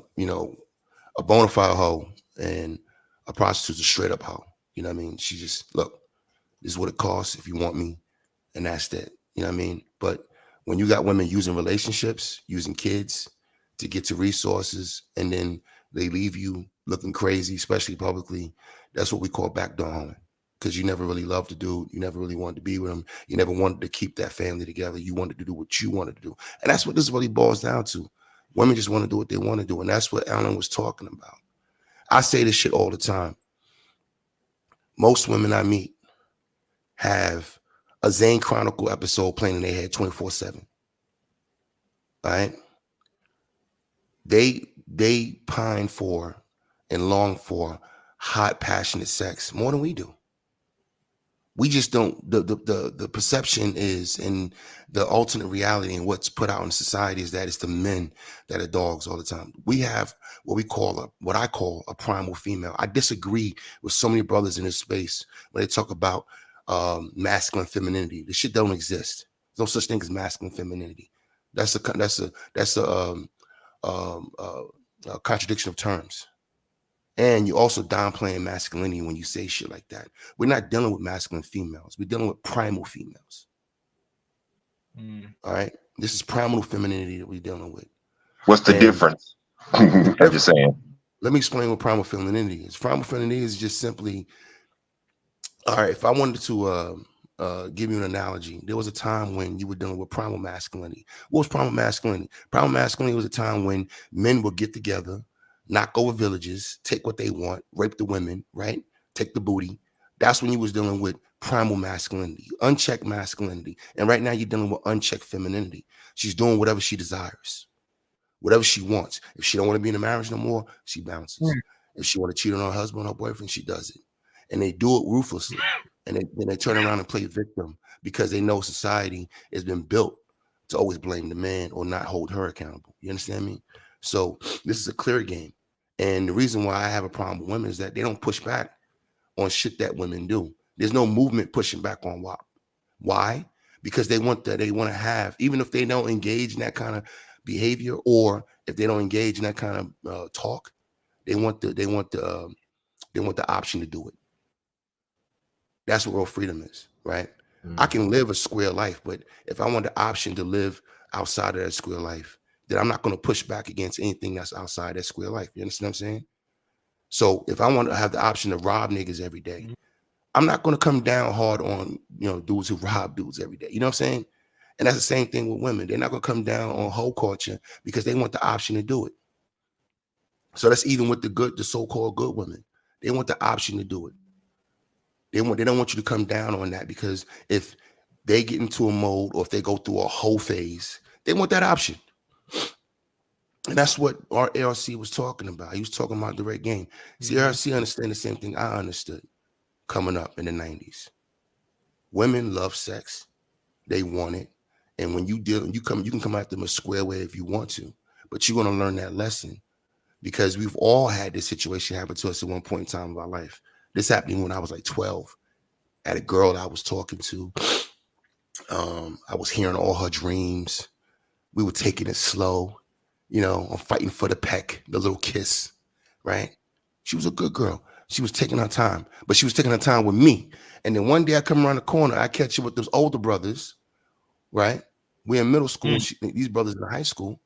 bona fide hoe and a prostitute's a straight up hoe. You know what I mean? She just, look, this is what it costs if you want me, and that's that. You know what I mean? But when you got women using relationships, using kids to get to resources, and then they leave you looking crazy, especially publicly, that's what we call backdoor hoeing. Because you never really loved the dude, you never really wanted to be with him, you never wanted to keep that family together, you wanted to do what you wanted to do. And that's what this really boils down to. Women just want to do what they want to do, and that's what Allan was talking about. I say this shit all the time. Most women I meet have a Zane Chronicle episode playing in their head 24/7. All right? They pine for and long for hot, passionate sex more than we do. We just don't, the perception is, and the alternate reality and what's put out in society is that it's the men that are dogs all the time. We have what I call a primal female. I disagree with so many brothers in this space when they talk about masculine femininity. The shit don't exist. There's no such thing as masculine femininity. That's a contradiction of terms. And you're also downplaying masculinity when you say shit like that. We're not dealing with masculine females. We're dealing with primal females. All right? This is primal femininity that we're dealing with. What's the difference? I'm just saying. Let me explain what primal femininity is. Primal femininity is just simply, all right, if I wanted to give you an analogy, there was a time when you were dealing with primal masculinity. What was primal masculinity? Primal masculinity was a time when men would get together, knock over villages, take what they want, rape the women, right? Take the booty. That's when you was dealing with primal masculinity, unchecked masculinity. And right now you're dealing with unchecked femininity. She's doing whatever she desires, whatever she wants. If she don't want to be in a marriage no more, she bounces. If she want to cheat on her husband or her boyfriend, she does it. And they do it ruthlessly. And then they turn around and play victim because they know society has been built to always blame the man or not hold her accountable. You understand me? So this is a clear game. And the reason why I have a problem with women is that they don't push back on shit that women do. There's no movement pushing back on WAP. Why? Because they want to have, even if they don't engage in that kind of behavior, or if they don't engage in that kind of talk, they want the option to do it. That's what real freedom is, right? I can live a square life, but if I want the option to live outside of that square life, then I'm not going to push back against anything that's outside that square life. You understand what I'm saying? So if I want to have the option to rob niggas every day, I'm not going to come down hard on, dudes who rob dudes every day. You know what I'm saying? And that's the same thing with women. They're not going to come down on hoe culture because they want the option to do it. So that's even with the so-called good women. They want the option to do it. They don't want you to come down on that, because if they get into a mode or if they go through a whole phase, they want that option. And that's what our ARC was talking about. He was talking about direct game. See, ARC understand the same thing I understood coming up in the 90s. Women love sex. They want it. And when you can come at them a square way if you want to, but you're going to learn that lesson, because we've all had this situation happen to us at one point in time of our life. This happened when I was like 12. I had a girl I was talking to. I was hearing all her dreams. We were taking it slow. I'm fighting for the peck, the little kiss, right? She was a good girl. She was taking her time, but she was taking her time with me. And then one day I come around the corner, I catch her with those older brothers, right? We're in middle school. These brothers in high school.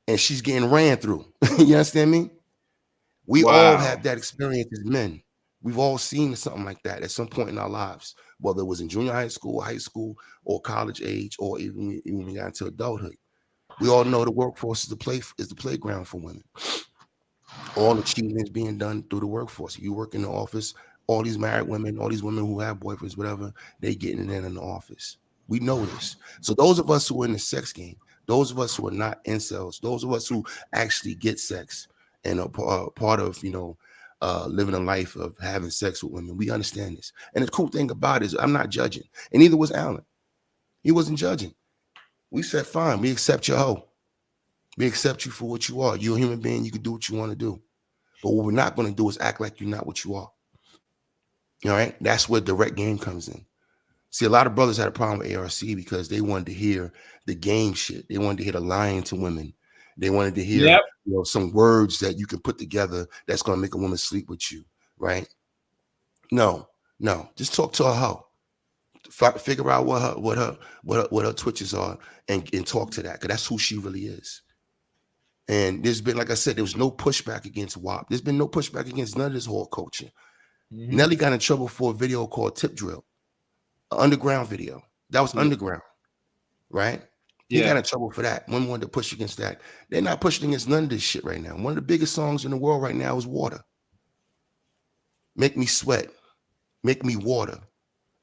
And she's getting ran through. You understand me? We all have that experience as men. We've all seen something like that at some point in our lives, whether it was in junior high school, or college age, or even when we got into adulthood. We all know the workforce is the playground for women. All the cheating is being done through the workforce. You work in the office, all these married women, all these women who have boyfriends, whatever, they getting it in the office. We know this. So those of us who are in the sex game, those of us who are not incels, those of us who actually get sex and are part of, living a life of having sex with women, we understand this. And the cool thing about it is I'm not judging. And neither was Allan. He wasn't judging. We said, fine, we accept your hoe. We accept you for what you are. You're a human being. You can do what you want to do. But what we're not going to do is act like you're not what you are. All right? That's where direct game comes in. See, a lot of brothers had a problem with ARC because they wanted to hear the game shit. They wanted to hear the lying to women. They wanted to hear some words that you can put together that's going to make a woman sleep with you, right? No. Just talk to her hoe. Figure out what her twitches are and talk to that, because that's who she really is. And there's been, like I said, there was no pushback against WAP. There's been no pushback against none of this whole culture. Nelly got in trouble for a video called Tip Drill. Underground video. That was underground, right? He got in trouble for that. Women wanted to push against that. They're not pushing against none of this shit right now. One of the biggest songs in the world right now is Water. Make me sweat. Make me water.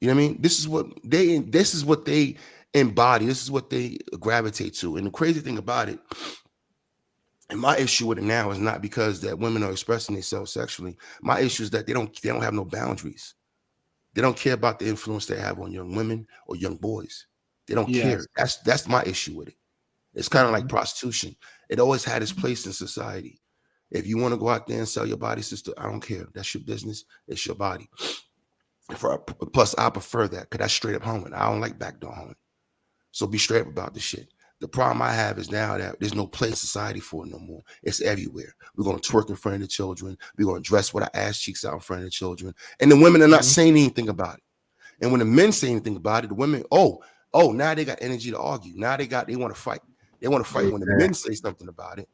You know what I mean? This is what they embody. This is what they gravitate to. And the crazy thing about it, and my issue with it now is not because that women are expressing themselves sexually. My issue is that they don't have no boundaries. They don't care about the influence they have on young women or young boys. They don't care. That's my issue with it. It's kind of like prostitution. It always had its place in society. If you want to go out there and sell your body, sister, I don't care. That's your business. It's your body. Plus, I prefer that because that's straight up homing. I don't like backdoor homing. So be straight up about the shit. The problem I have is now that there's no place in society for it no more. It's everywhere. We're going to twerk in front of the children. We're going to dress with our ass cheeks out in front of the children. And the women are not saying anything about it. And when the men say anything about it, the women, now they got energy to argue. Now they want to fight. They want to fight when the men say something about it.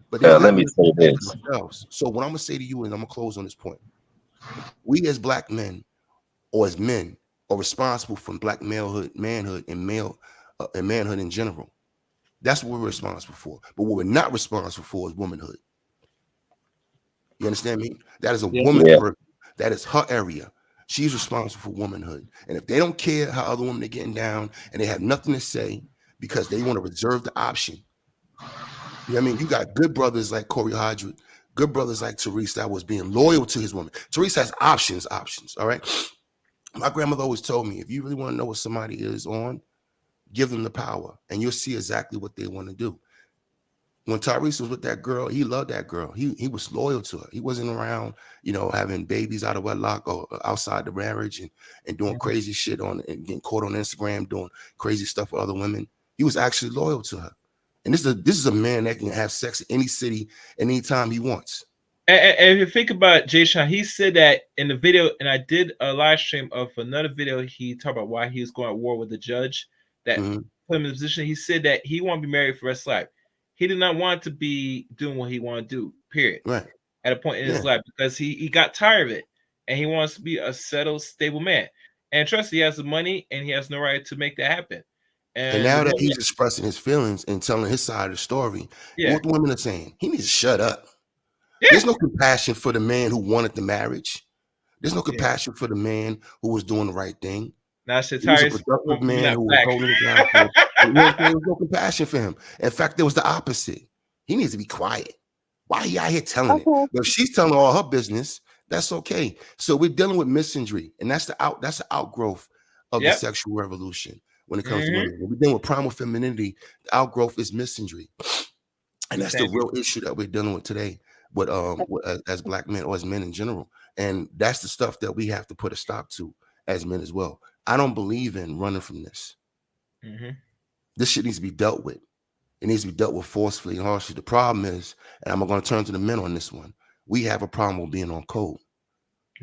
But they're let me say this. Themselves. So what I'm going to say to you, and I'm going to close on this point. We as black men or as men are responsible for black manhood, and manhood in general. That's what we're responsible for. But what we're not responsible for is womanhood. You understand me? That is a Yeah. woman Yeah. person. That is her area. She's responsible for womanhood. And if they don't care how other women are getting down and they have nothing to say because they want to reserve the option, you know what I mean? You got good brothers like Corey Hodrick, good brothers like Therese that was being loyal to his woman. Therese has options, all right? My grandmother always told me, if you really want to know what somebody is on, give them the power and you'll see exactly what they want to do. When Tyrese was with that girl, he loved that girl. He was loyal to her. He wasn't around, having babies out of wedlock or outside the marriage and doing crazy shit on and getting caught on Instagram doing crazy stuff with other women. He was actually loyal to her. And this is a man that can have sex in any city anytime he wants. And if you think about Jay Sean, he said that in the video, and I did a live stream of another video. He talked about why he was going to war with the judge that put him in the position. He said that he wanted to be married for the rest of life. He did not want to be doing what he wanted to do, period. Right. At a point in his life, because he got tired of it and he wants to be a settled, stable man. And trust, he has the money and he has no right to make that happen. And now that he's expressing his feelings and telling his side of the story, what the women are saying, he needs to shut up. Yeah. There's no compassion for the man who wanted the marriage. There's no compassion for the man who was doing the right thing. Now, he was a productive man who was holding it down. There was no compassion for him. In fact, there was the opposite. He needs to be quiet. Why he out here telling it? But if she's telling all her business, that's okay. So we're dealing with misandry, and that's the outgrowth of the sexual revolution when it comes to women. When we're dealing with primal femininity, the outgrowth is misandry. And that's the real issue that we're dealing with today, with as black men or as men in general. And that's the stuff that we have to put a stop to as men as well. I don't believe in running from this. This shit needs to be dealt with. It needs to be dealt with forcefully and harshly. The problem is, and I'm going to turn to the men on this one, we have a problem with being on code.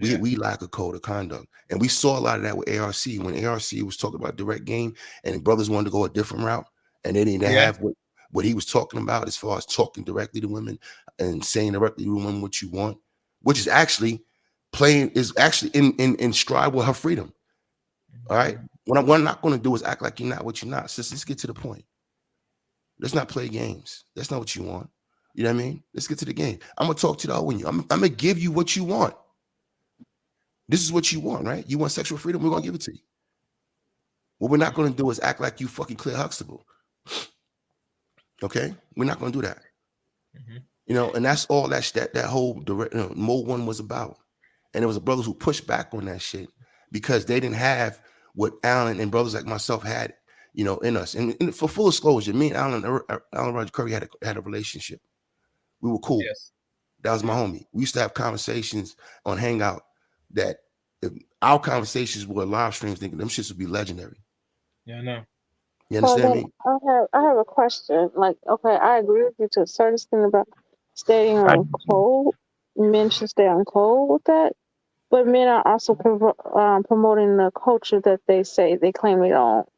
We lack a code of conduct. And we saw a lot of that with ARC. When ARC was talking about direct game and brothers wanted to go a different route and they didn't have what he was talking about as far as talking directly to women and saying directly to women what you want, which is actually in stride with her freedom. All right. What I'm not going to do is act like you're not what you're not. Let's get to the point. Let's not play games. That's not what you want. You know what I mean? Let's get to the game. I'm going to talk to the old one. I'm going to give you what you want. This is what you want, right? You want sexual freedom? We're going to give it to you. What we're not going to do is act like you fucking Claire Huxtable. Okay? We're not going to do that. And that's all that whole direct Mode 1 was about. And there was brothers who pushed back on that shit because they didn't have what Allan and brothers like myself had, in us. And for full disclosure, me and Allan Roger Currie had a relationship. We were cool. Yes. That was my homie. We used to have conversations on Hangout that if our conversations were live streams, thinking them shits would be legendary. Yeah, I know. You understand me? I have a question. Like, okay, I agree with you to a certain extent about staying on code. Men should stay on code with that. But men are also promoting the culture that they claim they don't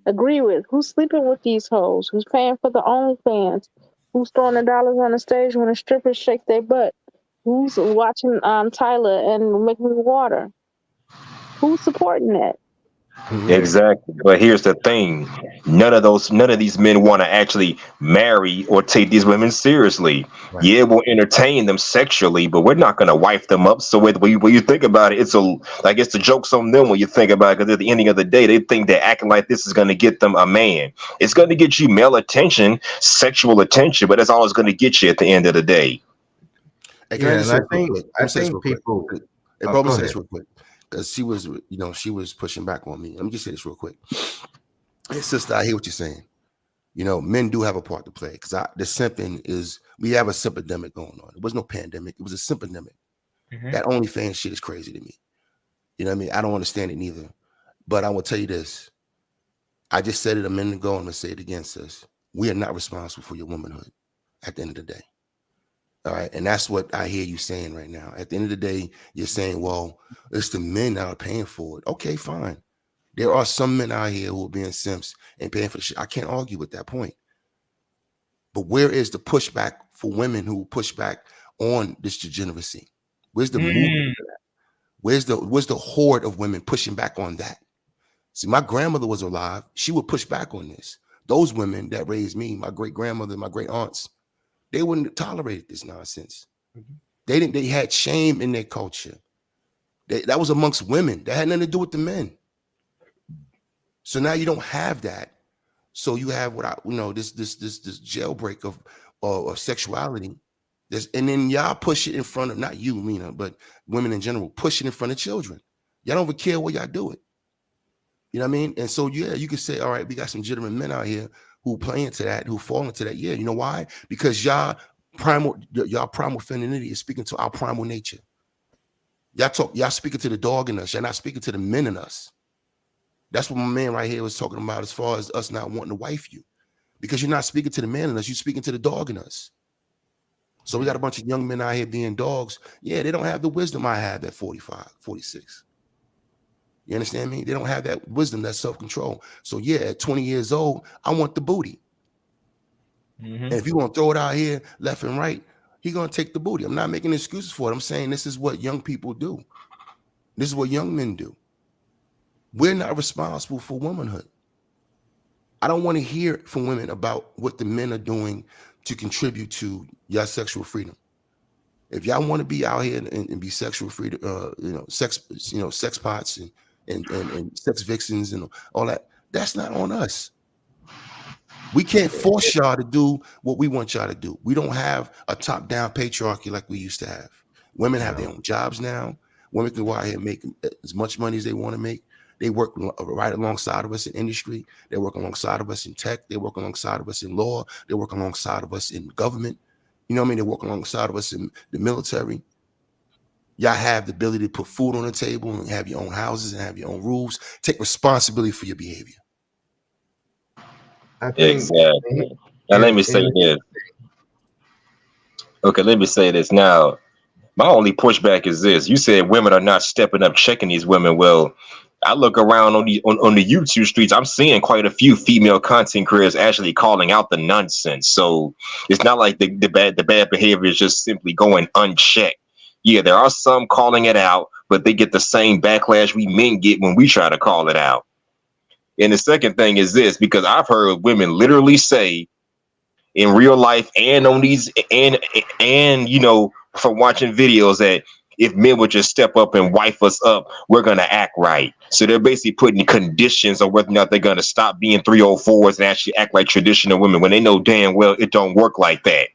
agree with. Who's sleeping with these hoes? Who's paying for the OnlyFans? Who's throwing the dollars on the stage when the strippers shake their butt? Who's watching Tyler and making water? Who's supporting that? Exactly. But here's the thing. None of these men want to actually marry or take these women seriously. Right. Yeah, we'll entertain them sexually, but we're not going to wife them up. So when you think about it, it's the joke's on them when you think about it, because at the ending of the day, they think they're acting like this is going to get them a man. It's going to get you male attention, sexual attention, but that's all it's going to get you at the end of the day. Hey, I think people. Hey, bro, let me say this real quick. Because she was pushing back on me. Let me just say this real quick. Hey, sister, I hear what you're saying. Men do have a part to play. Because the simping we have a simpidemic going on. It was no pandemic. It was a simpidemic. That OnlyFans shit is crazy to me. You know what I mean? I don't understand it neither. But I will tell you this. I just said it a minute ago, and I'm going to say it again, sis. We are not responsible for your womanhood at the end of the day. All right. And that's what I hear you saying right now. At the end of the day, you're saying, well, it's the men that are paying for it. Okay, fine. There are some men out here who are being simps and paying for the shit. I can't argue with that point. But where is the pushback for women who push back on this degeneracy? Where's the movement for that? Where's the horde of women pushing back on that? See, my grandmother was alive. She would push back on this. Those women that raised me, my great grandmother, my great aunts, they wouldn't have tolerated this nonsense. They had shame in their culture. That was amongst women. That had nothing to do with the men. So now you don't have that. So you have this jailbreak of sexuality. And then y'all push it in front of, not you, Mina, but women in general, push it in front of children. Y'all don't even care where y'all do it. You know what I mean? And so yeah, you could say, all right, we got some gentlemen men out here who play into that, who fall into that. Yeah, you know why? Because y'all primal femininity is speaking to our primal nature. Y'all speaking to the dog in us. Y'all not speaking to the men in us. That's what my man right here was talking about as far as us not wanting to wife you. Because you're not speaking to the man in us, you're speaking to the dog in us. So we got a bunch of young men out here being dogs. Yeah, they don't have the wisdom I have at 45, 46. You understand me? They don't have that wisdom, that self-control. So yeah, at 20 years old, I want the booty. And if you want to throw it out here left and right, he's going to take the booty. I'm not making excuses for it. I'm saying this is what young people do. This is what young men do. We're not responsible for womanhood. I don't want to hear from women about what the men are doing to contribute to your sexual freedom. If y'all want to be out here and be sexual freedom, sex pots and sex vixens and all that, that's not on us. We can't force y'all to do what we want y'all to do. We don't have a top-down patriarchy like we used to have. Women have their own jobs now. Women can go out here and make as much money as they want to make. They work right alongside of us in industry. They work alongside of us in tech. They work alongside of us in law. They work alongside of us in government. You know what I mean? They work alongside of us in the military. Y'all have the ability to put food on the table and have your own houses and have your own roofs. Take responsibility for your behavior. I think, exactly. Now let me say this. Okay, let me say this now. My only pushback is this: you said women are not stepping up, checking these women. Well, I look around on the YouTube streets. I'm seeing quite a few female content creators actually calling out the nonsense. So it's not like the bad behavior is just simply going unchecked. Yeah, there are some calling it out, but they get the same backlash we men get when we try to call it out. And the second thing is this, because I've heard women literally say in real life and on these and from watching videos that if men would just step up and wife us up, we're gonna act right. So they're basically putting conditions on whether or not they're gonna stop being 304s and actually act like traditional women when they know damn well it don't work like that.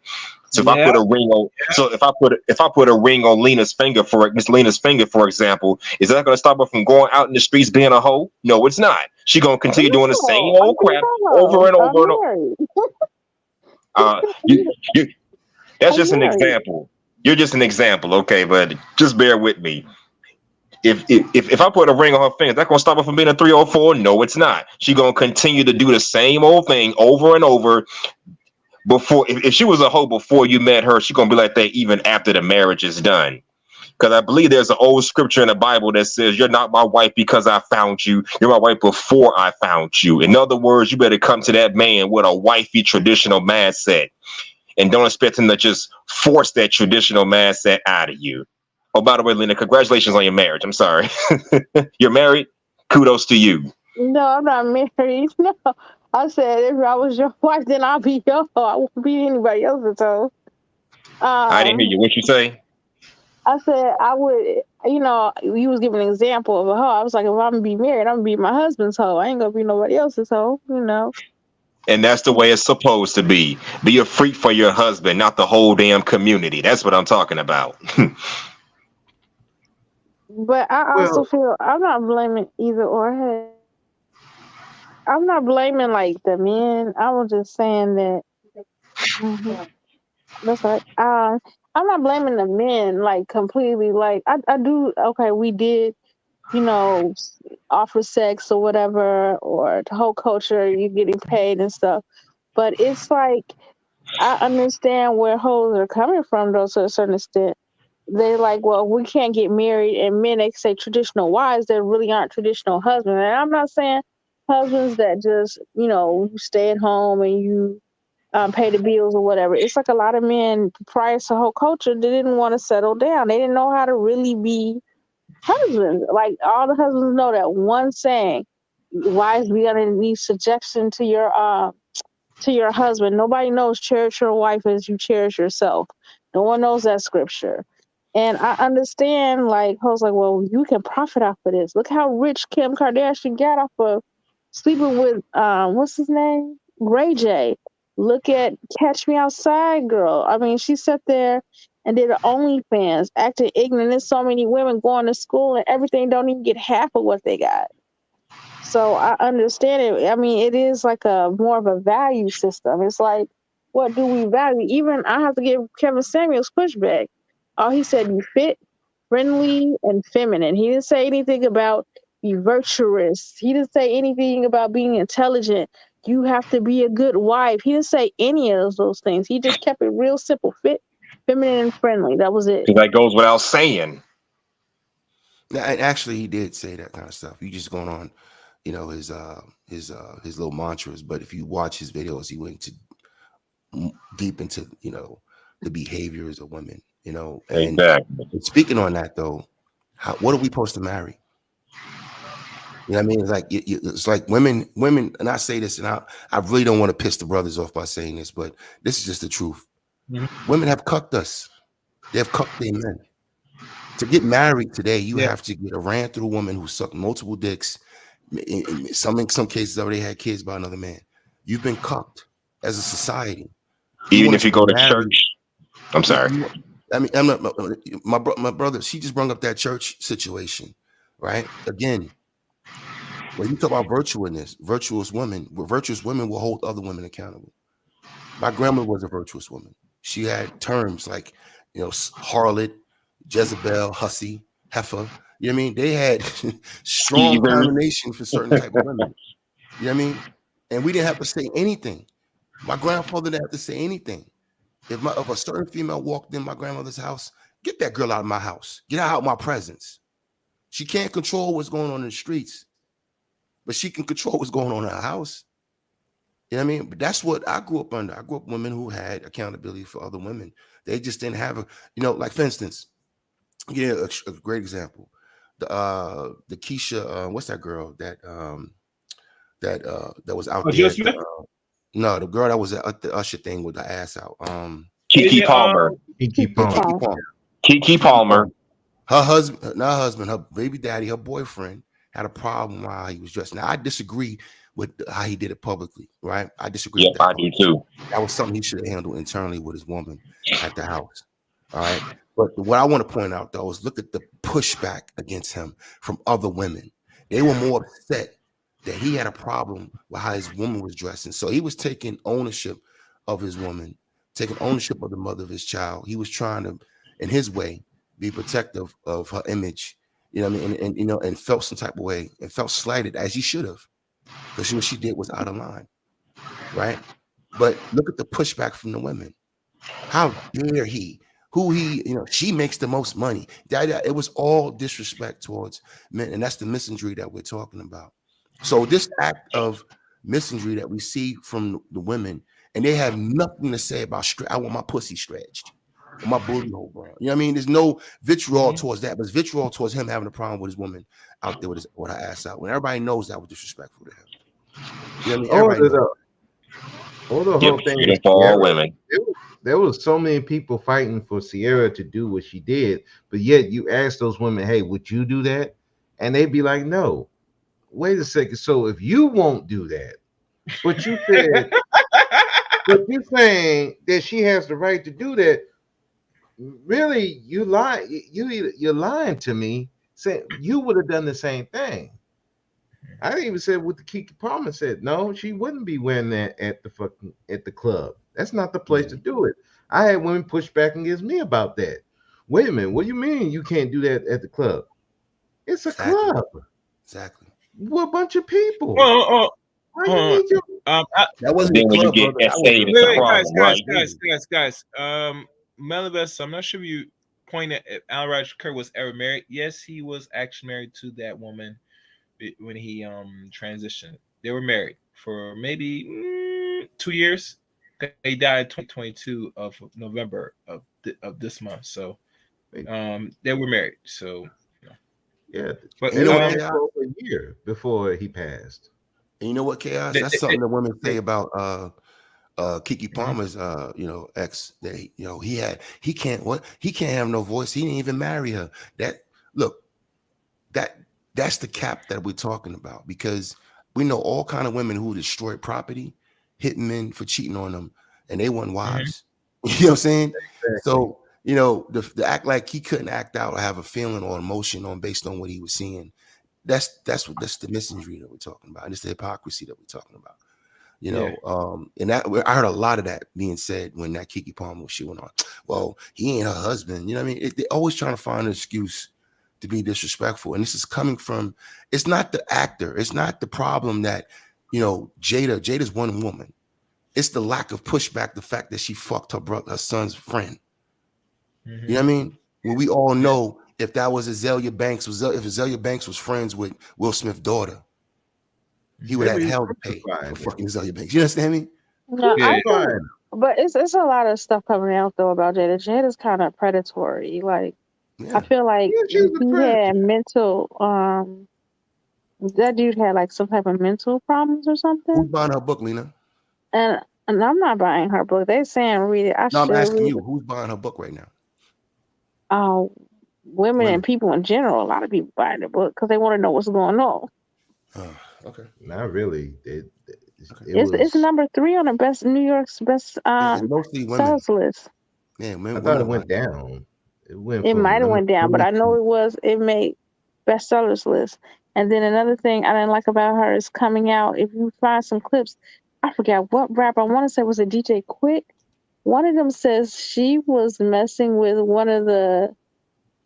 So if I put a ring on, if I put a ring on Miss Lena's finger, for example, is that going to stop her from going out in the streets being a hoe? No, it's not. She's going to continue doing the same old crap over and over and over. That's just an example. You're just an example, okay? But just bear with me. If I put a ring on her finger, that's gonna stop her from being a 304? No, it's not. She's gonna continue to do the same old thing over and over. Before, if she was a hoe before you met her, she's gonna be like that even after the marriage is done. Because I believe there's an old scripture in the Bible that says, "You're not my wife because I found you. You're my wife before I found you." In other words, you better come to that man with a wifey traditional mindset, and don't expect him to just force that traditional mindset out of you. Oh, by the way, Lena, congratulations on your marriage. I'm sorry, you're married. Kudos to you. No, I'm not married. No. I said if I was your wife, then I'll be your hoe. I won't be anybody else's hoe. I didn't hear you. What you say? I said I would, you was giving an example of a hoe. I was like, if I'm gonna be married, I'm gonna be my husband's hoe. I ain't gonna be nobody else's hoe, And that's the way it's supposed to be. Be a freak for your husband, not the whole damn community. That's what I'm talking about. But I also feel I'm not blaming either or. Hey, I'm not blaming like the men. I was just saying that. Mhm, that's right. I'm not blaming the men like completely. Like I do. Okay, we did, offer sex or whatever, or the whole culture. You getting paid and stuff. But it's like I understand where hoes are coming from, though, to a certain extent. They like, well, we can't get married, and men they say traditional wives that really aren't traditional husbands. And I'm not saying husbands that just stay at home and you pay the bills or whatever. It's like a lot of men prior to whole culture, they didn't want to settle down. They didn't know how to really be husbands. Like all the husbands know that one saying, wives be under need subjection to your husband. Nobody knows cherish your wife as you cherish yourself. No one knows that scripture. And I understand, like, I was like, well, you can profit off of this. Look how rich Kim Kardashian got off of sleeping with, what's his name? Ray J. Look at Catch Me Outside Girl. I mean, she sat there and did an OnlyFans, acting ignorant. There's so many women going to school and everything don't even get half of what they got. So I understand it. I mean, it is like a more of a value system. It's like, what do we value? Even I have to give Kevin Samuels pushback. Oh, he said you fit, friendly, and feminine. He didn't say anything about be virtuous. He didn't say anything about being intelligent. You have to be a good wife. He didn't say any of those things. He just kept it real simple: fit, feminine, and friendly. That was it. That goes without saying. And actually, he did say that kind of stuff. You just going on, his little mantras. But if you watch his videos, he went deep into the behaviors of women. And Exactly. speaking on that though, what are we supposed to marry? You know what I mean? It's like it's like women, and I say this, and I really don't want to piss the brothers off by saying this, but this is just the truth. Mm-hmm. Women have cucked us. They have cucked their men. To get married today, you have to get a ran through woman who sucked multiple dicks. In some cases, already had kids by another man. You've been cucked as a society. Even if you go to church. I'm sorry. I mean, I'm not my brother. She just brought up that church situation, right? Again, when you talk about virtuous women will hold other women accountable. My grandmother was a virtuous woman. She had terms like, harlot, Jezebel, hussy, heifer. You know what I mean? They had strong condemnation for certain type of women. You know what I mean? And we didn't have to say anything. My grandfather didn't have to say anything. If a certain female walked in my grandmother's house, get that girl out of my house. Get her out of my presence. She can't control what's going on in the streets, but she can control what's going on in her house. You know what I mean? But that's what I grew up under. I grew up with women who had accountability for other women. They just didn't have like for instance, a great example. The Keisha, what's that girl that was out there? No, the girl that was at the Usher thing with the ass out. Keke Palmer. Keke Palmer. Her husband, her baby daddy, her boyfriend had a problem while he was dressed. Now I disagree with how he did it publicly, right? I disagree with that. I do too. That was something he should have handled internally with his woman at the house. All right. But what I want to point out though is look at the pushback against him from other women. They were more upset that he had a problem with how his woman was dressing. So he was taking ownership of his woman, taking ownership of the mother of his child. He was trying to, in his way, be protective of her image, you know what I mean? And felt some type of way and felt slighted as he should have, because what she did was out of line, right? But look at the pushback from the women. How dare he? She makes the most money. It was all disrespect towards men, and that's the misandry that we're talking about. So this act of misandry that we see from the women, and they have nothing to say about I want my pussy stretched, or my booty hole brown. You know what I mean? There's no vitriol towards that, but it's vitriol towards him having a problem with his woman out there with her ass out. When everybody knows that was disrespectful to him. You know what I mean? The whole thing for all women. There was so many people fighting for Sierra to do what she did, but yet you ask those women, "Hey, would you do that?" And they'd be like, "No." Wait a second. So if you won't do that, but you said, but you're saying that she has the right to do that, really, you lie. You're lying to me. Saying you would have done the same thing. I didn't even say what the Keke Palmer said. No, she wouldn't be wearing that at the club. That's not the place to do it. I had women push back against me about that. Wait a minute, what do you mean you can't do that at the club? It's a club. Exactly. We're a bunch of people. That wasn't the club, guys. Melvin, I'm not sure if you pointed if Allan Roger Currie was ever married. Yes, he was actually married to that woman when he transitioned. They were married for maybe 2 years. He died 2022 of November of this month. So they were married. So yeah, but for a year before he passed. And you know what, Chaos? That's something that women say about Kiki Mhm. Palmer's ex, that he can't have no voice. He didn't even marry her. That look, that that's the cap that we're talking about, because we know all kind of women who destroyed property, hit men for cheating on them, and they weren't Mhm. wives. You know what I'm saying? Exactly. So the act like he couldn't act out or have a feeling or emotion on based on what he was seeing. That's the misery that we're talking about, and it's the hypocrisy that we're talking about. Yeah. And that I heard a lot of that being said when that Kiki Palmer shit went on. Well, he ain't her husband. You know what I mean? They're always trying to find an excuse to be disrespectful. And this is coming from, it's not the actor. It's not the problem that, Jada's one woman. It's the lack of pushback, the fact that she fucked her son's friend. You know what I Mhm. mean? When we all Yeah. know if that was Azalea Banks, if Azalea Banks was friends with Will Smith's daughter, he would Mhm. have Maybe hell to pay for crucifying him. fucking Azalea Banks. You understand me? No, Yeah. I Crucifying think, him. but it's a lot of stuff coming out though about Jada. Jada's kind of predatory. Like I Yeah. feel like Yeah, she's a he had predator. mental. That dude had like some type of mental problems or Who's something. buying her book, Lena? And I'm not buying her book. They saying read it. I No, I'm should asking read you, it. who's buying her book right now? Women and Women. people in general. A lot of people buying the book because they want to know what's going on. Okay. Not really. Okay. It It's was. number 3 on the best New York's best Yeah, it's mostly women. sellers list. Yeah, I thought it women went buying. down. It went It from might have went down, but number I know two. it made bestsellers list. And then another thing I didn't like about her is coming out. If you find some clips, I forgot what rapper. I want to say was a DJ Quick. One of them says she was messing with one of the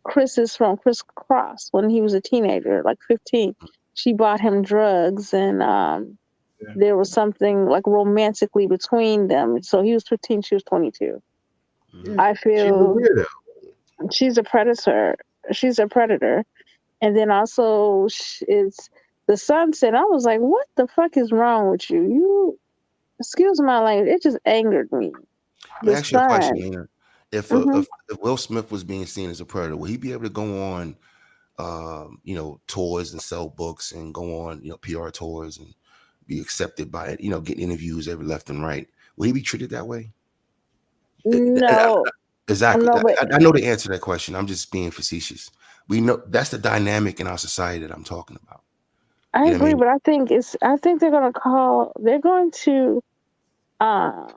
Chris's from Criss Cross when he was a teenager, like 15. She bought him drugs, and Yeah. there was something like romantically between them. So he was 15, she was 22. Mhm. Yeah, I she's a feel weirdo. she's a predator. She's a predator. And then also, it's the sunset. I was like, what the fuck is wrong with you? Excuse my language. It just angered me. Let The me ask you a question, sun. Lena. If Hmm. Will Smith was being seen as a predator, would he be able to go on, tours and sell books and go on, PR tours and be accepted by it, get interviews every left and right? Will he be treated that way? No, Exactly. no, but I know the answer to that question. I'm just being facetious. We know that's the dynamic in our society that I'm talking about. I You know what I agree. mean? But I think they're going to um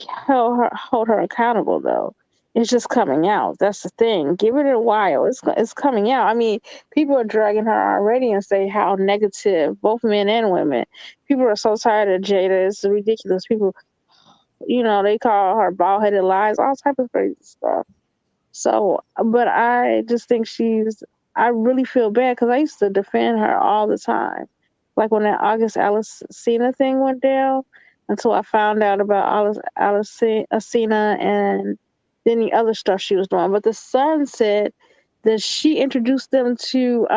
hold her accountable though. It's just coming out. That's the thing. Give it a while. It's coming out. I mean, people are dragging her already and say how negative, both men and women. People are so tired of Jada. It's ridiculous. People, they call her bald headed lies, all type of crazy stuff. So, but I just think I really feel bad because I used to defend her all the time. Like when that August Alsina thing went down, until I found out about Alsina and then the other stuff she was doing. But the Sun said that she introduced them to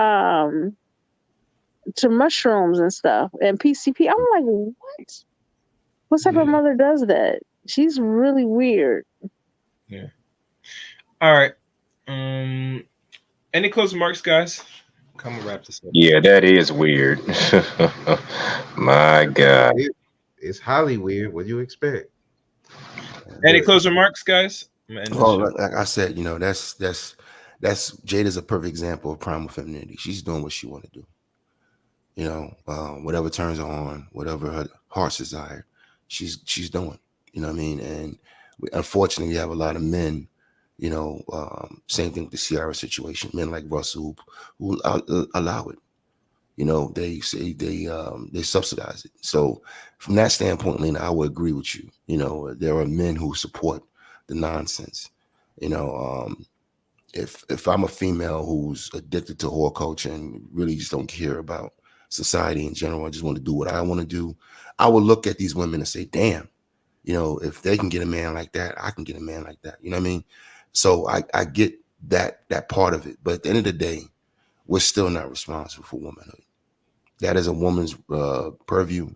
mushrooms and stuff and PCP. I'm like, what? What type of Yeah. mother does that? She's really weird. Yeah. All right. Any closing remarks, guys? Come and wrap this up. Yeah, that is weird. My I mean, God. it's highly weird. What do you expect? Any But closing remarks, guys? I'm gonna end this Well, show. like I said, that's Jada's a perfect example of primal femininity. She's doing what she want to do. Whatever turns her on, whatever her heart's desire, she's doing. You know what I mean? And unfortunately, we have a lot of men. Same thing with the Ciara situation. Men like Russell who allow it. They say they subsidize it. So from that standpoint, Lena, I would agree with you. There are men who support the nonsense. You know, if I'm a female who's addicted to whore culture and really just don't care about society in general, I just want to do what I want to do, I would look at these women and say, damn, if they can get a man like that, I can get a man like that. You know what I mean? So I get that part of it. But at the end of the day, we're still not responsible for womanhood. That is a woman's purview.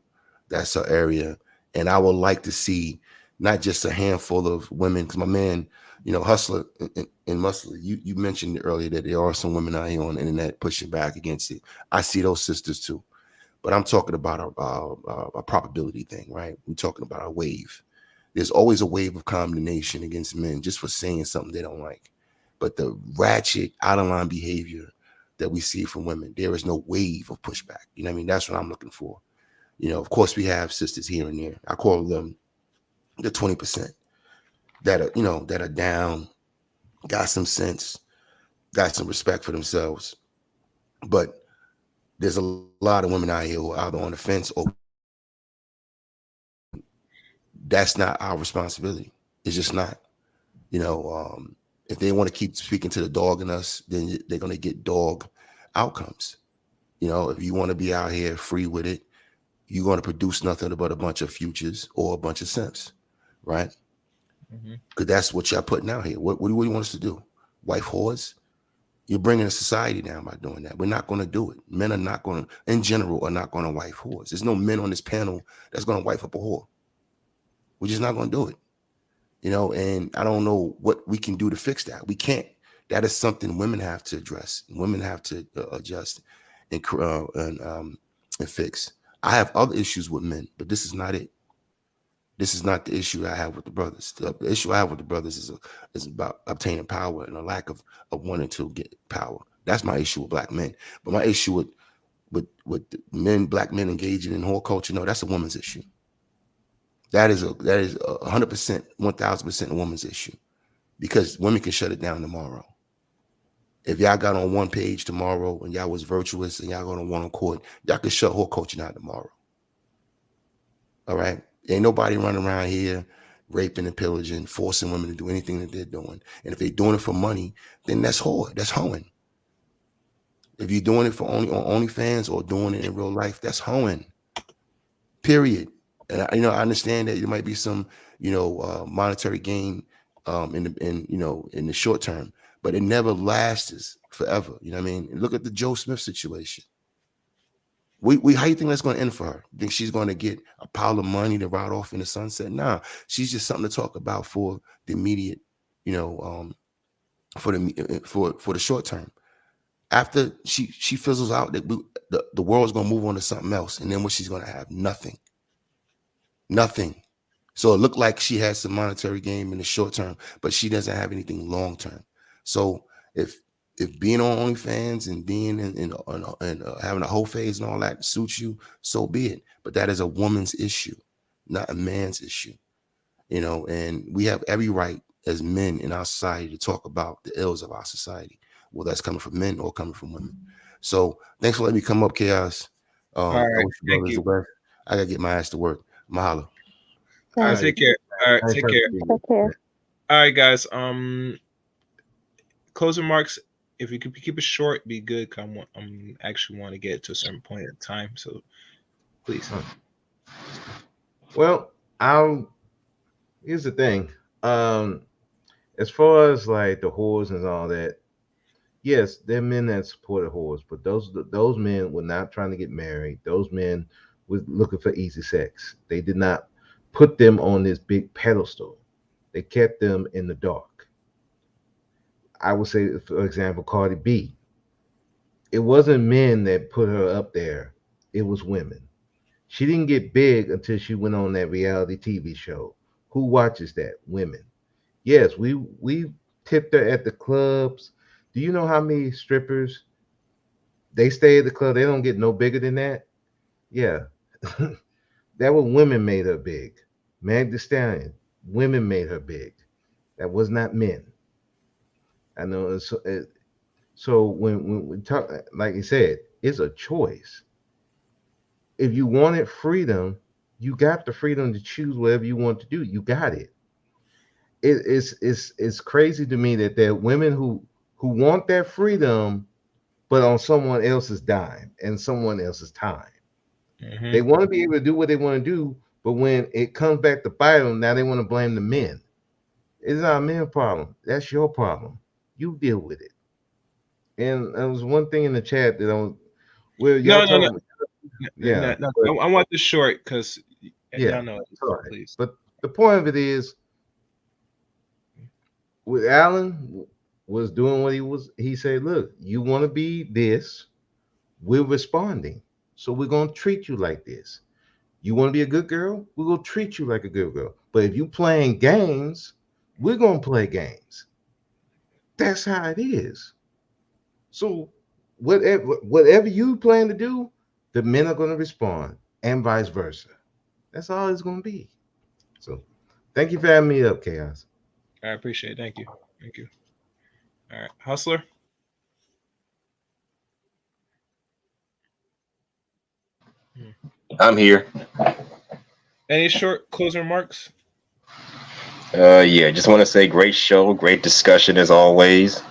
That's her area. And I would like to see not just a handful of women, because my man, Hustler and Muscle, you mentioned earlier that there are some women out here on the internet pushing back against it. I see those sisters too. but I'm talking about a probability thing, right? We're talking about a wave. There's always a wave of condemnation against men just for saying something they don't like. But the ratchet, out of line behavior that we see from women, there is no wave of pushback. You know what I mean? That's what I'm looking for. You know, of course, we have sisters here and there. I call them the 20% that are, you know, that are down, got some sense, got some respect for themselves. But there's a lot of women out here who are either on the fence or that's not our responsibility. It's just not. You know, if they want to keep speaking to the dog in us, then they're going to get dog outcomes. You know, if you want to be out here free with it, you're going to produce nothing but a bunch of futures or a bunch of simps, right? Mhm. Because that's what y'all putting out here. What do you want us to do? Wife whores? You're bringing a society down by doing that. We're not going to do it. Men are not going to, in general, are not going to wife whores. There's no men on this panel that's going to wife up a whore. We're just not going to do it. You know, and I don't know what we can do to fix that. We can't. That is something women have to address. Women have to adjust and fix. I have other issues with men, but this is not it. This is not the issue I have with the brothers. The issue I have with the brothers is about obtaining power and a lack of wanting to get power. That's my issue with black men. But my issue with men, black men engaging in whore culture, no, that's a woman's issue. That is 100%, 1000% a woman's issue, because women can shut it down tomorrow. If y'all got on one page tomorrow and y'all was virtuous and y'all got on one accord, y'all can shut whole culture down tomorrow. All right. Ain't nobody running around here raping and pillaging, forcing women to do anything that they're doing. And if they're doing it for money, then that's whore. That's hoeing. If you're doing it for only on OnlyFans or doing it in real life, that's hoeing. Period. And I understand that there might be some, monetary gain in the short term, but it never lasts forever. You know what I mean? Look at the Joe Smith situation. We how you think that's going to end for her? Think she's going to get a pile of money to ride off in the sunset? Nah, she's just something to talk about for the immediate, for the short term. After she fizzles out, that the world's going to move on to something else, and then what she's going to have? Nothing. So it looked like she has some monetary gain in the short term, but she doesn't have anything long term. So if being on OnlyFans and being in having a whole phase and all that suits you, so be it. But that is a woman's issue, not a man's issue. And we have every right as men in our society to talk about the ills of our society, whether that's coming from men or coming from women. So thanks for letting me come up, Chaos. All I right. wish you Thank brothers the you. best. I gotta get my ass to work. Mahalo. All right. Thanks. Take care. All right. Nice Take talking care. to you. Take care. All right, guys. Closing remarks. If you could keep it short, be good. 'Cause actually want to get to a certain point in time. So please. Well, here's the thing. As far as like the whores and all that, yes, there are men that supported whores, but those men were not trying to get married. Those men were looking for easy sex. They did not put them on this big pedestal. They kept them in the dark. I would say, for example, Cardi B. It wasn't men that put her up there. It was women. She didn't get big until she went on that reality TV show. Who watches that? Women. Yes, we tipped her at the clubs. Do you know how many strippers they stay at the club? They don't get no bigger than that. Yeah, that was women made her big. Meg Thee Stallion, women made her big. That was not men. I know. So when we talk, like you said, it's a choice. If you wanted freedom, you got the freedom to choose whatever you want to do. You got it. It's crazy to me that there are women who want that freedom, but on someone else's dime and someone else's time. Mm-hmm. They want to be able to do what they want to do, but when it comes back to bite them, now they want to blame the men. It's not a men problem. That's your problem. You deal with it. And there was one thing in the chat that I was, well, y'all No, no, no, talking, no, yeah, no. but I want this short because yeah, y'all know it. it's all right. Please. But the point of it is, with Allen was doing what he said, look, you want to be this, we're responding. So we're gonna treat you like this. You want to be a good girl? We're gonna treat you like a good girl. But if you playing games, we're gonna play games. That's how it is. So whatever you plan to do, the men are gonna respond, and vice versa. That's all it's gonna be. So thank you for having me up, Chaos. I appreciate it. Thank you. Thank you. All right. Hustler. I'm here. Any short closing remarks? Yeah, just want to say great show, great discussion as always.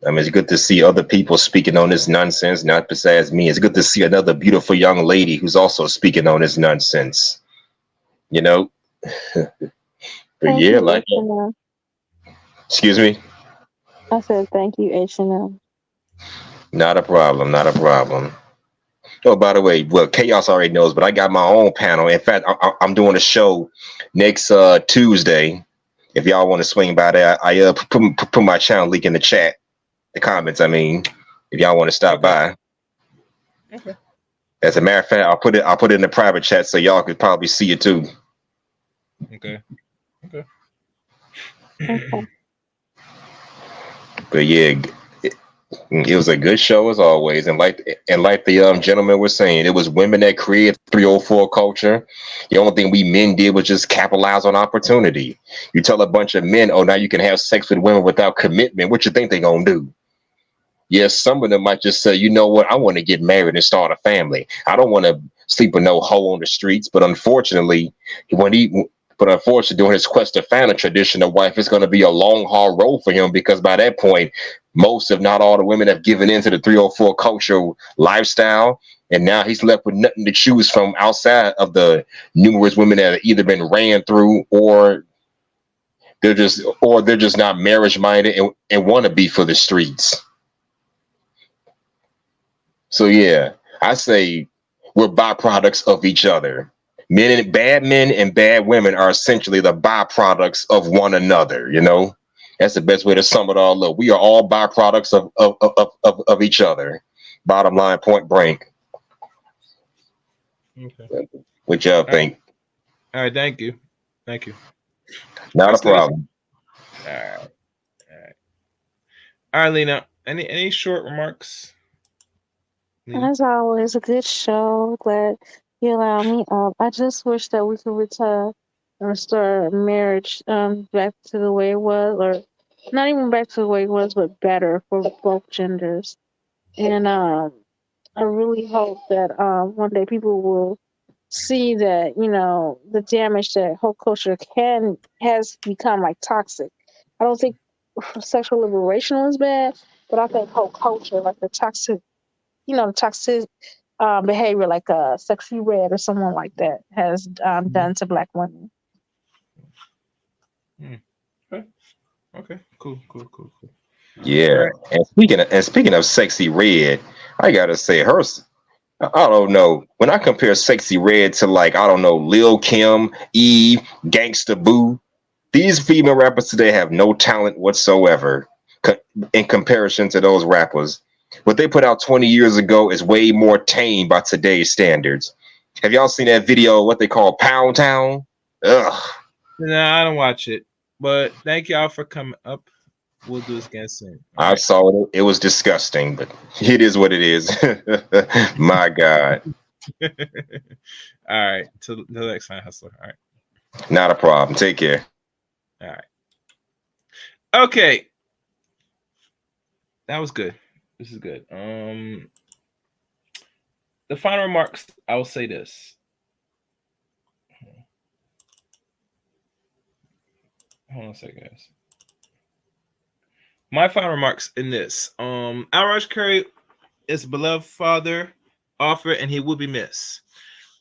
It's good to see other people speaking on this nonsense, not besides me. It's good to see another beautiful young lady who's also speaking on this nonsense. You know, but Thank yeah, you, like, H&M. excuse me, I said thank you, H&M. not a problem, not a problem. Oh, by the way, well, Chaos already knows, but I got my own panel. In fact, I'm doing a show next Tuesday. If y'all want to swing by there, I put my channel link in the chat, the comments. I mean, if y'all want to stop Okay. by. Okay. As a matter of fact, I'll put it in the private chat so y'all could probably see it too. Okay. Okay. Okay. But yeah, it was a good show as always, and like the gentleman was saying, it was women that created 304 culture. The only thing we men did was just capitalize on opportunity. You tell a bunch of men, oh, now you can have sex with women without commitment. What you think they gonna do? Yes, some of them might just say, you know what, I want to get married and start a family. I don't want to sleep with no hoe on the streets. But unfortunately, when he during his quest to find a traditional wife, it's going to be a long, hard road for him because by that point, most, if not all, the women have given into the 304 culture lifestyle. And now he's left with nothing to choose from outside of the numerous women that have either been ran through or they're just not marriage minded and want to be for the streets. So yeah, I say we're byproducts of each other. Men and bad women are essentially the byproducts of one another. That's the best way to sum it all up. We are all byproducts of each other. Bottom line, point blank. Okay. What y'all All right. think? All right. Thank you. Thank you. Not a That's good. problem. All right. All right. All right, Lena. Any short remarks? Lena? As always, a good show. Glad you allowed me up. I just wish that we could return and restore marriage back to the way it was, or not even back to the way it was, but better for both genders. And I really hope that one day people will see that the damage that whole culture has become like toxic. I don't think sexual liberation was bad, but I think whole culture, like the toxic behavior, like Sexy Red or someone like that, has done to Black women. Okay. Okay. Cool. Cool. Cool. Cool. All Yeah. right. And speaking of Sexy Red, I gotta say I don't know. When I compare Sexy Red to, like, I don't know, Lil Kim, Eve, Gangsta Boo, these female rappers today have no talent whatsoever co- in comparison to those rappers. What they put out 20 years ago is way more tame by today's standards. Have y'all seen that video, what they call Pound Town? Ugh. No, I don't watch it, but thank y'all for coming up. We'll do this again soon. All I right. saw it. It was disgusting, but it is what it is. My God. All right. Till the next time, Hustler. All right. Not a problem. Take care. All right. Okay. That was good. This is good. The final remarks. I will say this. Hold on a second, guys. My final remarks in this. Allan Roger Currie is a beloved father, author, and he will be missed.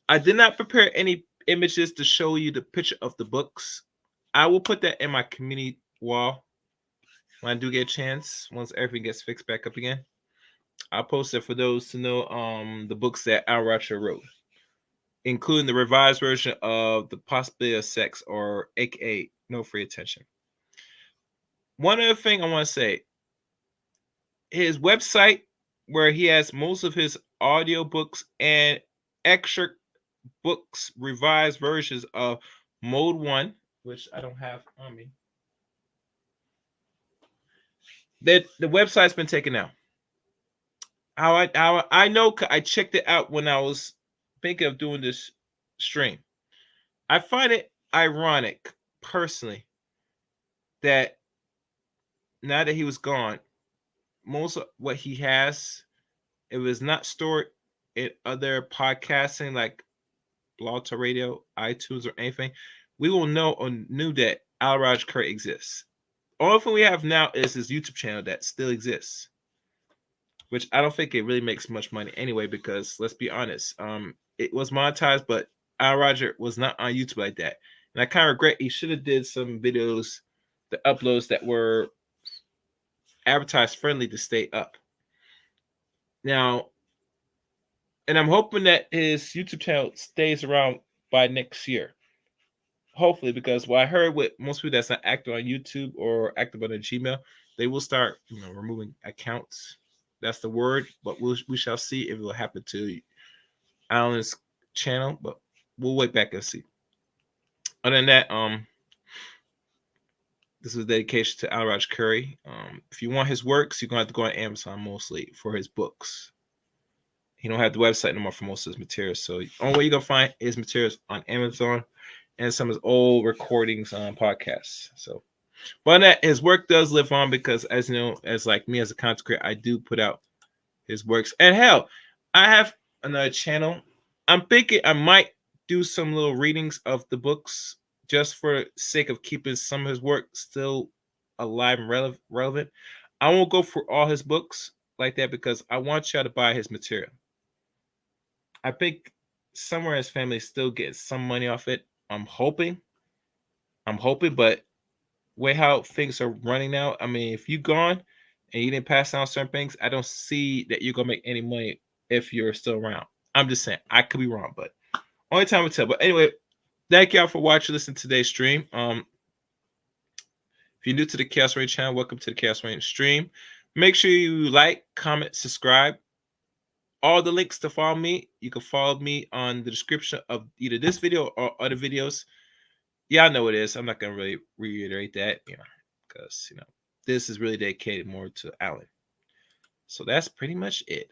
I did not prepare any images to show you the picture of the books. I will put that in my community wall when I do get a chance. Once everything gets fixed back up again, I'll post it for those to know the books that Allan Roger wrote, including the revised version of The Possibility of Sex, or AKA No Free Attention. One other thing I want to say, his website, where he has most of his audiobooks and extra books, revised versions of Mode 1, which I don't have on me. That the website's been taken out. How I know, I checked it out when I was thinking of doing this stream. I find it ironic, personally, that now that he was gone, most of what he has, it was not stored in other podcasting like Blog Talk Radio, iTunes, or anything. We will know or knew that Allan Roger Currie exists. Only thing we have now is his YouTube channel that still exists, which I don't think it really makes much money anyway, because let's be honest, it was monetized, but Allan Roger was not on YouTube like that. And I kind of regret he should have did some videos, the uploads that were advertised friendly to stay up. Now, and I'm hoping that his YouTube channel stays around by next year. Hopefully, because what I heard with most people that's not active on YouTube or active on their Gmail, they will start, removing accounts. That's the word, but we shall see if it will happen to Allan's channel. But we'll wait back and see. Other than that, this is a dedication to Allan Roger Currie. If you want his works, you're gonna have to go on Amazon mostly for his books. He don't have the website no more for most of his materials, so the only way you're gonna find his materials on Amazon and some of his old recordings on podcasts. So, but that his work does live on, because as you know, as like me as a content creator, I do put out his works. And hell, I have another channel. I'm thinking I might do some little readings of the books just for sake of keeping some of his work still alive and relevant. I won't go for all his books like that, because I want y'all to buy his material. I think somewhere his family still gets some money off it. I'm hoping, but way how things are running now, I mean, if you're gone and you didn't pass down certain things, I don't see that you're gonna make any money if you're still around. I'm just saying, I could be wrong, but only time will tell. But anyway, thank y'all for watching, listening to today's stream. If you're new to the Chaos Rain channel, welcome to the Chaos Rain stream. Make sure you like, comment, subscribe. All the links to follow me, you can follow me on the description of either this video or other videos. Yeah, I know it is. I'm not gonna really reiterate that, because this is really dedicated more to Allan. So that's pretty much it.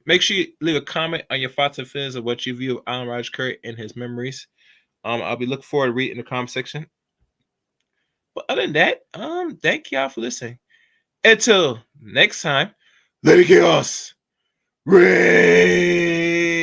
Make sure you leave a comment on your thoughts and feelings of what you view of Allan Roger Currie and his memories. I'll be looking forward to reading the comment section. But other than that, thank y'all for listening. Until next time, let it chaos reign.